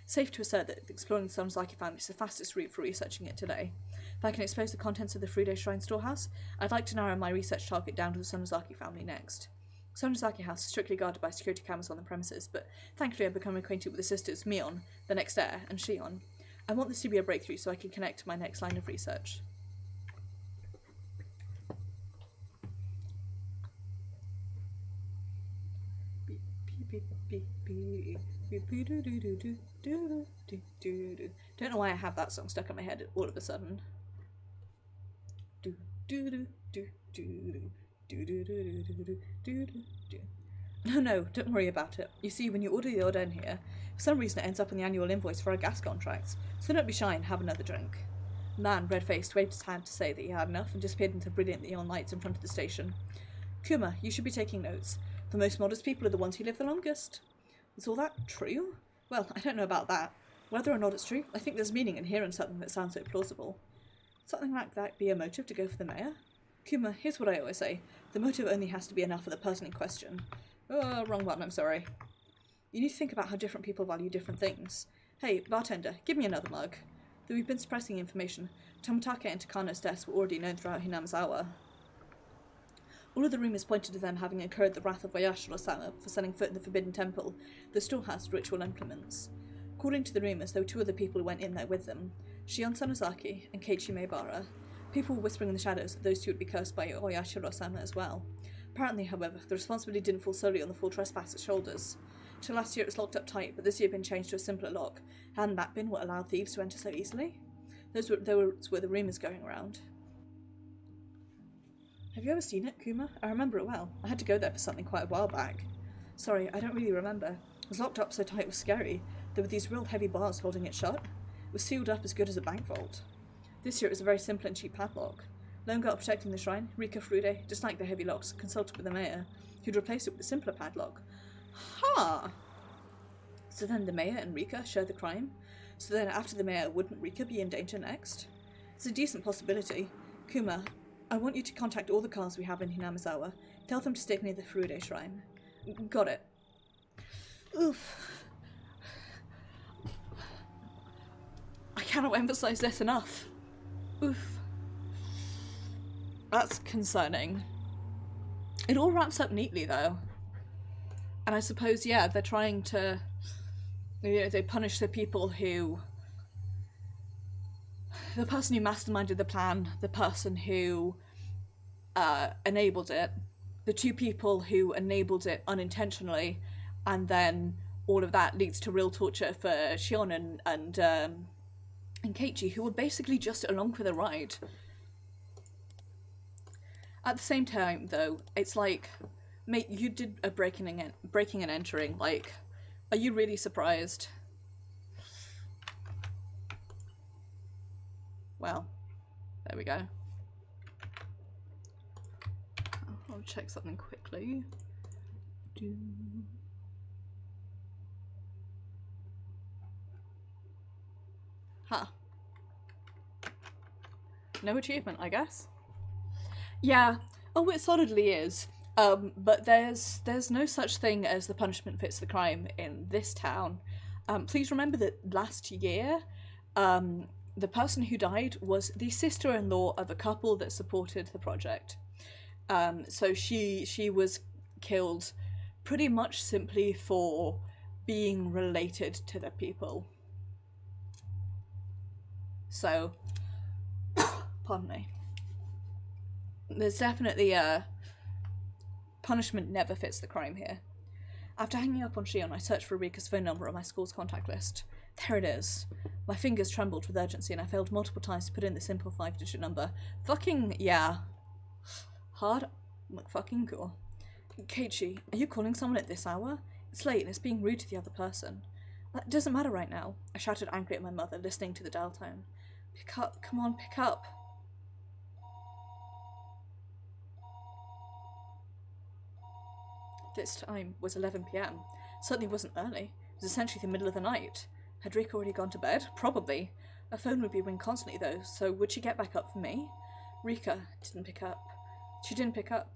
Safe to assert that exploring the Sonozaki family is the fastest route for researching it today. If I can expose the contents of the Furude Shrine storehouse, I'd like to narrow my research target down to the Sonozaki family next. Sonozaki House is strictly guarded by security cameras on the premises, but thankfully I've become acquainted with the sisters Mion, the next heir, and Shion. I want this to be a breakthrough so I can connect to my next line of research. Don't know why I have that song stuck in my head all of a sudden. No, don't worry about it. You see, when you order the order in here, for some reason it ends up on the annual invoice for our gas contracts, so don't be shy and have another drink. The man, red-faced, waved his hand to say that he had enough and disappeared into the brilliant neon lights in front of the station. Kuma, you should be taking notes. The most modest people are the ones who live the longest. Is all that true? Well, I don't know about that. Whether or not it's true, I think there's meaning in hearing something that sounds so plausible. Something like that be a motive to go for the mayor? Kuma, here's what I always say. The motive only has to be enough for the person in question. Oh, wrong button, I'm sorry. You need to think about how different people value different things. Hey, bartender, give me another mug. Though we've been suppressing information, Tomitake and Takano's deaths were already known throughout Hinamizawa. All of the rumours pointed to them having incurred the wrath of Wayashiro-sama for setting foot in the Forbidden Temple, the storehouse of ritual implements. According to the rumours, there were two other people who went in there with them, Shion Sonozaki and Keiichi Maebara. People were whispering in the shadows that those two would be cursed by Oyashiro-sama as well. Apparently, however, the responsibility didn't fall solely on the full trespasser's shoulders. Till last year it was locked up tight, but this year had been changed to a simpler lock. Hadn't that been what allowed thieves to enter so easily? Those were the rumours going around. Have you ever seen it, Kuma? I remember it well. I had to go there for something quite a while back. Sorry, I don't really remember. It was locked up so tight it was scary. There were these real heavy bars holding it shut. It was sealed up as good as a bank vault. This year it was a very simple and cheap padlock. Lone girl protecting the shrine, Rika Furude, disliked the heavy locks, consulted with the mayor, who'd replaced it with a simpler padlock. Ha! So then the mayor and Rika share the crime? So then after the mayor, wouldn't Rika be in danger next? It's a decent possibility. Kuma, I want you to contact all the cars we have in Hinamizawa. Tell them to stay near the Furude shrine. Got it. Oof. I cannot emphasize this enough. Oof. That's concerning. It all wraps up neatly, though. And I suppose, yeah, they're trying to... You know, they punish the people who... The person who masterminded the plan, the person who enabled it, the two people who enabled it unintentionally, and then all of that leads to real torture for Shion and Keiichi, who were basically just along for the ride. At the same time, though, it's like, mate, you did a breaking and entering. Like, are you really surprised? Well, there we go. I'll check something quickly. Huh. No achievement, I guess. Yeah. Oh, it solidly is. But there's no such thing as the punishment fits the crime in this town. Please remember that last year, the person who died was the sister-in-law of a couple that supported the project. So she was killed pretty much simply for being related to the people. So, pardon me. There's definitely punishment never fits the crime here. After hanging up on Shion, I searched for Rika's phone number on my school's contact list. There it is. My fingers trembled with urgency and I failed multiple times to put in the simple 5-digit number. Fucking, yeah. Hard fucking cool. Keiichi, are you calling someone at this hour? It's late and it's being rude to the other person. That doesn't matter right now, I shouted angrily at my mother, listening to the dial tone. Pick up, come on, pick up. This time was 11 p.m. Certainly wasn't early. It was essentially the middle of the night. Had Rika already gone to bed? Probably. Her phone would be ringing constantly though, so would she get back up for me? Rika didn't pick up. She didn't pick up.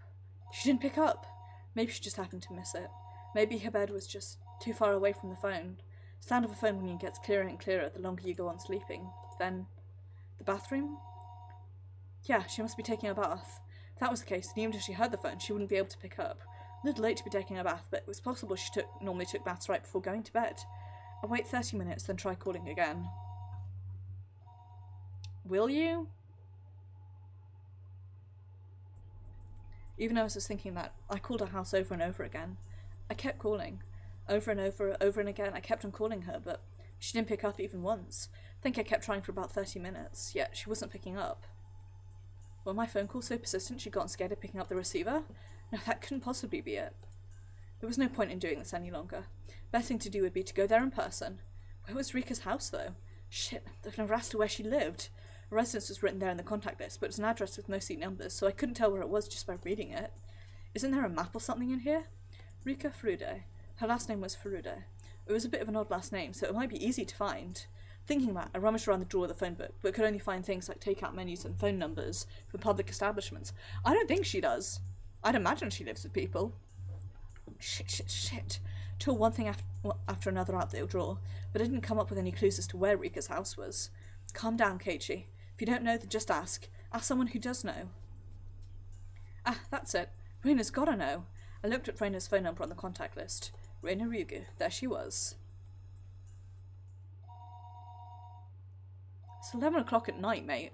She didn't pick up. Maybe she just happened to miss it. Maybe her bed was just too far away from the phone. The sound of a phone ringing gets clearer and clearer the longer you go on sleeping. Then, the bathroom? Yeah, she must be taking a bath. If that was the case, then even if she heard the phone, she wouldn't be able to pick up. A little late to be taking a bath, but it was possible she normally took baths right before going to bed. I'll wait 30 minutes, then try calling again. Will you? Even though I was thinking that, I called her house over and over again. I kept calling. Over and over and again, I kept on calling her, but she didn't pick up even once. I think I kept trying for about 30 minutes, yet she wasn't picking up. Were my phone calls so persistent she'd gotten scared of picking up the receiver? No, that couldn't possibly be it. There was no point in doing this any longer. Best thing to do would be to go there in person. Where was Rika's house, though? Shit, I've never asked her where she lived. Her residence was written there in the contact list, but it was an address with no seat numbers, so I couldn't tell where it was just by reading it. Isn't there a map or something in here? Rika Furude. Her last name was Furude. It was a bit of an odd last name, so it might be easy to find. Thinking that, I rummaged around the drawer of the phone book, but could only find things like takeout menus and phone numbers for public establishments. I don't think she does. I'd imagine she lives with people. Shit. Tore one thing after another out the drawer, but I didn't come up with any clues as to where Rika's house was. Calm down, Keiichi. If you don't know, then just ask. Ask someone who does know. Ah, that's it. Reina's gotta know. I looked at Reina's phone number on the contact list. Reina Ryugu. There she was. It's 11 o'clock at night, mate.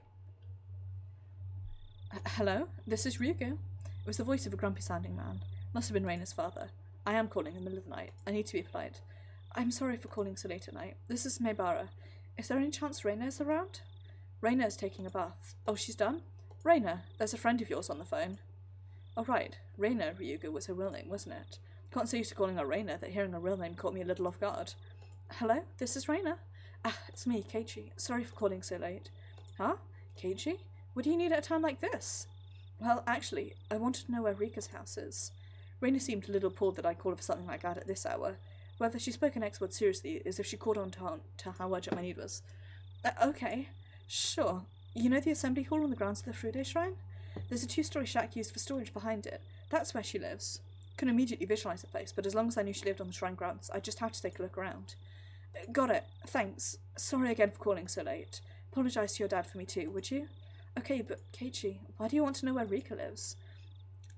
Hello? This is Ryugu. It was the voice of a grumpy-sounding man. Must have been Reina's father. I am calling in the middle of the night. I need to be polite. I'm sorry for calling so late at night. This is Maebara. Is there any chance Reina is around? Reina is taking a bath. Oh, she's done? Reina, there's a friend of yours on the phone. Oh, right. Reina Ryugu was her real name, wasn't it? Can't so used to calling her Reina that hearing her real name caught me a little off guard. Hello? This is Reina. Ah, it's me, Keiichi. Sorry for calling so late. Huh? Keiichi? What do you need at a time like this? Well, actually, I wanted to know where Rika's house is. Reina seemed a little appalled that I called her for something like that at this hour. Whether she spoke an next word seriously, as if she caught on to how urgent my need was. Okay. Sure. You know the assembly hall on the grounds of the Furude Shrine? There's a 2-story shack used for storage behind it. That's where she lives. Couldn't immediately visualize the place, but as long as I knew she lived on the shrine grounds, I just had to take a look around. Got it. Thanks. Sorry again for calling so late. Apologise to your dad for me too, would you? Okay, but Keiichi, why do you want to know where Rika lives?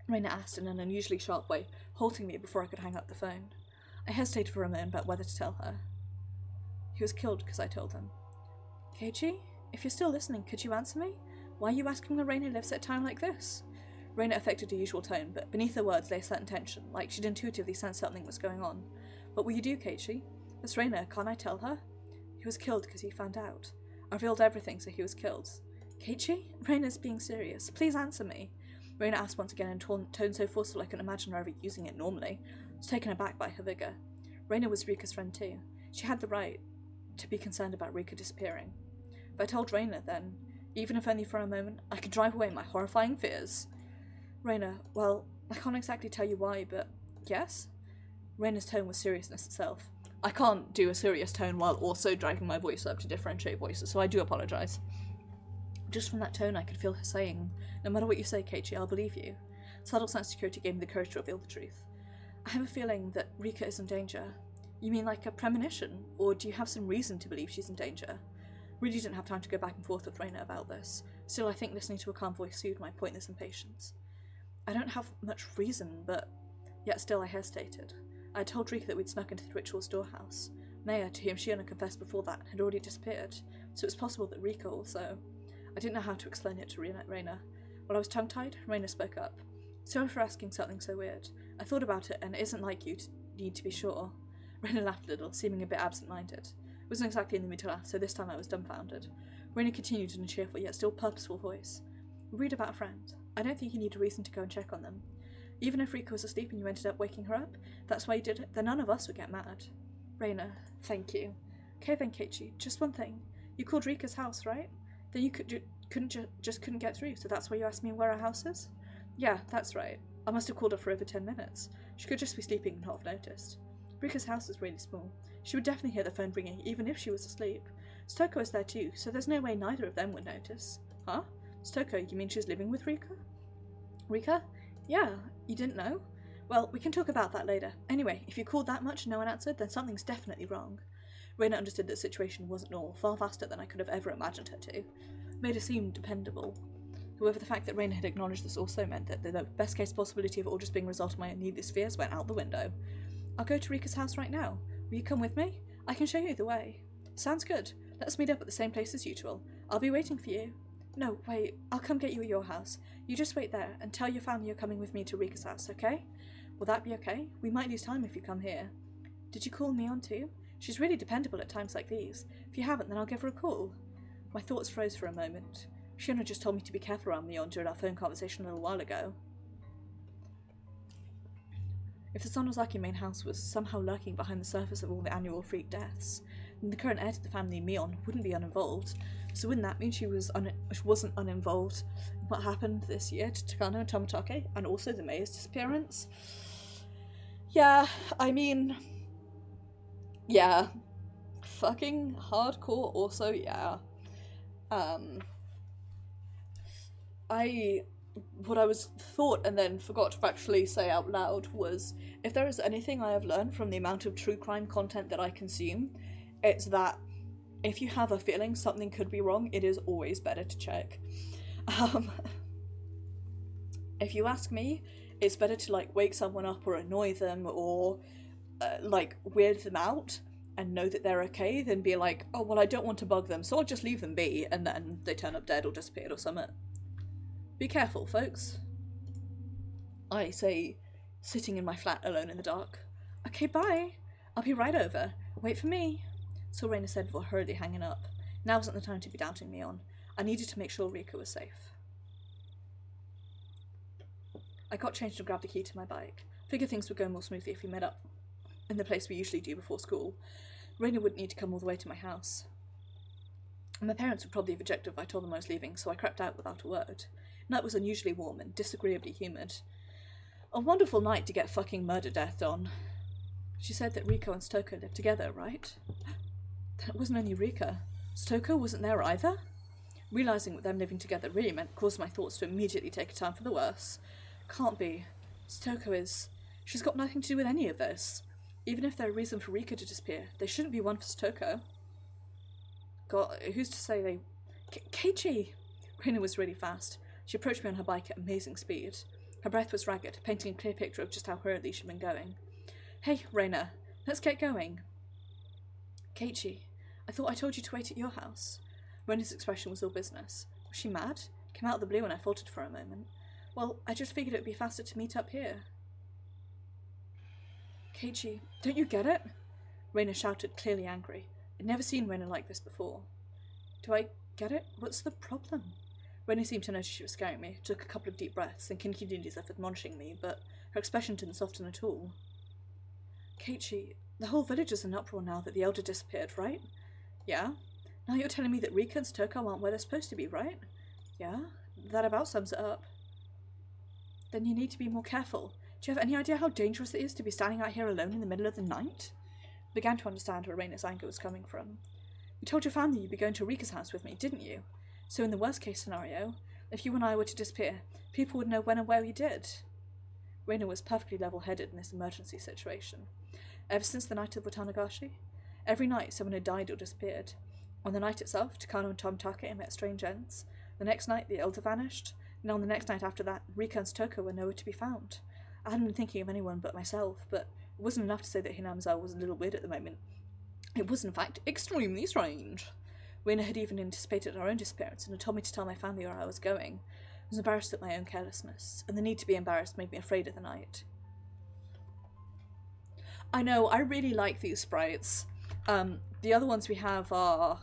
Reina asked in an unusually sharp way, halting me before I could hang up the phone. I hesitated for a moment about whether to tell her. He was killed because I told him. Keiichi, if you're still listening, could you answer me? Why are you asking where Reina lives at a time like this? Reina affected her usual tone, but beneath her words lay a certain tension, like she'd intuitively sensed something was going on. What will you do, Keiichi? It's Reina, can't I tell her? He was killed because he found out. I revealed everything, so he was killed. Keiichi? Reina's being serious. Please answer me. Reina asked once again in tone so forceful I couldn't imagine her ever using it normally. I was taken aback by her vigour. Reina was Rika's friend too. She had the right to be concerned about Rika disappearing. If I told Reina, then, even if only for a moment, I could drive away my horrifying fears. Reina, well, I can't exactly tell you why, but yes? Reina's tone was seriousness itself. I can't do a serious tone while also dragging my voice up to differentiate voices, so I do apologise. Just from that tone I could feel her saying, no matter what you say, Keiichi, I'll believe you. Subtle sense of security gave me the courage to reveal the truth. I have a feeling that Rika is in danger. You mean like a premonition? Or do you have some reason to believe she's in danger? Really didn't have time to go back and forth with Reina about this. Still, I think listening to a calm voice soothed my pointless impatience. I don't have much reason, but yet still I hesitated. I had told Rika that we'd snuck into the ritual storehouse. Maya, to whom she had confessed before that, had already disappeared, so it was possible that Rika also. I didn't know how to explain it to Reina. While I was tongue-tied, Reina spoke up. Sorry for asking something so weird. I thought about it, and it isn't like you to need to be sure. Reina laughed a little, seeming a bit absent-minded. I wasn't exactly in the mood to laugh, so this time I was dumbfounded. Reina continued in a cheerful yet still purposeful voice. We read about a friend. I don't think you need a reason to go and check on them. Even if Rika was asleep and you ended up waking her up, that's why you did it, then none of us would get mad. Reina, thank you. Okay then, Keiichi, just one thing. You called Rika's house, right? Then you couldn't get through, so that's why you asked me where our house is? Yeah, that's right. I must have called her for over 10 minutes. She could just be sleeping and not have noticed. Rika's house is really small. She would definitely hear the phone ringing, even if she was asleep. Stoko is there too, so there's no way neither of them would notice. Huh? Stoko, you mean she's living with Rika? Rika? Yeah, you didn't know? Well, we can talk about that later. Anyway, if you called that much and no one answered, then something's definitely wrong. Reina understood that the situation wasn't normal, far faster than I could have ever imagined her to. Made her seem dependable. However, the fact that Reina had acknowledged this also meant that the best case possibility of it all just being a result of my own needless fears went out the window. I'll go to Rika's house right now. Will you come with me? I can show you the way. Sounds good. Let's meet up at the same place as usual. I'll be waiting for you. No, wait, I'll come get you at your house. You just wait there and tell your family you're coming with me to Rika's house, okay? Will that be okay? We might lose time if you come here. Did you call Mion too? She's really dependable at times like these. If you haven't, then I'll give her a call. My thoughts froze for a moment. Shiona just told me to be careful around Mion during our phone conversation a little while ago. If the Sonozaki main house was somehow lurking behind the surface of all the annual freak deaths, then the current heir to the family, Mion, wouldn't be uninvolved. So wouldn't that mean she wasn't uninvolved in what happened this year to Takano and Tomitake, and also the mayor's disappearance? Yeah, I mean... yeah. Fucking hardcore also, yeah. What I was thought and then forgot to actually say out loud was, if there is anything I have learned from the amount of true crime content that I consume, it's that if you have a feeling something could be wrong, it is always better to check. If you ask me, it's better to like wake someone up or annoy them or like weird them out and know that they're okay than be like, oh well, I don't want to bug them, so I'll just leave them be, and then they turn up dead or disappeared or something. Be careful, folks. I say, sitting in my flat alone in the dark. Okay, bye. I'll be right over. Wait for me. So Reina said before hurriedly hanging up. Now wasn't the time to be doubting me on. I needed to make sure Rika was safe. I got changed and grabbed the key to my bike. Figured things would go more smoothly if we met up in the place we usually do before school. Reina wouldn't need to come all the way to my house. And my parents would probably have objected if I told them I was leaving, so I crept out without a word. Night was unusually warm and disagreeably humid. A wonderful night to get fucking murder-deathed on. She said that Riko and Stoko lived together, right? Then it wasn't only Rika. Stoko wasn't there either? Realising what them living together really meant caused my thoughts to immediately take a turn for the worse. Can't be. Stoko is... she's got nothing to do with any of this. Even if there's a reason for Rika to disappear, there shouldn't be one for Stoko. God, who's to say they... Keiichi! Reina was really fast. She approached me on her bike at amazing speed. Her breath was ragged, painting a clear picture of just how hurriedly she'd been going. Hey, Reina, let's get going. Keiichi, I thought I told you to wait at your house. Reina's expression was all business. Was she mad? Came out of the blue and I faltered for a moment. Well, I just figured it would be faster to meet up here. Keiichi, don't you get it? Reina shouted, clearly angry. I'd never seen Reina like this before. Do I get it? What's the problem? Reina seemed to notice she was scaring me, took a couple of deep breaths, and continued as if admonishing me, but her expression didn't soften at all. Keiichi, the whole village is in uproar now that the elder disappeared, right? Yeah? Now you're telling me that Rika and Stoko aren't where they're supposed to be, right? Yeah? That about sums it up. Then you need to be more careful. Do you have any idea how dangerous it is to be standing out here alone in the middle of the night? I began to understand where Reina's anger was coming from. You told your family you'd be going to Rika's house with me, didn't you? So in the worst case scenario, if you and I were to disappear, people would know when and where we did. Reina was perfectly level-headed in this emergency situation. Ever since the night of Watanagashi, every night someone had died or disappeared. On the night itself, Takano and Tomitake met strange ends. The next night, the elder vanished, and on the next night after that, Rika and Toko were nowhere to be found. I hadn't been thinking of anyone but myself, but it wasn't enough to say that Hinamizawa was a little weird at the moment. It was, in fact, extremely strange. Reina had even anticipated our own disappearance and had told me to tell my family where I was going. I was embarrassed at my own carelessness, and the need to be embarrassed made me afraid of the night. I know, I really like these sprites. The other ones we have are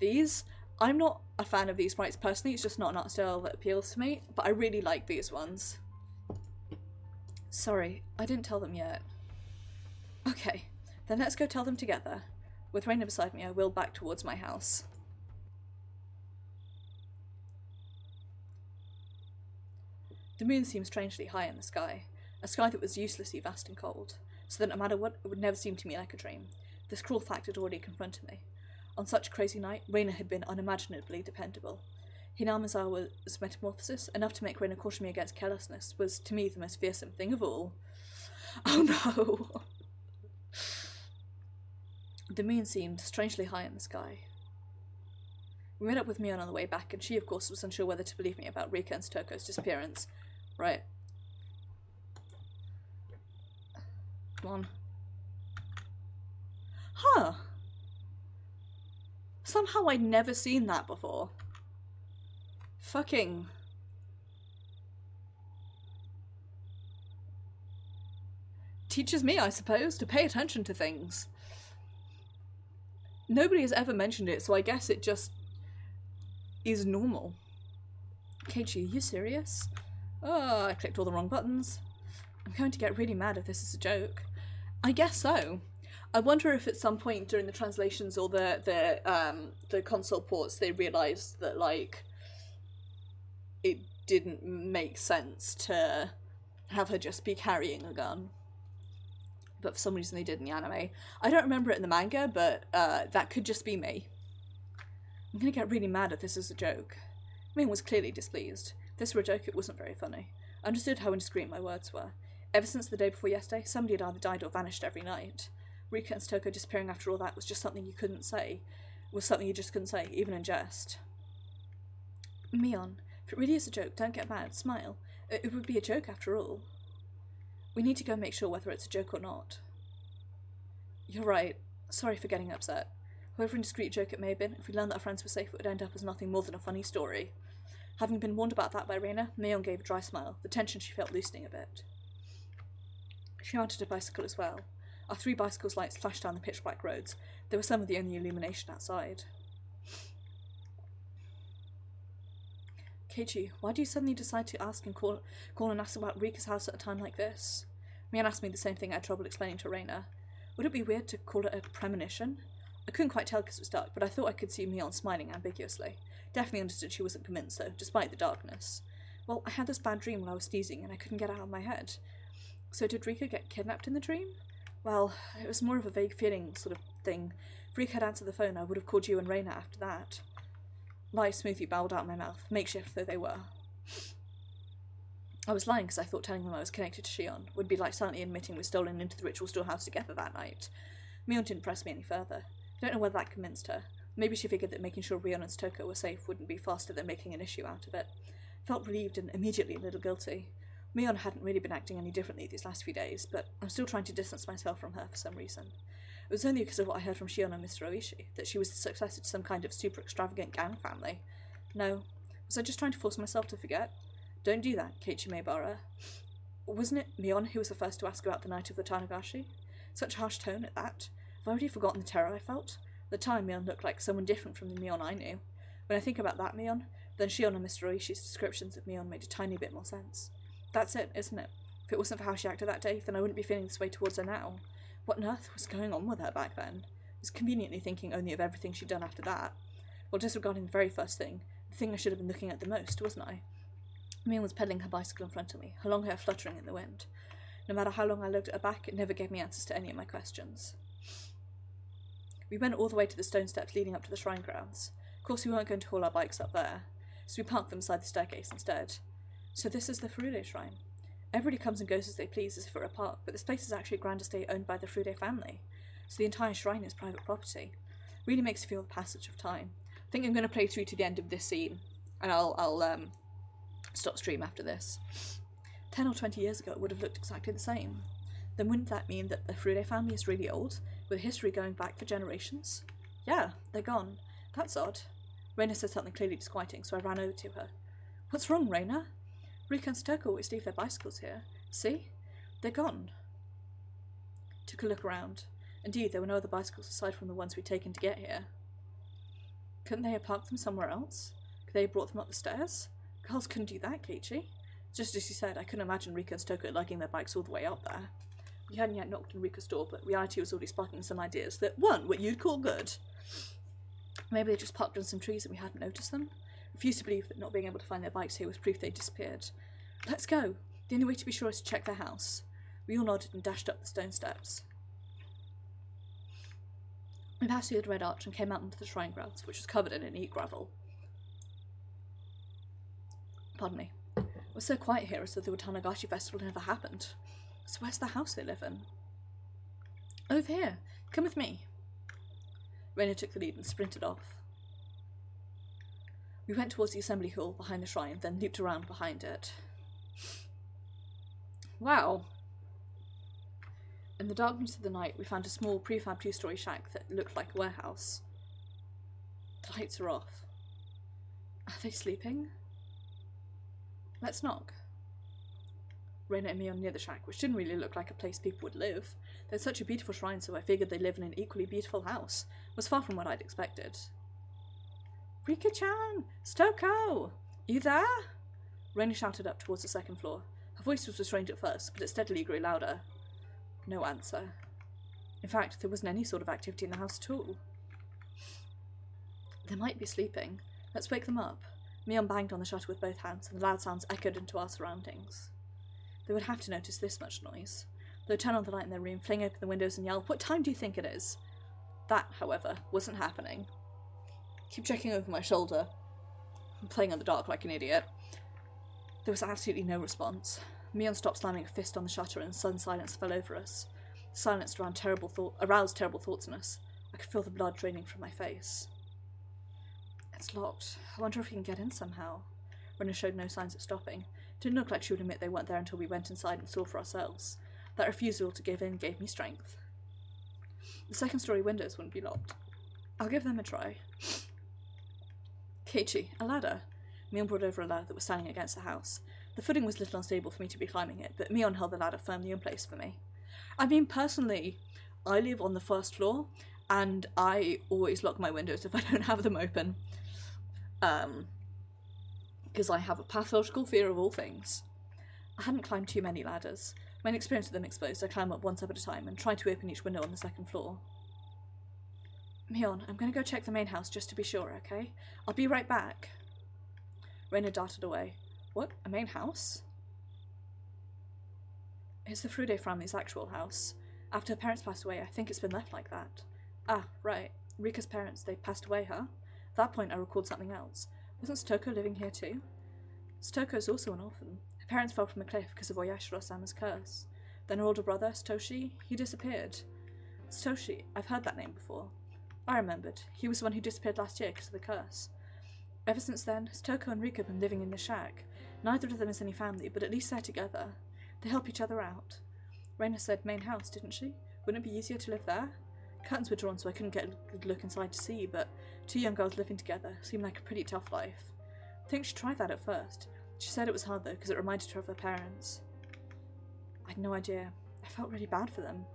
these. I'm not a fan of these sprites personally, it's just not an art style that appeals to me, but I really like these ones. Sorry, I didn't tell them yet. Okay, then let's go tell them together. With Reina beside me, I wheeled back towards my house. The moon seemed strangely high in the sky, a sky that was uselessly vast and cold, so that no matter what, it would never seem to me like a dream. This cruel fact had already confronted me. On such a crazy night, Reina had been unimaginably dependable. Hinamizawa's metamorphosis, enough to make Reina caution me against carelessness, was to me the most fearsome thing of all. Oh no! The moon seemed strangely high in the sky. We met up with Mion on the way back, and she, of course, was unsure whether to believe me about Rika and Toko's disappearance. Right. Come on. Huh. Somehow I'd never seen that before. Fucking... teaches me, I suppose, to pay attention to things. Nobody has ever mentioned it, so I guess it just is normal. Keiichi, are you serious? Oh, I clicked all the wrong buttons. I'm going to get really mad if this is a joke. I guess so. I wonder if at some point during the translations or the console ports they realised that, like, it didn't make sense to have her just be carrying a gun. But for some reason they did in the anime. I don't remember it in the manga, but that could just be me. I'm gonna get really mad if this is a joke. Min was clearly displeased. If this were a joke, it wasn't very funny. I understood how indiscreet my words were. Ever since the day before yesterday, somebody had either died or vanished every night. Rika and Toko disappearing after all that was just something you couldn't say. It was something you just couldn't say, even in jest. Mion, if it really is a joke, don't get mad, smile. It would be a joke after all. We need to go make sure whether it's a joke or not. You're right. Sorry for getting upset. However indiscreet a joke it may have been, if we learned that our friends were safe, it would end up as nothing more than a funny story. Having been warned about that by Reina, Mion gave a dry smile, the tension she felt loosening a bit. She mounted a bicycle as well. Our 3 bicycles' lights flashed down the pitch-black roads. They were some of the only illumination outside. Keiichi, why do you suddenly decide to ask and call and ask about Rika's house at a time like this? Mion asked me the same thing I had trouble explaining to Reina. Would it be weird to call it a premonition? I couldn't quite tell because it was dark, but I thought I could see Mion smiling ambiguously. Definitely understood she wasn't convinced, though, despite the darkness. Well, I had this bad dream when I was sneezing, and I couldn't get it out of my head. So did Rika get kidnapped in the dream? Well, it was more of a vague feeling sort of thing. If Rika had answered the phone, I would have called you and Reina after that. Lies smoothly bowled out my mouth, makeshift though they were. I was lying because I thought telling them I was connected to Shion would be like silently admitting we'd stolen into the ritual storehouse together that night. Mion didn't press me any further. I don't know whether that convinced her. Maybe she figured that making sure Rion and Toko were safe wouldn't be faster than making an issue out of it. I felt relieved and immediately a little guilty. Mion hadn't really been acting any differently these last few days, but I'm still trying to distance myself from her for some reason. It was only because of what I heard from Shion and Mr. Oishi, that she was the successor to some kind of super extravagant gang family. No. Was I just trying to force myself to forget? Don't do that, Keiichi Maebara. Wasn't it Mion who was the first to ask about the night of the Watanagashi? Such a harsh tone at that. Have I already forgotten the terror I felt? At the time, Mion looked like someone different from the Mion I knew. When I think about that Mion, then Shion and Mr. Oishi's descriptions of Mion made a tiny bit more sense. That's it, isn't it? If it wasn't for how she acted that day, then I wouldn't be feeling this way towards her now. What on earth was going on with her back then? I was conveniently thinking only of everything she'd done after that. Well, disregarding the very first thing, the thing I should have been looking at the most, wasn't I? Mion was pedalling her bicycle in front of me, her long hair fluttering in the wind. No matter how long I looked at her back, it never gave me answers to any of my questions. We went all the way to the stone steps leading up to the shrine grounds. Of course, we weren't going to haul our bikes up there, so we parked them beside the staircase instead. So this is the Furule shrine. Everybody comes and goes as they please as if it were a park, but this place is actually a grand estate owned by the Fude family, so the entire shrine is private property. Really makes you feel the passage of time. I think I'm going to play through to the end of this scene, and I'll stop stream after this. 10 or 20 years ago it would have looked exactly the same. Then wouldn't that mean that the Fude family is really old, with a history going back for generations? Yeah, they're gone. That's odd. Reina said something clearly disquieting, so I ran over to her. What's wrong, Reina? Rika and Stoko always leave their bicycles here. See? They're gone. Took a look around. Indeed, there were no other bicycles aside from the ones we'd taken to get here. Couldn't they have parked them somewhere else? Could they have brought them up the stairs? Girls couldn't do that, Keiichi. Just as you said, I couldn't imagine Rika and Stoko lugging their bikes all the way up there. We hadn't yet knocked on Rika's door, but reality was already sparking some ideas that weren't what you'd call good. Maybe they just parked on some trees and we hadn't noticed them. Refused to believe that not being able to find their bikes here was proof they disappeared. Let's go. The only way to be sure is to check their house. We all nodded and dashed up the stone steps. We passed through the red arch and came out into the shrine grounds, which was covered in neat gravel. Pardon me. It was so quiet here as though the Watanagashi festival never happened. So where's the house they live in? Over here. Come with me. Reina took the lead and sprinted off. We went towards the assembly hall behind the shrine, then looped around behind it. Wow. In the darkness of the night, we found a small prefab two-story shack that looked like a warehouse. The lights are off. Are they sleeping? Let's knock. Reina and me on near the shack, which didn't really look like a place people would live. There's such a beautiful shrine, so I figured they live in an equally beautiful house. It was far from what I'd expected. Rika-chan! Stoko! You there? Reina shouted up towards the second floor. Her voice was restrained at first, but it steadily grew louder. No answer. In fact, there wasn't any sort of activity in the house at all. They might be sleeping. Let's wake them up. Mion banged on the shutter with both hands, and the loud sounds echoed into our surroundings. They would have to notice this much noise. They'd turn on the light in their room, fling open the windows and yell, "What time do you think it is?" That, however, wasn't happening. Keep checking over my shoulder. I'm playing in the dark like an idiot. There was absolutely no response. Mion stopped slamming a fist on the shutter and sudden silence fell over us. The silence aroused terrible thoughts in us. I could feel the blood draining from my face. It's locked. I wonder if we can get in somehow. Reina showed no signs of stopping. It didn't look like she would admit they weren't there until we went inside and saw for ourselves. That refusal to give in gave me strength. The second-story windows wouldn't be locked. I'll give them a try. Keiichi, a ladder. Mion brought over a ladder that was standing against the house. The footing was a little unstable for me to be climbing it, but Mion held the ladder firmly in place for me. I mean, personally, I live on the first floor, and I always lock my windows if I don't have them open. Because I have a pathological fear of all things. I hadn't climbed too many ladders. My inexperience with them exposed, I climb up one step at a time and try to open each window on the second floor. Mion, I'm going to go check the main house just to be sure, okay? I'll be right back. Reina darted away. What? A main house? It's the Fude family's actual house. After her parents passed away, I think it's been left like that. Ah, right. Rika's parents, they passed away, huh? At that point, I recalled something else. Wasn't Stoko living here too? Stoko's also an orphan. Her parents fell from a cliff because of Oyashiro-sama's curse. Then her older brother, Satoshi, he disappeared. Satoshi, I've heard that name before. I remembered. He was the one who disappeared last year because of the curse. Ever since then, Stoko and Rika have been living in the shack. Neither of them has any family, but at least they're together. They help each other out. Reina said main house, didn't she? Wouldn't it be easier to live there? Curtains were drawn so I couldn't get a good look inside to see, but two young girls living together seemed like a pretty tough life. I think she tried that at first. She said it was hard though, because it reminded her of her parents. I had no idea. I felt really bad for them.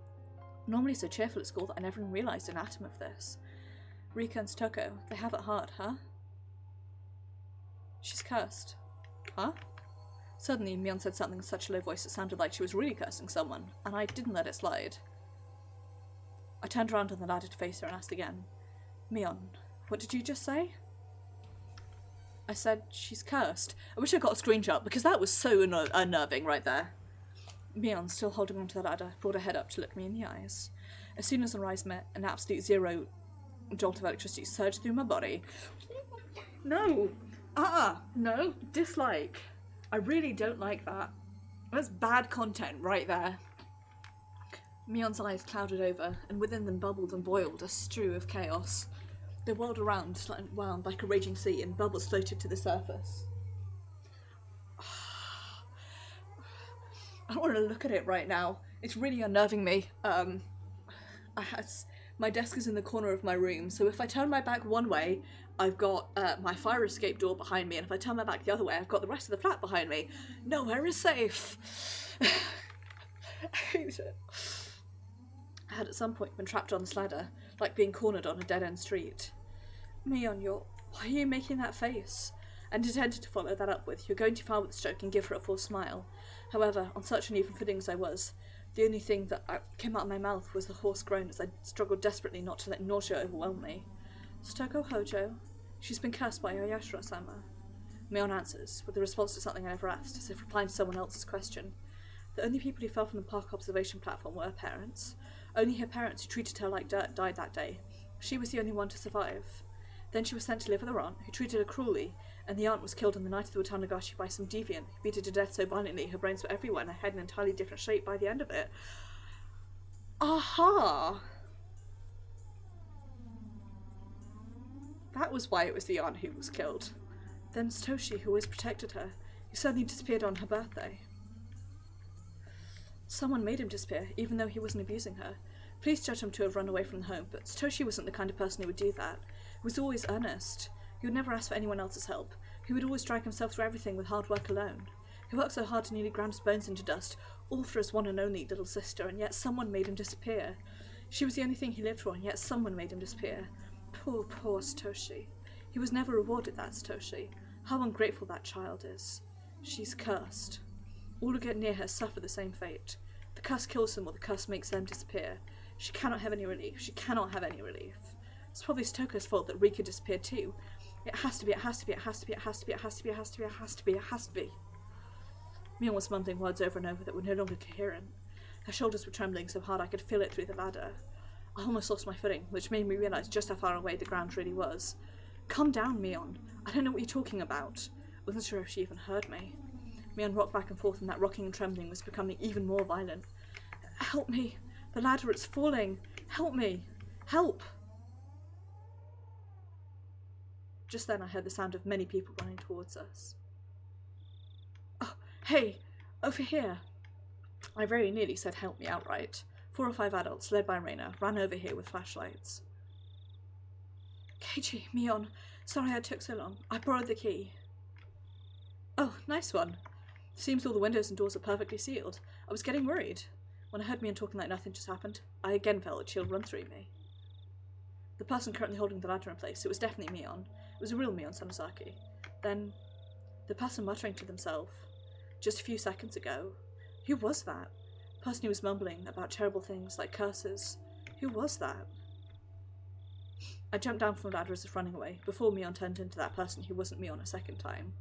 Normally so cheerful at school that I never even realised an atom of this. Rika and Stoko, they have it hard, huh? She's cursed. Huh? Suddenly, Mion said something in such a low voice it sounded like she was really cursing someone, and I didn't let it slide. I turned around on the ladder to face her and asked again, Mion, what did you just say? I said, she's cursed. I wish I got a screenshot, because that was so unnerving right there. Mion, still holding onto the ladder, brought her head up to look me in the eyes. As soon as our eyes met, an absolute zero jolt of electricity surged through my body. No! No, dislike. I really don't like that. That's bad content right there. Mion's eyes clouded over, and within them bubbled and boiled a stew of chaos. They whirled around, wound like a raging sea, and bubbles floated to the surface. I don't want to look at it right now. It's really unnerving me. My desk is in the corner of my room, so if I turn my back one way, I've got my fire escape door behind me, and if I turn my back the other way, I've got the rest of the flat behind me. Nowhere is safe. I hate it. I had at some point been trapped on this ladder, like being cornered on a dead-end street. Mion, why are you making that face? And intended to follow that up with, you're going too far with this joke and give her a false smile. However, on such uneven footing as I was, the only thing that came out of my mouth was the hoarse groan as I struggled desperately not to let nausea overwhelm me. Stoko Hojo, she's been cursed by Oyashiro-sama. Mion answers, with a response to something I never asked, as if replying to someone else's question. The only people who fell from the park observation platform were her parents. Only her parents, who treated her like dirt, died that day. She was the only one to survive. Then she was sent to live with her aunt, who treated her cruelly, and the aunt was killed on the night of the Watanagashi by some deviant who beat her to death so violently her brains were everywhere and her head an entirely different shape by the end of it. Aha! That was why it was the aunt who was killed. Then Satoshi, who always protected her, who suddenly disappeared on her birthday. Someone made him disappear, even though he wasn't abusing her. Police judged him to have run away from the home, but Satoshi wasn't the kind of person who would do that. He was always earnest. He would never ask for anyone else's help. He would always drag himself through everything with hard work alone. He worked so hard to nearly ground his bones into dust, all for his one and only little sister, and yet someone made him disappear. She was the only thing he lived for, and yet someone made him disappear. Poor, poor Satoshi. He was never rewarded, that Satoshi. How ungrateful that child is. She's cursed. All who get near her suffer the same fate. The curse kills them, or the curse makes them disappear. She cannot have any relief. She cannot have any relief. It's probably Stoko's fault that Rika disappeared too. It has to be, it has to be, it has to be, it has to be, it has to be, it has to be, it has to be, it has to be. Mion was mumbling words over and over that were no longer coherent. Her shoulders were trembling so hard I could feel it through the ladder. I almost lost my footing, which made me realise just how far away the ground really was. Calm down, Mion. I don't know what you're talking about. I wasn't sure if she even heard me. Mion rocked back and forth, and that rocking and trembling was becoming even more violent. Help me. The ladder, it's falling. Help me. Help. Just then I heard the sound of many people running towards us. Oh, hey, over here. I very nearly said help me outright. 4 or 5 adults, led by Reina, ran over here with flashlights. Keiichi, Mion, sorry I took so long. I borrowed the key. Oh, nice one. Seems all the windows and doors are perfectly sealed. I was getting worried. When I heard Mion talking like nothing just happened, I again felt a chill run through me. The person currently holding the ladder in place, it was definitely Mion. It was a real Mion Sanosaki. Then, the person muttering to themselves, just a few seconds ago. Who was that? The person who was mumbling about terrible things like curses. Who was that? I jumped down from the ladder as if running away, before Mion turned into that person who wasn't Mion a second time.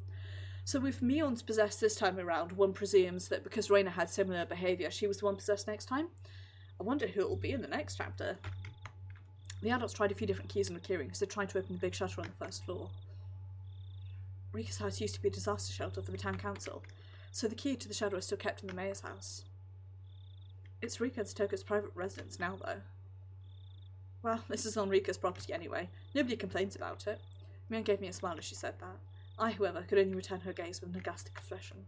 So if Mion's possessed this time around, one presumes that because Reina had similar behaviour, she was the one possessed next time? I wonder who it will be in the next chapter. The adults tried a few different keys on the keyring as they tried to open the big shutter on the first floor. Rika's house used to be a disaster shelter for the town council, so the key to the shutter is still kept in the mayor's house. It's Rika and Stoko's private residence now, though. Well, this is on Rika's property anyway. Nobody complains about it. Mion gave me a smile as she said that. I, however, could only return her gaze with an aghast expression.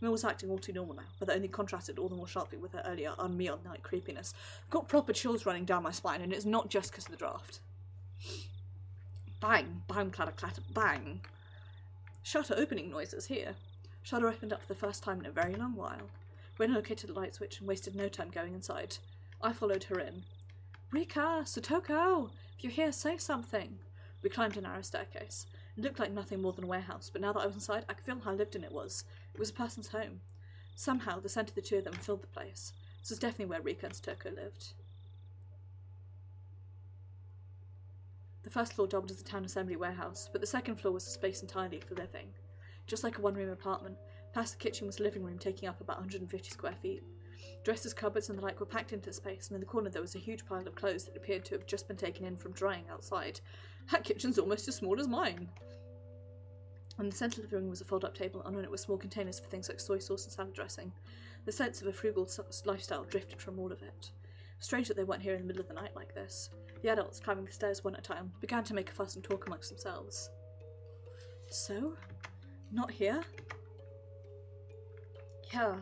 Mion was acting all too normal now, but that only contrasted all the more sharply with her earlier un-Mion-like creepiness. I've got proper chills running down my spine, and it's not just because of the draft. Bang! Bang, clatter, clatter, bang! Shutter opening noises here. Shutter opened up for the first time in a very long while. Ren located the light switch and wasted no time going inside. I followed her in. Rika! Satoko! If you're here, say something! We climbed a narrow staircase. It looked like nothing more than a warehouse, but now that I was inside, I could feel how lived in it was. It was a person's home. Somehow, the scent of the two of them filled the place. This was definitely where Rika and Satoko lived. The first floor doubled as a town assembly warehouse, but the second floor was a space entirely for living. Just like a one-room apartment, past the kitchen was a living room taking up about 150 square feet. Dressers, cupboards and the like were packed into the space, and in the corner there was a huge pile of clothes that appeared to have just been taken in from drying outside. That kitchen's almost as small as mine. On the centre of the room was a fold-up table, and on it were small containers for things like soy sauce and salad dressing. The sense of a frugal lifestyle drifted from all of it. Strange that they weren't here in the middle of the night like this. The adults, climbing the stairs one at a time, began to make a fuss and talk amongst themselves. So? Not here? Yeah,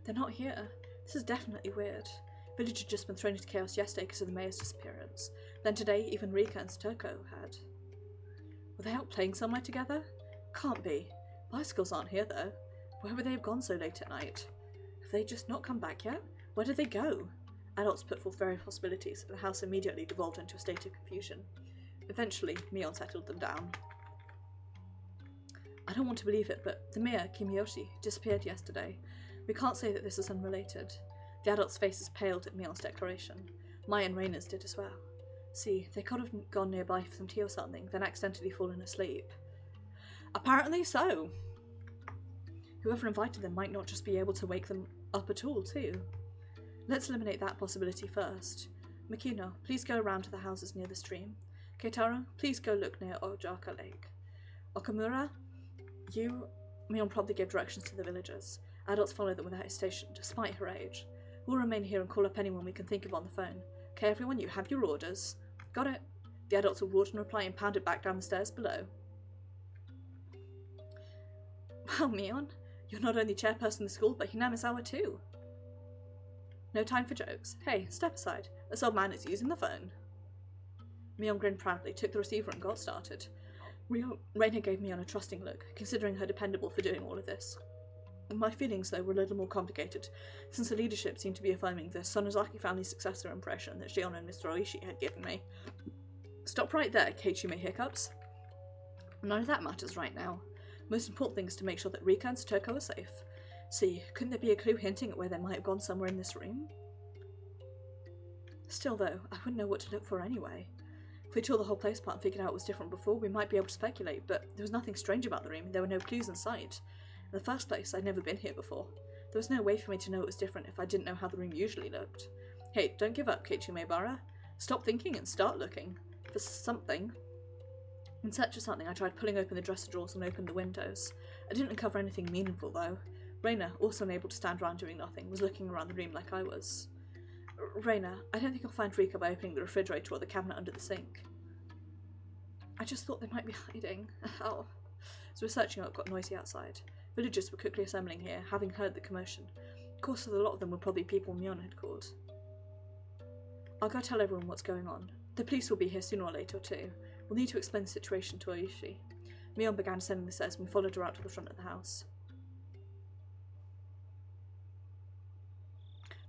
they're not here. This is definitely weird. Village had just been thrown into chaos yesterday because of the mayor's disappearance. Then today, even Rika and Stoko had. Were they out playing somewhere together? Can't be. Bicycles aren't here, though. Where would they have gone so late at night? Have they just not come back yet? Where did they go? Adults put forth various possibilities, and the house immediately devolved into a state of confusion. Eventually, Mion settled them down. I don't want to believe it, but the mayor, Kimiyoshi, disappeared yesterday. We can't say that this is unrelated. The adults' faces paled at Mion's declaration. Maya and Raina's did as well. See, they could have gone nearby for some tea or something, then accidentally fallen asleep. Apparently so. Whoever invited them might not just be able to wake them up at all, too. Let's eliminate that possibility first. Makino, please go around to the houses near the stream. Keitaro, please go look near Ojaka Lake. Okamura, you... Mion promptly gave directions to the villagers. Adults followed them without hesitation, despite her age. We'll remain here and call up anyone we can think of on the phone. Okay, everyone, you have your orders. Got it. The adults were roared in reply and pounded back down the stairs below. Wow, Mion, you're not only chairperson of the school, but Hinamisawa too. No time for jokes. Hey, step aside. This old man is using the phone. Mion grinned proudly, took the receiver and got started. Reina gave Mion a trusting look, considering her dependable for doing all of this. My feelings, though, were a little more complicated, since the leadership seemed to be affirming the Sonozaki family successor impression that Shion and Mr. Oishi had given me. Stop right there, Keiichi made hiccups. None of that matters right now. Most important thing is to make sure that Rika and Satoko are safe. See, couldn't there be a clue hinting at where they might have gone somewhere in this room? Still, though, I wouldn't know what to look for anyway. If we tore the whole place apart and figured out it was different before, we might be able to speculate, but there was nothing strange about the room, and there were no clues in sight. In the first place, I'd never been here before. There was no way for me to know it was different if I didn't know how the room usually looked. Hey, don't give up, Keiichi Maebara. Stop thinking and start looking. For something. In search of something, I tried pulling open the dresser drawers and opened the windows. I didn't uncover anything meaningful, though. Reina, also unable to stand around doing nothing, was looking around the room like I was. Reina, I don't think I'll find Rika by opening the refrigerator or the cabinet under the sink. I just thought they might be hiding. Ow. As we were searching out, it got noisy outside. Villagers were quickly assembling here, having heard the commotion. Of course, a lot of them were probably people Mion had called. I'll go tell everyone what's going on. The police will be here sooner or later, too. We'll need to explain the situation to Oishi. Mion began ascending the stairs and we followed her out to the front of the house.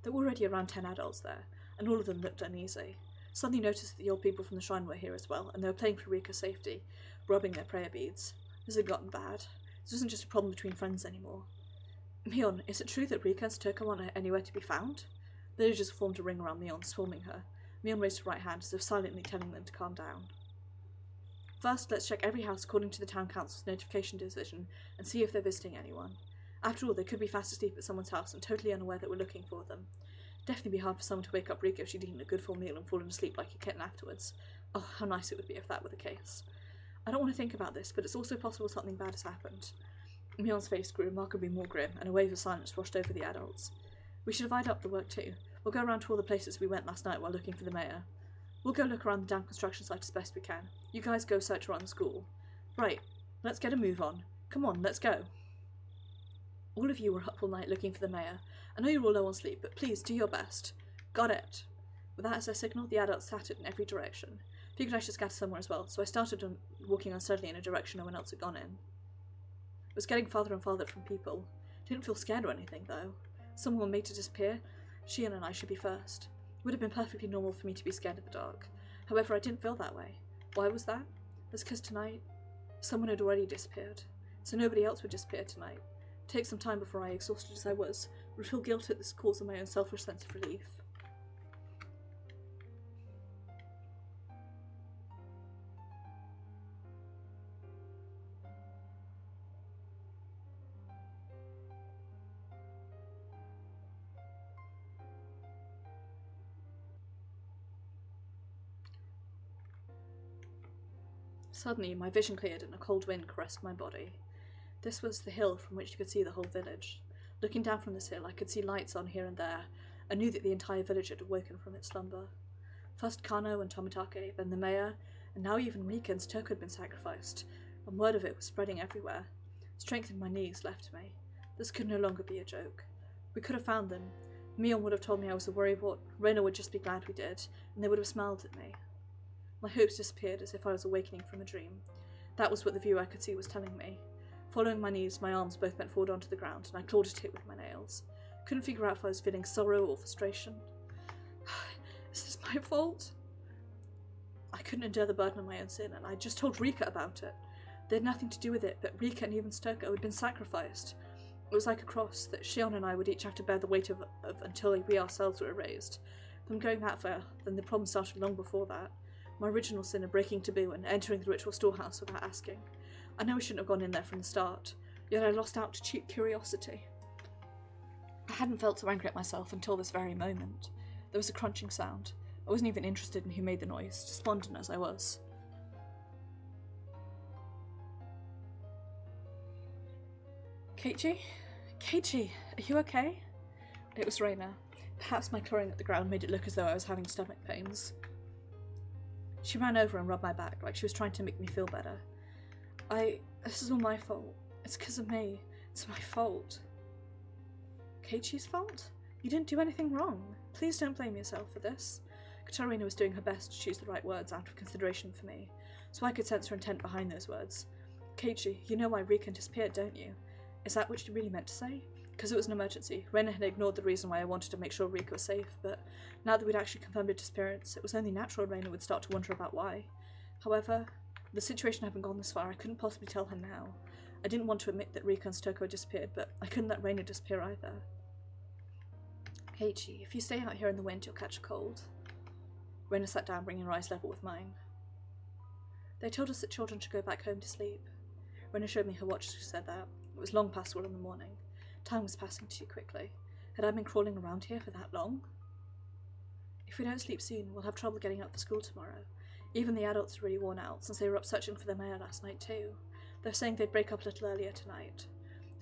There were already around 10 adults there, and all of them looked uneasy. Suddenly noticed that the old people from the shrine were here as well, and they were playing for Rika's safety, rubbing their prayer beads. This had gotten bad. This wasn't just a problem between friends anymore. Mion, is it true that Rika and Satoko aren't anywhere to be found? The villagers formed a ring around Mion, swarming her. Mion raised her right hand as if silently telling them to calm down. First, let's check every house according to the town council's notification division and see if they're visiting anyone. After all, they could be fast asleep at someone's house and totally unaware that we're looking for them. Definitely be hard for someone to wake up Rika if she'd eaten a good full meal and fallen asleep like a kitten afterwards. Oh, how nice it would be if that were the case. I don't want to think about this, but it's also possible something bad has happened. Mion's face grew remarkably more grim, and a wave of silence washed over the adults. We should divide up the work too. We'll go around to all the places we went last night while looking for the mayor. We'll go look around the damn construction site as best we can. You guys go search around the school. Right, let's get a move on. Come on, let's go. All of you were up all night looking for the mayor. I know you're all low on sleep, but please do your best. Got it. With that as their signal, the adults scattered in every direction. Figured I should scatter somewhere as well, so I started walking unsteadily in a direction no one else had gone in. It was getting farther and farther from people. Didn't feel scared or anything, though. Someone made to disappear. Shion and I should be first. It would have been perfectly normal for me to be scared of the dark. However, I didn't feel that way. Why was that? That's because tonight, someone had already disappeared. So nobody else would disappear tonight. Take some time before I, exhausted as I was, would feel guilt at this cause of my own selfish sense of relief. Suddenly, my vision cleared and a cold wind caressed my body. This was the hill from which you could see the whole village. Looking down from this hill, I could see lights on here and there, and knew that the entire village had awoken from its slumber. First Kano and Tomitake, then the mayor, and now even Rika and Toko had been sacrificed, and word of it was spreading everywhere. Strength in my knees left me. This could no longer be a joke. We could have found them. Mion would have told me I was a worrywart. Reina would just be glad we did, and they would have smiled at me. My hopes disappeared as if I was awakening from a dream. That was what the view I could see was telling me. Following my knees, my arms both bent forward onto the ground, and I clawed at it with my nails. Couldn't figure out if I was feeling sorrow or frustration. Is this my fault? I couldn't endure the burden of my own sin, and I just told Rika about it. They had nothing to do with it, but Rika and even Stoko had been sacrificed. It was like a cross that Shion and I would each have to bear the weight of until we ourselves were erased. From going that far, then the problem started long before that. My original sin of breaking taboo and entering the ritual storehouse without asking. I know I shouldn't have gone in there from the start, yet I lost out to cheap curiosity. I hadn't felt so angry at myself until this very moment. There was a crunching sound. I wasn't even interested in who made the noise, despondent as I was. Keiichi? Keiichi, are you okay? It was Reina. Perhaps my clawing at the ground made it look as though I was having stomach pains. She ran over and rubbed my back like she was trying to make me feel better. This is all my fault. It's because of me. It's my fault. Keiichi's fault? You didn't do anything wrong. Please don't blame yourself for this. Katarina was doing her best to choose the right words out of consideration for me, so I could sense her intent behind those words. Keiichi, you know why Rika disappeared, don't you? Is that what you really meant to say? Because it was an emergency. Reina had ignored the reason why I wanted to make sure Rika was safe, but now that we'd actually confirmed her disappearance, it was only natural Reina would start to wonder about why. However, the situation hadn't gone this far. I couldn't possibly tell her now. I didn't want to admit that Rika and Stoko had disappeared, but I couldn't let Reina disappear either. Keiichi, if you stay out here in the wind, you'll catch a cold. Reina sat down, bringing her eyes level with mine. They told us that children should go back home to sleep. Reina showed me her watch as she said that. It was long past 1 in the morning. Time was passing too quickly. Had I been crawling around here for that long? If we don't sleep soon, we'll have trouble getting up for school tomorrow. Even the adults are really worn out, since they were up searching for their mayor last night too. They're saying they'd break up a little earlier tonight.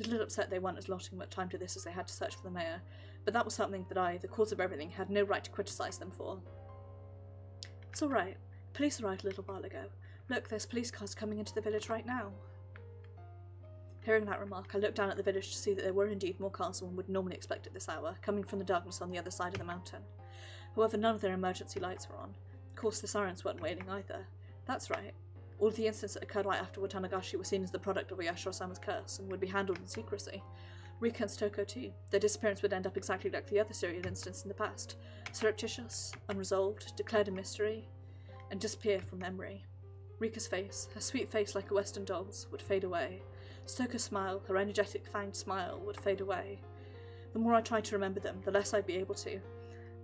A little upset they weren't allotting much time to this as they had to search for the mayor, but that was something that I, the cause of everything, had no right to criticise them for. It's alright. Police arrived a little while ago. Look, there's police cars coming into the village right now. Hearing that remark, I looked down at the village to see that there were indeed more cars than one would normally expect at this hour, coming from the darkness on the other side of the mountain. However, none of their emergency lights were on. Of course, the sirens weren't wailing either. That's right. All of the incidents that occurred right after Watanagashi were seen as the product of Oyashiro-sama's curse and would be handled in secrecy. Rika and Stoko too. Their disappearance would end up exactly like the other serial incidents in the past. Surreptitious, unresolved, declared a mystery, and disappear from memory. Rika's face, her sweet face like a western doll's, would fade away. Stoko's smile, her energetic fanged smile, would fade away. The more I tried to remember them, the less I'd be able to.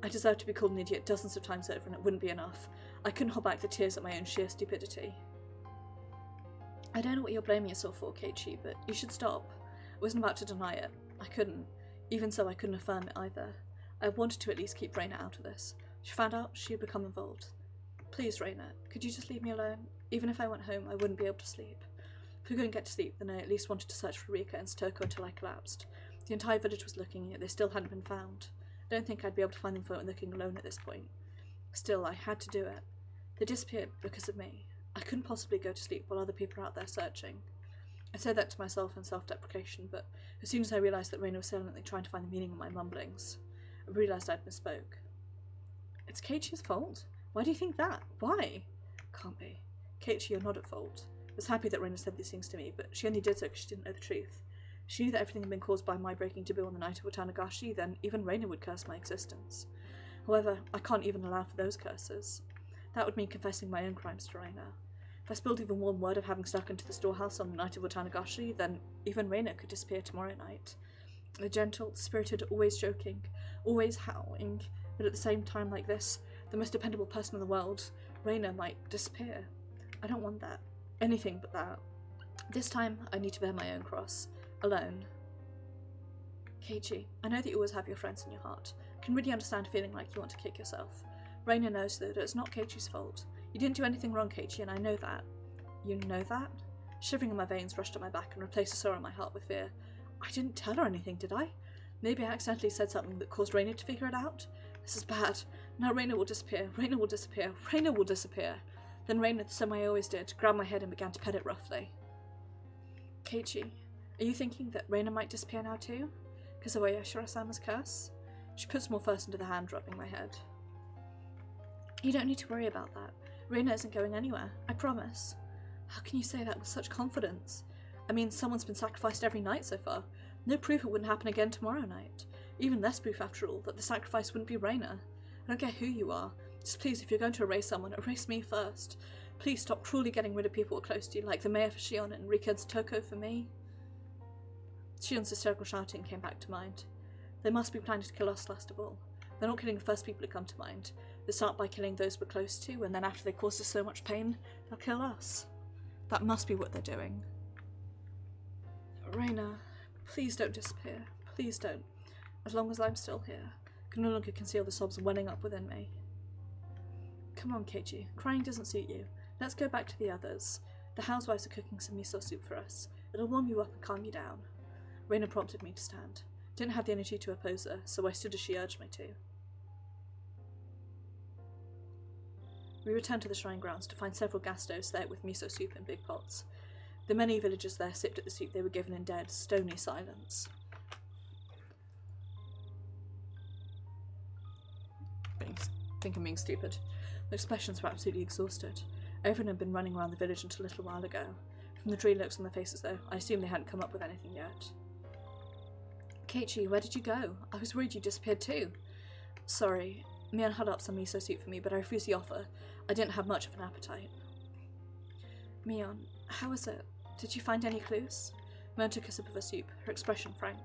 I deserved to be called an idiot dozens of times over, and it wouldn't be enough. I couldn't hold back the tears at my own sheer stupidity. I don't know what you're blaming yourself for, Keiichi, but you should stop. I wasn't about to deny it. I couldn't. Even so, I couldn't affirm it either. I wanted to at least keep Reina out of this. She found out she had become involved. Please, Reina, could you just leave me alone? Even if I went home, I wouldn't be able to sleep. If we couldn't get to sleep, then I at least wanted to search for Rika and Stoko until I collapsed. The entire village was looking, yet they still hadn't been found. I don't think I'd be able to find them for looking alone at this point. Still, I had to do it. They disappeared because of me. I couldn't possibly go to sleep while other people are out there searching. I said that to myself in self-deprecation, but as soon as I realised that Reina was silently trying to find the meaning of my mumblings, I realised I'd misspoke. It's Keiichi's fault? Why do you think that? Why? Can't be. Keiichi, you're not at fault. I was happy that Reina said these things to me, but she only did so because she didn't know the truth. If she knew that everything had been caused by my breaking taboo on the night of Watanagashi, then even Reina would curse my existence. However, I can't even allow for those curses. That would mean confessing my own crimes to Reina. If I spilled even one word of having stuck into the storehouse on the night of Watanagashi, then even Reina could disappear tomorrow night. A gentle, spirited, always joking, always howling, but at the same time like this, the most dependable person in the world, Reina might disappear. I don't want that. Anything but that. This time, I need to bear my own cross. Alone. Keiichi, I know that you always have your friends in your heart. I can really understand feeling like you want to kick yourself. Reina knows that it's not Keiichi's fault. You didn't do anything wrong, Keiichi, and I know that. You know that? Shivering in my veins rushed up my back and replaced the sore on my heart with fear. I didn't tell her anything, did I? Maybe I accidentally said something that caused Raina to figure it out? This is bad. Now Raina will disappear. Raina will disappear. Raina will disappear. Then Raina, the same way I always did, grabbed my head and began to pet it roughly. Keiichi, are you thinking that Raina might disappear now too? Because of Oyashiro-sama's curse? She put some more first into the hand, rubbing my head. You don't need to worry about that. Raina isn't going anywhere, I promise. How can you say that with such confidence? I mean, someone's been sacrificed every night so far. No proof it wouldn't happen again tomorrow night. Even less proof, after all, that the sacrifice wouldn't be Raina. I don't care who you are. Just please, if you're going to erase someone, erase me first. Please stop cruelly getting rid of people who are close to you, like the mayor for Shion and Riken's Toko for me. Shion's hysterical shouting came back to mind. They must be planning to kill us last of all. They're not killing the first people who come to mind. They start by killing those we're close to, and then after they caused us so much pain, they'll kill us. That must be what they're doing. Raina, please don't disappear. Please don't. As long as I'm still here, I can no longer conceal the sobs welling up within me. Come on, Keiichi. Crying doesn't suit you. Let's go back to the others. The housewives are cooking some miso soup for us. It'll warm you up and calm you down. Raina prompted me to stand. Didn't have the energy to oppose her, so I stood as she urged me to. We returned to the shrine grounds to find several gas stoves there with miso soup in big pots. The many villagers there sipped at the soup they were given in dead, stony silence. I think I'm being stupid. Their expressions were absolutely exhausted. Everyone had been running around the village until a little while ago. From the dreary looks on their faces, though, I assumed they hadn't come up with anything yet. Keiichi, where did you go? I was worried you disappeared too. Sorry. Mion had up some miso soup for me, but I refused the offer. I didn't have much of an appetite. Mion, how is it? Did you find any clues? Mion took a sip of her soup, her expression frank.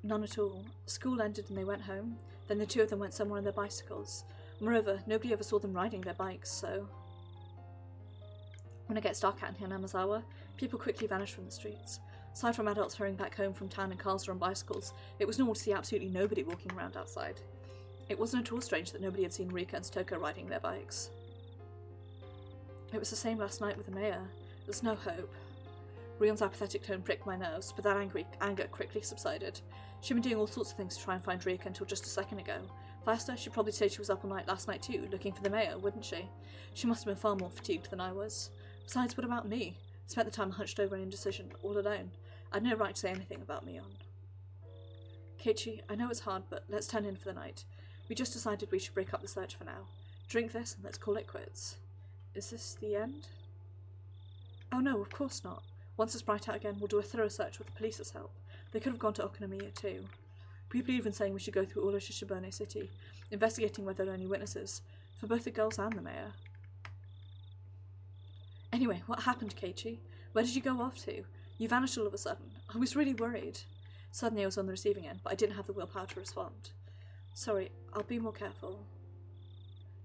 None at all. School ended and they went home. Then the two of them went somewhere on their bicycles. Moreover, nobody ever saw them riding their bikes, so... When it gets dark out in Hinamazawa, people quickly vanish from the streets. Aside from adults hurrying back home from town in cars or on bicycles, it was normal to see absolutely nobody walking around outside. It wasn't at all strange that nobody had seen Rika and Toko riding their bikes. It was the same last night with the mayor. There's no hope. Rion's apathetic tone pricked my nerves, but that anger quickly subsided. She'd been doing all sorts of things to try and find Rika until just a second ago. Faster, she'd probably say she was up all night last night too, looking for the mayor, wouldn't she? She must have been far more fatigued than I was. Besides, what about me? I spent the time hunched over in indecision, all alone. I'd no right to say anything about Mion. Keiichi, I know it's hard, but let's turn in for the night. We just decided we should break up the search for now. Drink this and let's call it quits. Is this the end? Oh no, of course not. Once it's bright out again, we'll do a thorough search with the police's help. They could have gone to Okonomiya too. People are even saying we should go through all of Shishibone City, investigating whether there are any witnesses, for both the girls and the mayor. Anyway, what happened, Keiichi? Where did you go off to? You vanished all of a sudden. I was really worried. Suddenly I was on the receiving end, but I didn't have the willpower to respond. Sorry, I'll be more careful.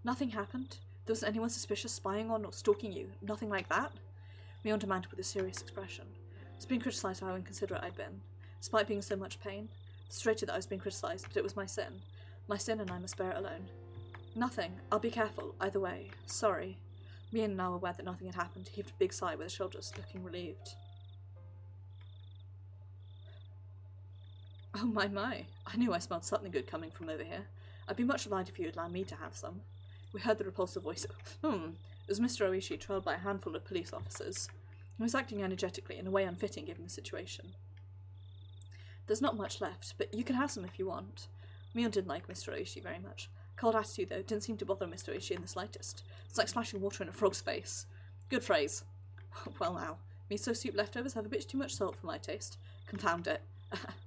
Nothing happened? There wasn't anyone suspicious spying on or stalking you? Nothing like that? Mion demanded with a serious expression. I was being criticised for how inconsiderate I'd been. Despite being in so much pain, frustrated that I was being criticised, but it was my sin. My sin and I must bear it alone. Nothing. I'll be careful, either way. Sorry. Mion, now aware that nothing had happened, heaved a big sigh with his shoulders, looking relieved. Oh my. I knew I smelled something good coming from over here. I'd be much obliged if you would allow me to have some. We heard the repulsive voice of, It was Mr. Oishi, trailed by a handful of police officers. He was acting energetically in a way unfitting given the situation. There's not much left, but you can have some if you want. Mion didn't like Mr. Oishi very much. Cold attitude, though, didn't seem to bother Mr. Oishi in the slightest. It's like splashing water in a frog's face. Good phrase. Well now, miso soup leftovers have a bit too much salt for my taste. Confound it.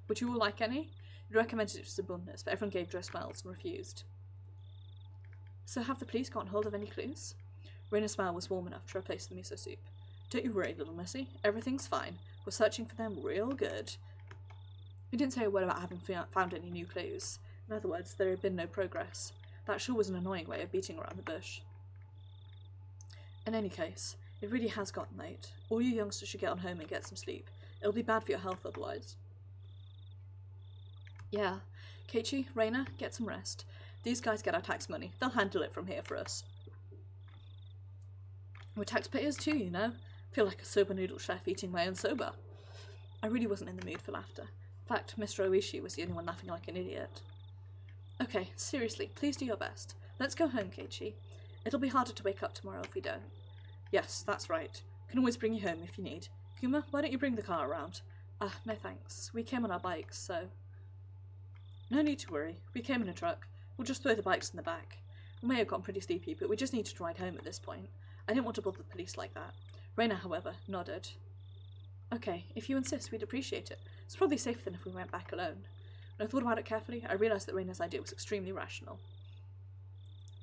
Would you all like any? He recommended it to Sabundas, but everyone gave dry smiles and refused. So have the police gotten hold of any clues? Reina's smile was warm enough to replace the miso soup. Don't you worry, little missy. Everything's fine. We're searching for them real good. He didn't say a word about having found any new clues. In other words, there had been no progress. That sure was an annoying way of beating around the bush. In any case, it really has gotten late. All you youngsters should get on home and get some sleep. It'll be bad for your health otherwise. Yeah. Keiichi, Reina, get some rest. These guys get our tax money. They'll handle it from here for us. We're taxpayers too, you know. Feel like a soba noodle chef eating my own soba. I really wasn't in the mood for laughter. In fact, Mr. Oishi was the only one laughing like an idiot. Okay, seriously, please do your best. Let's go home, Keiichi. It'll be harder to wake up tomorrow if we don't. Yes, that's right. Can always bring you home if you need. Kuma, why don't you bring the car around? No thanks. We came on our bikes, so... No need to worry. We came in a truck. We'll just throw the bikes in the back. We may have gotten pretty sleepy, but we just needed to ride home at this point. I didn't want to bother the police like that. Reina, however, nodded. Okay, if you insist, we'd appreciate it. It's probably safer than if we went back alone. When I thought about it carefully, I realised that Reina's idea was extremely rational.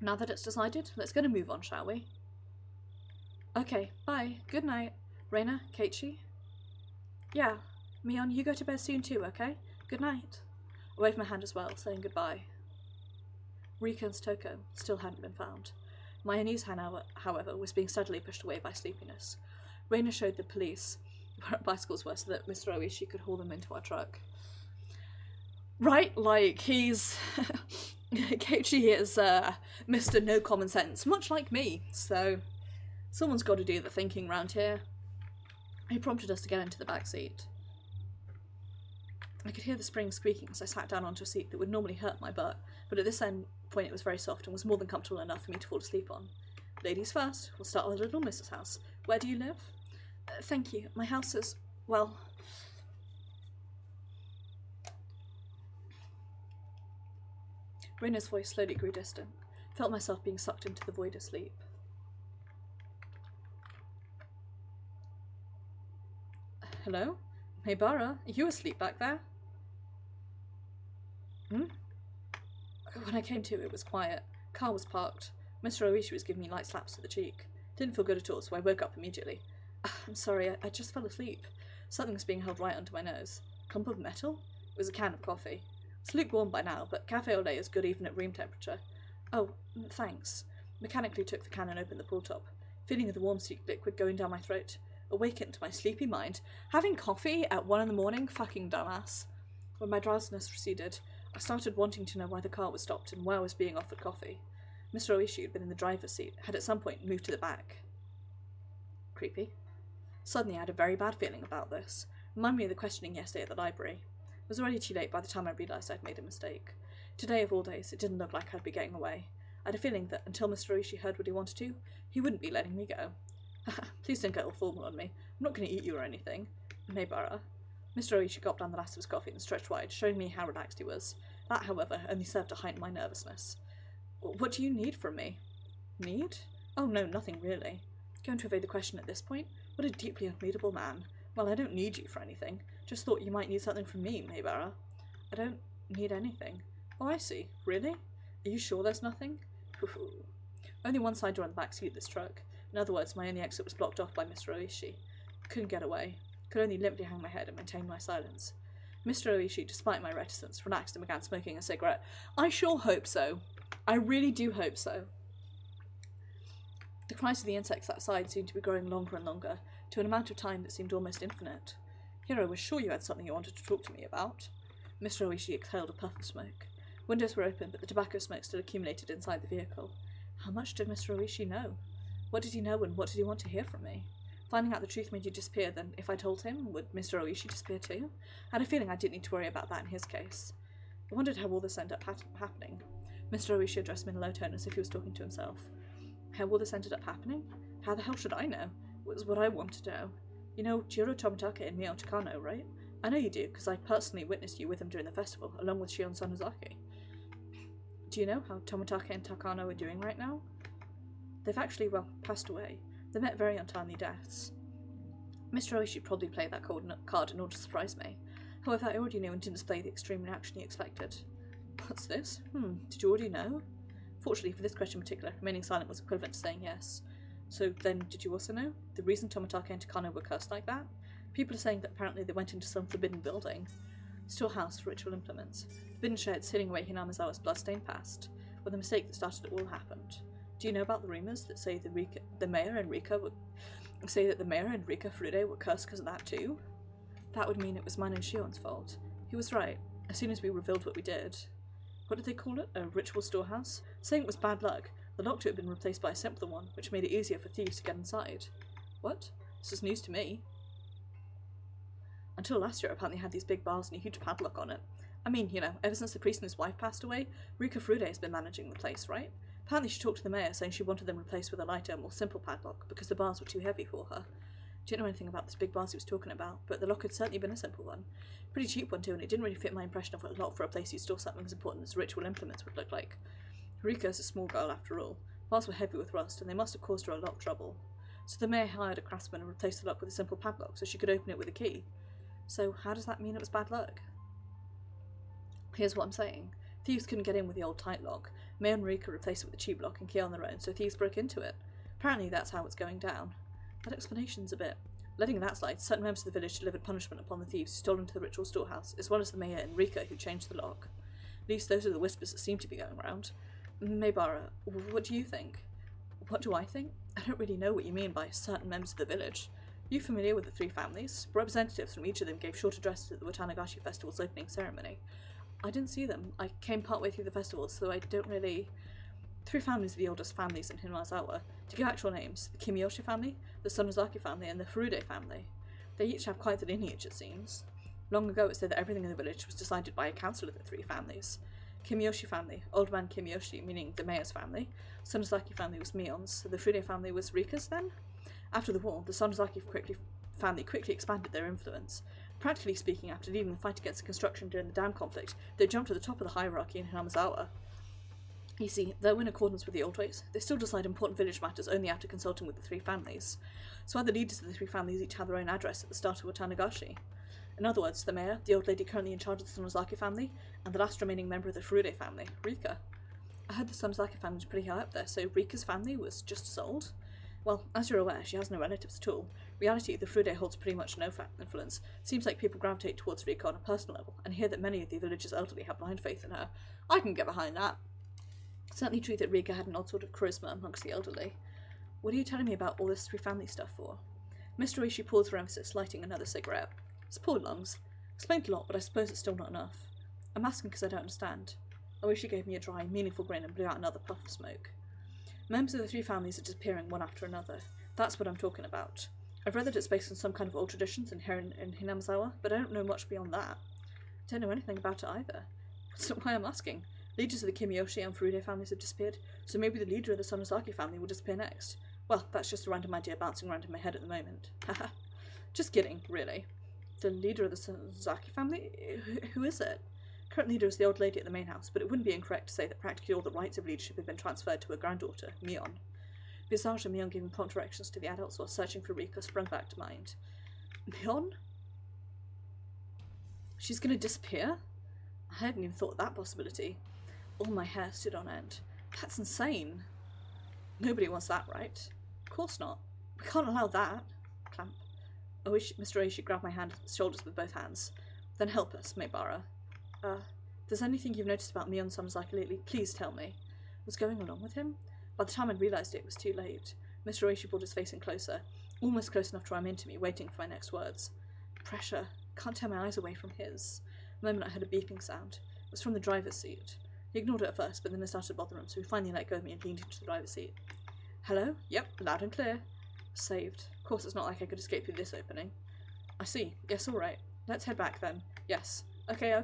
Now that it's decided, let's get a move on, shall we? Okay, bye. Good night. Reina, Keiichi? Yeah. Mion, you go to bed soon too, okay? Good night. I waved my hand as well, saying goodbye. Rika and Toko still hadn't been found. My unease, however, was being steadily pushed away by sleepiness. Reina showed the police where our bicycles were so that Mr. Oishi could haul them into our truck. Right, like, he's... Keiichi is Mr. No Common Sense, much like me, so someone's got to do the thinking round here. He prompted us to get into the back seat. I could hear the springs squeaking as I sat down onto a seat that would normally hurt my butt, but at this point it was very soft and was more than comfortable enough for me to fall asleep on. Ladies first, we'll start with little Mrs. House. Where do you live? Thank you. My house is, well... Reina's voice slowly grew distant. Felt myself being sucked into the void of sleep. Hello? Maebara, are you asleep back there? When I came to, it was quiet. Car was parked. Mr. Oishi was giving me light slaps to the cheek. Didn't feel good at all, so I woke up immediately. I'm sorry, I just fell asleep. Something was being held right under my nose. Clump of metal? It was a can of coffee. It's lukewarm by now, but cafe au lait is good even at room temperature. Oh, thanks. Mechanically took the can and opened the pull top. Feeling the warm sweet liquid going down my throat. Awakened to my sleepy mind. Having coffee at 1 a.m? Fucking dumbass. When my drowsiness receded, I started wanting to know why the car was stopped and why I was being offered coffee. Mr. Oishi had been in the driver's seat, had at some point moved to the back. Creepy. Suddenly I had a very bad feeling about this. Reminded me of the questioning yesterday at the library. It was already too late by the time I realised I'd made a mistake. Today of all days, it didn't look like I'd be getting away. I had a feeling that until Mr. Oishi heard what he wanted to, he wouldn't be letting me go. Please don't get all formal on me. I'm not going to eat you or anything. Maebara. Mr. Oishi gulped down the last of his coffee and stretched wide, showing me how relaxed he was. That, however, only served to heighten my nervousness. What do you need from me? Need? Oh no, nothing really. Going to evade the question at this point? What a deeply unreadable man. Well, I don't need you for anything. Just thought you might need something from me, Maebara. I don't need anything. Oh, I see. Really? Are you sure there's nothing? Only one side door on the back seat of this truck. In other words, my only exit was blocked off by Mr. Oishi. Couldn't get away. Could only limply hang my head and maintain my silence. Mr. Oishi, despite my reticence, relaxed and began smoking a cigarette. I sure hope so. I really do hope so. The cries of the insects outside seemed to be growing longer and longer, to an amount of time that seemed almost infinite. Hiro was sure you had something you wanted to talk to me about. Mr. Oishi exhaled a puff of smoke. Windows were open, but the tobacco smoke still accumulated inside the vehicle. How much did Mr. Oishi know? What did he know, and what did he want to hear from me? Finding out the truth made you disappear, then if I told him, would Mr. Oishi disappear too? I had a feeling I didn't need to worry about that in his case. I wondered how all this ended up happening. Mr. Oishi addressed me in a low tone as if he was talking to himself. How all this ended up happening? How the hell should I know? It was what I wanted to know. You know Jiro Tomitake and Mio Takano, right? I know you do, because I personally witnessed you with him during the festival, along with Shion Sonozaki. Do you know how Tomitake and Takano are doing right now? They've actually, well, passed away. They met very untimely deaths. Mr. Oishi probably played that card in order to surprise me. However, I already knew and didn't display the extreme reaction he expected. What's this? Did you already know? Fortunately for this question in particular, remaining silent was equivalent to saying yes. So then, did you also know? The reason Tomitake and Takano were cursed like that? People are saying that apparently they went into some forbidden building. Storehouse for ritual implements. Forbidden sheds hiding away Hinamizawa's bloodstained past. Where the mistake that started it all happened. Do you know about the rumours that say the mayor and Rika Furude were cursed because of that too? That would mean it was mine and Shion's fault. He was right. As soon as we revealed what we did. What did they call it? A ritual storehouse? Saying it was bad luck. The lock to it had been replaced by a simpler one, which made it easier for thieves to get inside. What? This is news to me. Until last year, apparently had these big bars and a huge padlock on it. I mean, you know, ever since the priest and his wife passed away, Rika Furude has been managing the place, right? Apparently she talked to the mayor saying she wanted them replaced with a lighter, more simple padlock, because the bars were too heavy for her. Didn't know anything about this big bars he was talking about, but the lock had certainly been a simple one. Pretty cheap one too, and it didn't really fit my impression of what a lock for a place you'd store something as important as ritual implements would look like. Rika is a small girl after all. Bars were heavy with rust, and they must have caused her a lot of trouble. So the mayor hired a craftsman and replaced the lock with a simple padlock so she could open it with a key. So how does that mean it was bad luck? Here's what I'm saying. Thieves couldn't get in with the old tight lock. May and Rika replaced it with a cheap lock and key on their own, so thieves broke into it. Apparently that's how it's going down. That explanation's a bit. Letting that slide, certain members of the village delivered punishment upon the thieves who stole into the ritual storehouse, as well as the mayor and Rika who changed the lock. At least those are the whispers that seem to be going around. Maebara, what do you think? What do I think? I don't really know what you mean by certain members of the village. Are you familiar with the three families? Representatives from each of them gave short addresses at the Watanagashi festival's opening ceremony. I didn't see them. I came partway through the festival, so I don't really... Three families are the oldest families in Hinazawa. To give actual names, the Kimiyoshi family, the Sonozaki family, and the Furude family. They each have quite the lineage, it seems. Long ago it said that everything in the village was decided by a council of the three families. Kimiyoshi family, Old Man Kimiyoshi, meaning the mayor's family. Sonozaki family was Mion's, so the Furude family was Rika's then? After the war, the Sonozaki family quickly expanded their influence. Practically speaking, after leading the fight against the construction during the dam conflict, they jumped to the top of the hierarchy in Hinazawa. You see, though in accordance with the old ways, they still decide important village matters only after consulting with the three families. So other leaders of the three families each have their own address at the start of Watanagashi. In other words, the mayor, the old lady currently in charge of the Sonozaki family, and the last remaining member of the Furude family, Rika. I heard the Sonozaki family was pretty high up there, so Rika's family was just as old? Well, as you're aware, she has no relatives at all. Reality, the Furude holds pretty much no influence. Seems like people gravitate towards Rika on a personal level, and hear that many of the village's elderly have blind faith in her. I can get behind that. Certainly true that Rika had an odd sort of charisma amongst the elderly. What are you telling me about all this three family stuff for? Mr. Oishi paused for emphasis, lighting another cigarette. It's poor lungs. Explained a lot, but I suppose it's still not enough. I'm asking because I don't understand. Oishi gave me a dry, meaningful grin and blew out another puff of smoke. Members of the three families are disappearing one after another. That's what I'm talking about. I've read that it's based on some kind of old traditions inherent in Hinazawa, but I don't know much beyond that. I don't know anything about it either. That's not why I'm asking. Leaders of the Kimiyoshi and Furude families have disappeared, so maybe the leader of the Sonozaki family will disappear next. Well, that's just a random idea bouncing around in my head at the moment. Haha. Just kidding, really. The leader of the Sonozaki family? Who is it? Current leader is the old lady at the main house, but it wouldn't be incorrect to say that practically all the rights of leadership have been transferred to her granddaughter, Mion. Visage and Mion giving prompt directions to the adults while searching for Rika sprung back to mind. Mion? She's gonna disappear? I hadn't even thought of that possibility. All my hair stood on end. That's insane. Nobody wants that, right? Of course not. We can't allow that. Clamp. Mr. Oishi grabbed my shoulders with both hands. Then help us, Maebara. If there's anything you've noticed about Mion Sonozaki lately, please tell me. Was going along with him? By the time I'd realised it was too late. Mr. Oishi brought his face in closer, almost close enough to ram into me, waiting for my next words. Pressure. Can't tear my eyes away from his. The moment I heard a beeping sound. It was from the driver's seat. He ignored it at first, but then it started bothering him, so he finally let go of me and leaned into the driver's seat. Hello? Yep, loud and clear. Saved. Of course, it's not like I could escape through this opening. I see. Yes, all right. Let's head back then. Yes. Okay.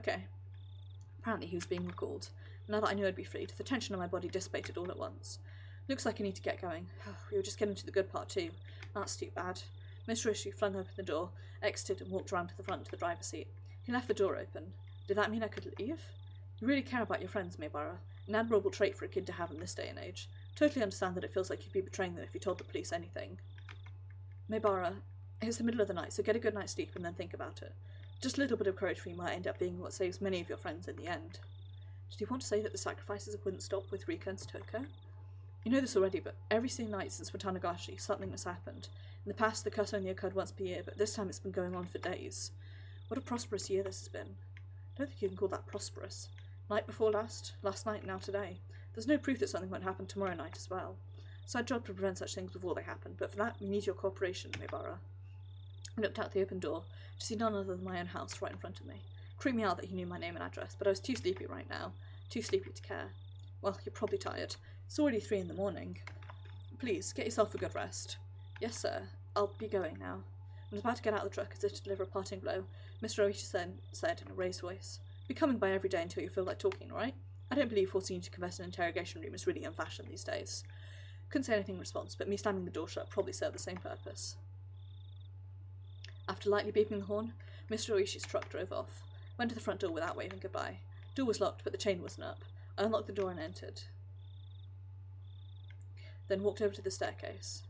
Apparently he was being recalled. Now that I knew I'd be freed, the tension on my body dissipated all at once. Looks like I need to get going. We were just getting to the good part too. That's too bad. Mr. Oishi flung open the door, exited and walked round to the front to the driver's seat. He left the door open. Did that mean I could leave? You really care about your friends, Maebara. An admirable trait for a kid to have in this day and age. Totally understand that it feels like you'd be betraying them if you told the police anything. Maebara, it's the middle of the night, so get a good night's sleep and then think about it. Just a little bit of courage for you might end up being what saves many of your friends in the end. Did you want to say that the sacrifices wouldn't stop with Rika and Toko? You know this already, but every single night since Watanagashi, something has happened. In the past, the curse only occurred once per year, but this time it's been going on for days. What a prosperous year this has been. I don't think you can call that prosperous. Night before last night, now today. There's no proof that something won't happen tomorrow night as well. It's our job to prevent such things before they happen, but for that we need your cooperation, Maebara. I looked out the open door to see none other than my own house right in front of me. Creeped me out that he knew my name and address, but I was too sleepy right now. Too sleepy to care. Well, you're probably tired. It's already 3 in the morning. Please, get yourself a good rest. Yes, sir. I'll be going now. I was about to get out of the truck as if to deliver a parting blow. Mr. Oishi said in a raised voice, "Be coming by every day until you feel like talking, right? I don't believe forcing you to confess in an interrogation room is really in fashion these days." Couldn't say anything in response, but me slamming the door shut probably served the same purpose. After lightly beeping the horn, Mr. Oishi's truck drove off. Went to the front door without waving goodbye. Door was locked, but the chain wasn't up. I unlocked the door and entered. Then walked over to the staircase.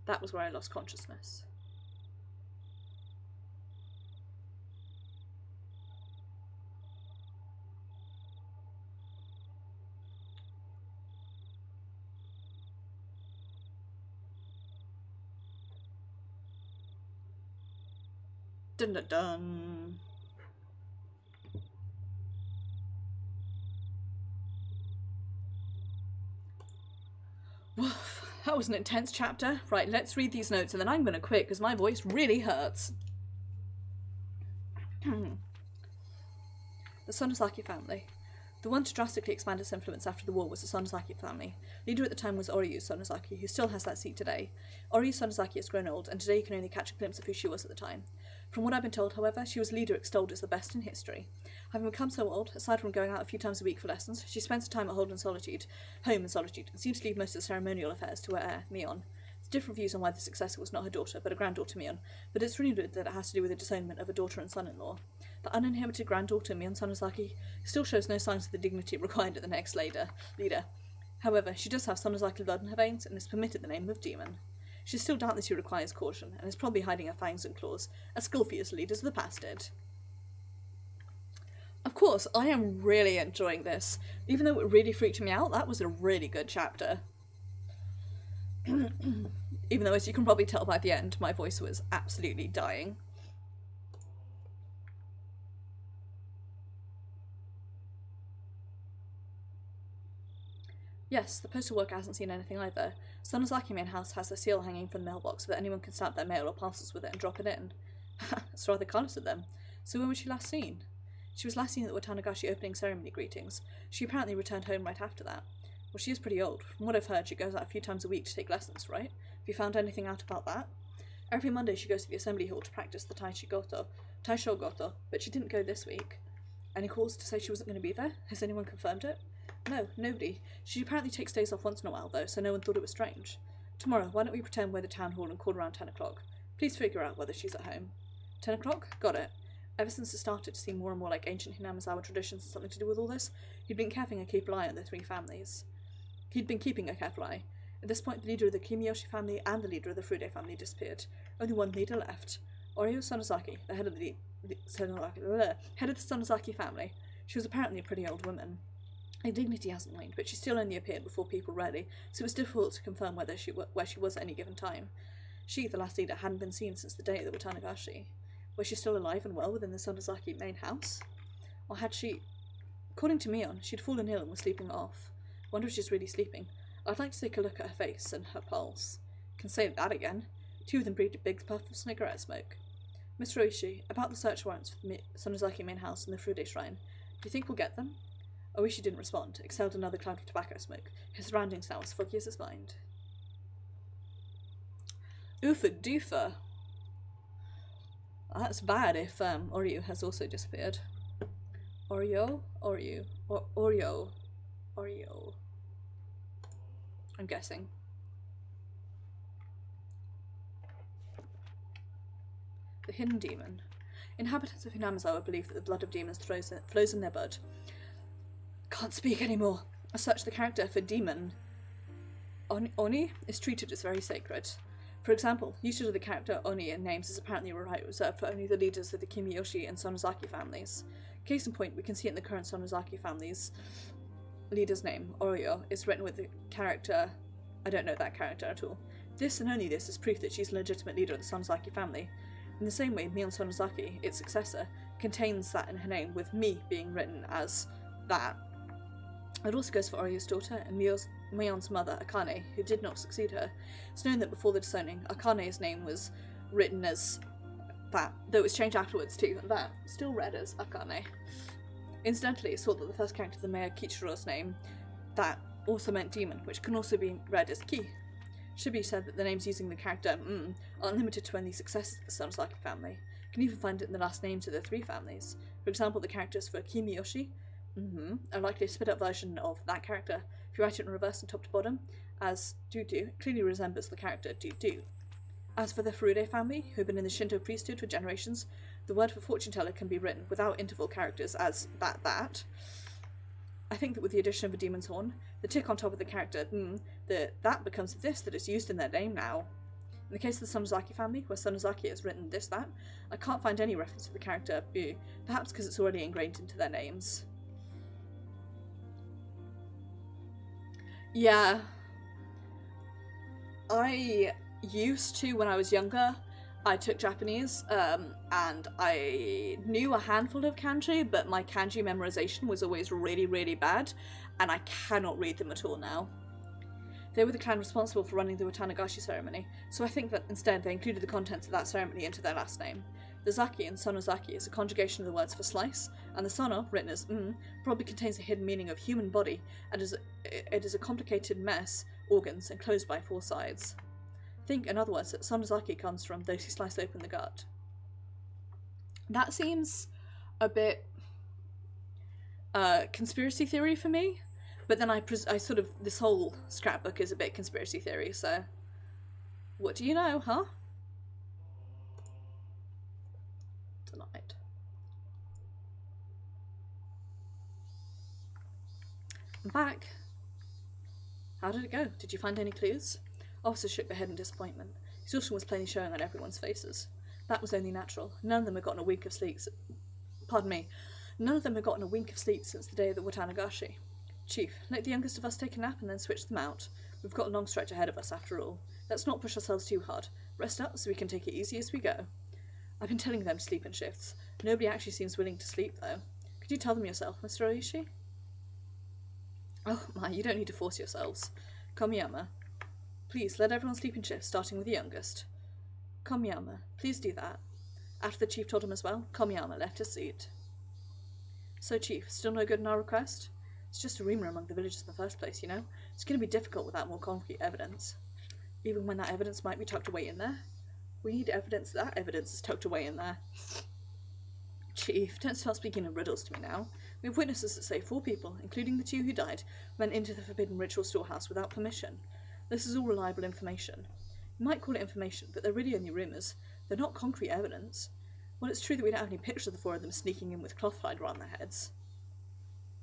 That was where I lost consciousness. Dun dun dun. Woof. That was an intense chapter. Right, let's read these notes and then I'm going to quit because my voice really hurts. The Sonozaki family. The one to drastically expand its influence after the war was the Sonozaki family. Leader at the time was Oryu Sonozaki, who still has that seat today. Oryu Sonozaki has grown old, and today you can only catch a glimpse of who she was at the time. From what I've been told, however, she was a leader extolled as the best in history. Having become so old, aside from going out a few times a week for lessons, she spends her time at home in solitude, and seems to leave most of the ceremonial affairs to her heir, Mion. There's different views on why the successor was not her daughter, but a granddaughter Mion, but it's rumored that it has to do with the disownment of a daughter and son-in-law. The uninhibited granddaughter, Mion Sonozaki, still shows no signs of the dignity required of the next leader. However, she does have Sonozaki blood in her veins and is permitted the name of Demon. She still doubtlessly requires caution, and is probably hiding her fangs and claws, as skillfully as leaders of the past did. Of course, I am really enjoying this. Even though it really freaked me out, that was a really good chapter. Even though, as you can probably tell by the end, my voice was absolutely dying. Yes, the postal worker hasn't seen anything either. Sonozaki main house has a seal hanging from the mailbox so that anyone can stamp their mail or parcels with it and drop it in. That's rather callous of them. So when was she last seen? She was last seen at the Watanagashi opening ceremony greetings. She apparently returned home right after that. Well, she is pretty old. From what I've heard, she goes out a few times a week to take lessons, right? Have you found anything out about that? Every Monday she goes to the assembly hall to practice the Taisho Goto, but she didn't go this week. Any calls to say she wasn't going to be there? Has anyone confirmed it? No, nobody. She apparently takes days off once in a while, though, so no one thought it was strange. Tomorrow, why don't we pretend we're the town hall and call around 10 o'clock? Please figure out whether she's at home. 10 o'clock? Got it. Ever since it started to seem more and more like ancient Hinamizawa traditions and something to do with all this, he'd been keeping a careful eye on the three families. He'd been keeping a careful eye. At this point, the leader of the Kimiyoshi family and the leader of the Fude family disappeared. Only one leader left. Oryu Sonozaki, the head of the Sonozaki family. She was apparently a pretty old woman. Her dignity hasn't waned, but she still only appeared before people really, so it was difficult to confirm where she was at any given time. She, the last leader, hadn't been seen since the day at the Watanagashi. Was she still alive and well within the Sonozaki main house? Or had she... According to Mion, she'd fallen ill and was sleeping off. Wonder if she's really sleeping. I'd like to take a look at her face and her pulse. Can say that again. Two of them breathed a big puff of cigarette smoke. Mr. Oishi, about the search warrants for the Sonozaki main house and the Fude shrine. Do you think we'll get them? Oishi didn't respond, exhaled another cloud of tobacco smoke. His surroundings now as foggy as his mind. Oofa doofa. That's bad if Oryu has also disappeared. Oryo? Oryo. I'm guessing. The hidden demon. Inhabitants of Hinamizawa believe that the blood of demons flows in their blood. Can't speak anymore. As such, the character for demon Oni is treated as very sacred. For example, usage of the character Oni in names is apparently a right reserved for only the leaders of the Kimiyoshi and Sonozaki families. Case in point, we can see it in the current Sonozaki family's leader's name, Oryo, is written with the character... I don't know that character at all. This and only this is proof that she's a legitimate leader of the Sonozaki family. In the same way, Mion Sonozaki, its successor, contains that in her name, with Mi being written as that. It also goes for Oryo's daughter and Mion's mother, Akane, who did not succeed her. It's known that before the disowning, Akane's name was written as that, though it was changed afterwards to that, still read as Akane. Incidentally, it's thought that the first character of the Mayor Kichiro's name, that also meant demon, which can also be read as Ki. Should be said that the names using the character aren't limited to any successors of the Sonozaki family. You can even find it in the last names of the three families. For example, the characters for Kimiyoshi, are likely a split-up version of that character. If you write it in reverse from top to bottom, as Dudu, clearly resembles the character Dudu. As for the Furude family, who have been in the Shinto priesthood for generations, the word for fortune teller can be written without interval characters as that. I think that with the addition of a demon's horn, the tick on top of the character that becomes this that is used in their name now. In the case of the Sonozaki family, where Sonozaki is written this, that, I can't find any reference to the character Bu, perhaps because it's already ingrained into their names. Yeah. I used to when I was younger. I took Japanese, and I knew a handful of kanji, but my kanji memorization was always really, really bad, and I cannot read them at all now. They were the clan responsible for running the Watanagashi ceremony, so I think that instead they included the contents of that ceremony into their last name. The Zaki in Sonozaki is a conjugation of the words for slice, and the Sono, written as probably contains a hidden meaning of human body, and it is a complicated mess, organs, enclosed by four sides. Think, in other words, that Sonozaki comes from those who slice open the gut. That seems a bit conspiracy theory for me, but then I sort of, this whole scrapbook is a bit conspiracy theory, so what do you know, huh? Denied. I'm back. How did it go? Did you find any clues? Officer shook their head in disappointment. Exhaustion was plainly showing on everyone's faces. That was only natural. None of them had gotten a wink of sleep. None of them had gotten a wink of sleep since the day of the Watanagashi. Chief, let the youngest of us take a nap and then switch them out. We've got a long stretch ahead of us, after all. Let's not push ourselves too hard. Rest up so we can take it easy as we go. I've been telling them to sleep in shifts. Nobody actually seems willing to sleep, though. Could you tell them yourself, Mr. Oishi? Oh my, you don't need to force yourselves. Komiyama. Please, let everyone sleep in shifts, starting with the youngest. Komiyama, please do that. After the chief told him as well, Komiyama left his seat. So, Chief, still no good in our request? It's just a rumour among the villagers in the first place, you know? It's going to be difficult without more concrete evidence. Even when that evidence might be tucked away in there? We need evidence that evidence is tucked away in there. Chief, don't start speaking in riddles to me now. We have witnesses that say 4 people, including the 2 who died, went into the forbidden ritual storehouse without permission. This is all reliable information. You might call it information, but they're really only rumours. They're not concrete evidence. Well, it's true that we don't have any pictures of the 4 of them sneaking in with cloth tied around their heads.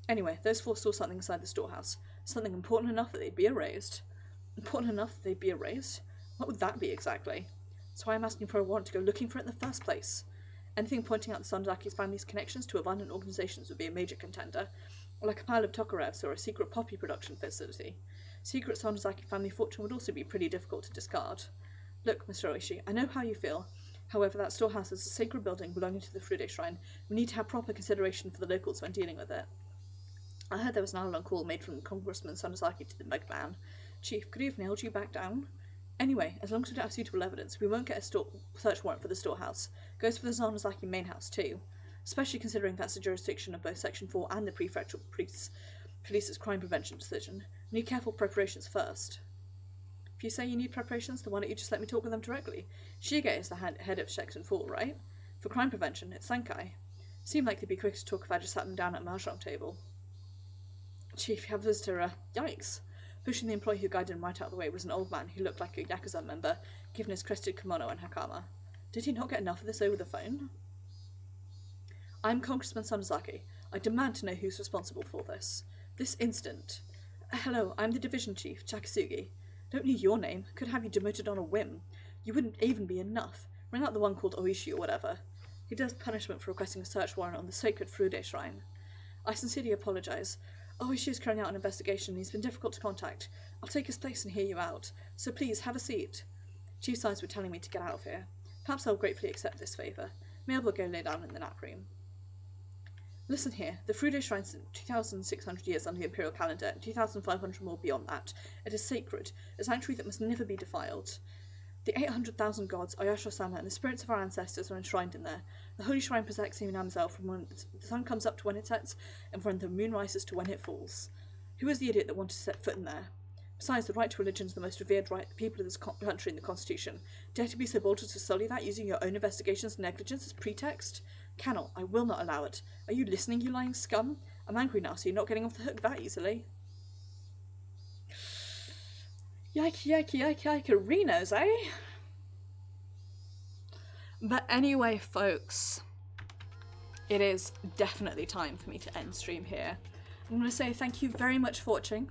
Anyway, those 4 saw something inside the storehouse. Something important enough that they'd be erased. Important enough that they'd be erased? What would that be exactly? That's why I'm asking for a warrant to go looking for it in the first place. Anything pointing out the Sonozaki's family's connections to violent organisations would be a major contender, like a pile of Tokarevs or a secret poppy production facility. Secret Sonozaki family fortune would also be pretty difficult to discard. Look, Mr. Oishi, I know how you feel. However, that storehouse is a sacred building belonging to the Furude Shrine. We need to have proper consideration for the locals when dealing with it. I heard there was an hour-long call made from Congressman Sonozaki to the big man. Chief, could he have nailed you back down? Anyway, as long as we don't have suitable evidence, we won't get a search warrant for the storehouse. Goes for the Sonozaki main house too. Especially considering that's the jurisdiction of both Section 4 and the Prefectural Police's crime prevention decision. We need careful preparations first. If you say you need preparations, then why don't you just let me talk with them directly? Shige is the head of Section 4, right? For crime prevention, it's Sankai. Seemed like they'd be quick to talk if I just sat them down at a mahjong table. Chief, you have a visitor, yikes. Pushing the employee who guided him right out of the way was an old man who looked like a Yakuza member, given his crested kimono and hakama. Did he not get enough of this over the phone? I'm Congressman Sonozaki. I demand to know who's responsible for this. This instant. Hello, I'm the division chief, Chakasugi. Don't need your name. Could have you demoted on a whim. You wouldn't even be enough. Ring out the one called Oishi or whatever. He does punishment for requesting a search warrant on the sacred Furude Shrine. I sincerely apologise. Oishi is carrying out an investigation and he's been difficult to contact. I'll take his place and hear you out. So please, have a seat. Chief signs were telling me to get out of here. Perhaps I'll gratefully accept this favour. May I will go lay down in the nap room. Listen here, the Furude Shrine's 2,600 years under the imperial calendar and 2,500 more beyond that. It is sacred, a sanctuary that must never be defiled. The 800,000 gods, Ayashiro-sama, and the spirits of our ancestors are enshrined in there. The holy shrine protects Namzel from when the sun comes up to when it sets, and from when the moon rises to when it falls. Who is the idiot that wanted to set foot in there? Besides, the right to religion is the most revered right of the people of this country in the Constitution. Dare to be so bold as to sully that using your own investigations and negligence as pretext? Cannot, I will not allow it. Are you listening, you lying scum? I'm angry now, so you're not getting off the hook that easily. Yike, yike, yike, yike, arenas, eh? But anyway, folks, it is definitely time for me to end stream here. I'm going to say thank you very much for watching.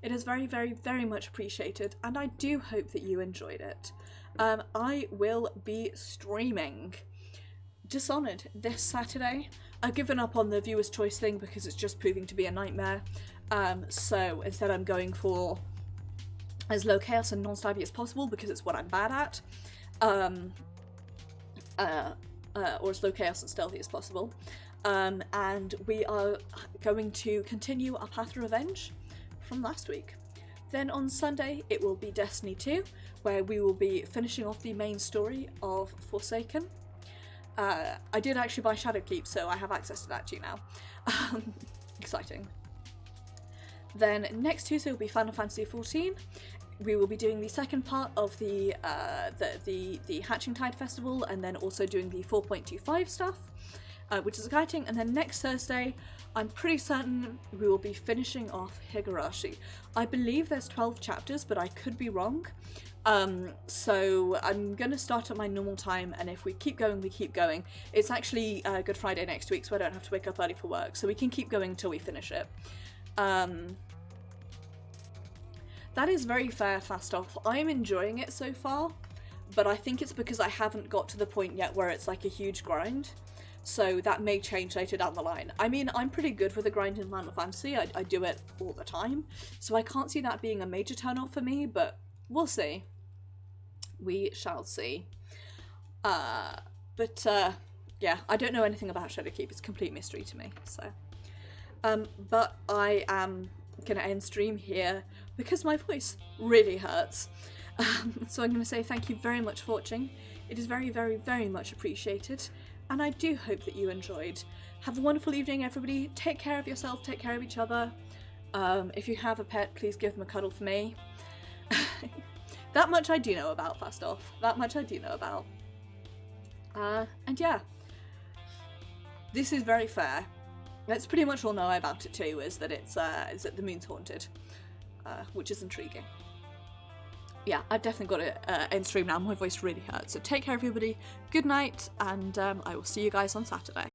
It is very, very, very much appreciated, and I do hope that you enjoyed it. I will be streaming Dishonored this Saturday. I've given up on the viewer's choice thing because it's just proving to be a nightmare. So instead I'm going for as low chaos and non-stabby as possible because it's what I'm bad at. Or as low chaos and stealthy as possible. And we are going to continue our Path to Revenge from last week. Then on Sunday it will be Destiny 2, where we will be finishing off the main story of Forsaken. I did actually buy Shadowkeep, so I have access to that too now. Exciting. Then next Tuesday will be Final Fantasy XIV. We will be doing the second part of the Hatching Tide Festival, and then also doing the 4.25 stuff, which is exciting. And then next Thursday, I'm pretty certain we will be finishing off Higurashi. I believe there's 12 chapters, but I could be wrong. So I'm going to start at my normal time, and if we keep going, we keep going. It's actually Good Friday next week, so I don't have to wake up early for work, so we can keep going until we finish it. That is very fair, fast off. I'm enjoying it so far, but I think it's because I haven't got to the point yet where it's like a huge grind. So that may change later down the line. I mean, I'm pretty good with the grind in Final Fantasy. I do it all the time. So I can't see that being a major turn-off for me, but we'll see. We shall see. Yeah, I don't know anything about Shadowkeep. It's a complete mystery to me, so. But I am gonna end stream here because my voice really hurts. So I'm gonna say thank you very much for watching. It is very, very, very much appreciated, and I do hope that you enjoyed. Have a wonderful evening, everybody. Take care of yourself, take care of each other. If you have a pet, please give them a cuddle for me. That much I do know about, fast off. That much I do know about. And yeah, this is very fair. That's pretty much all I know about it too, is that it's that the moon's haunted, which is intriguing. Yeah, I've definitely got to end stream now. My voice really hurts. So take care, everybody. Good night, and I will see you guys on Saturday.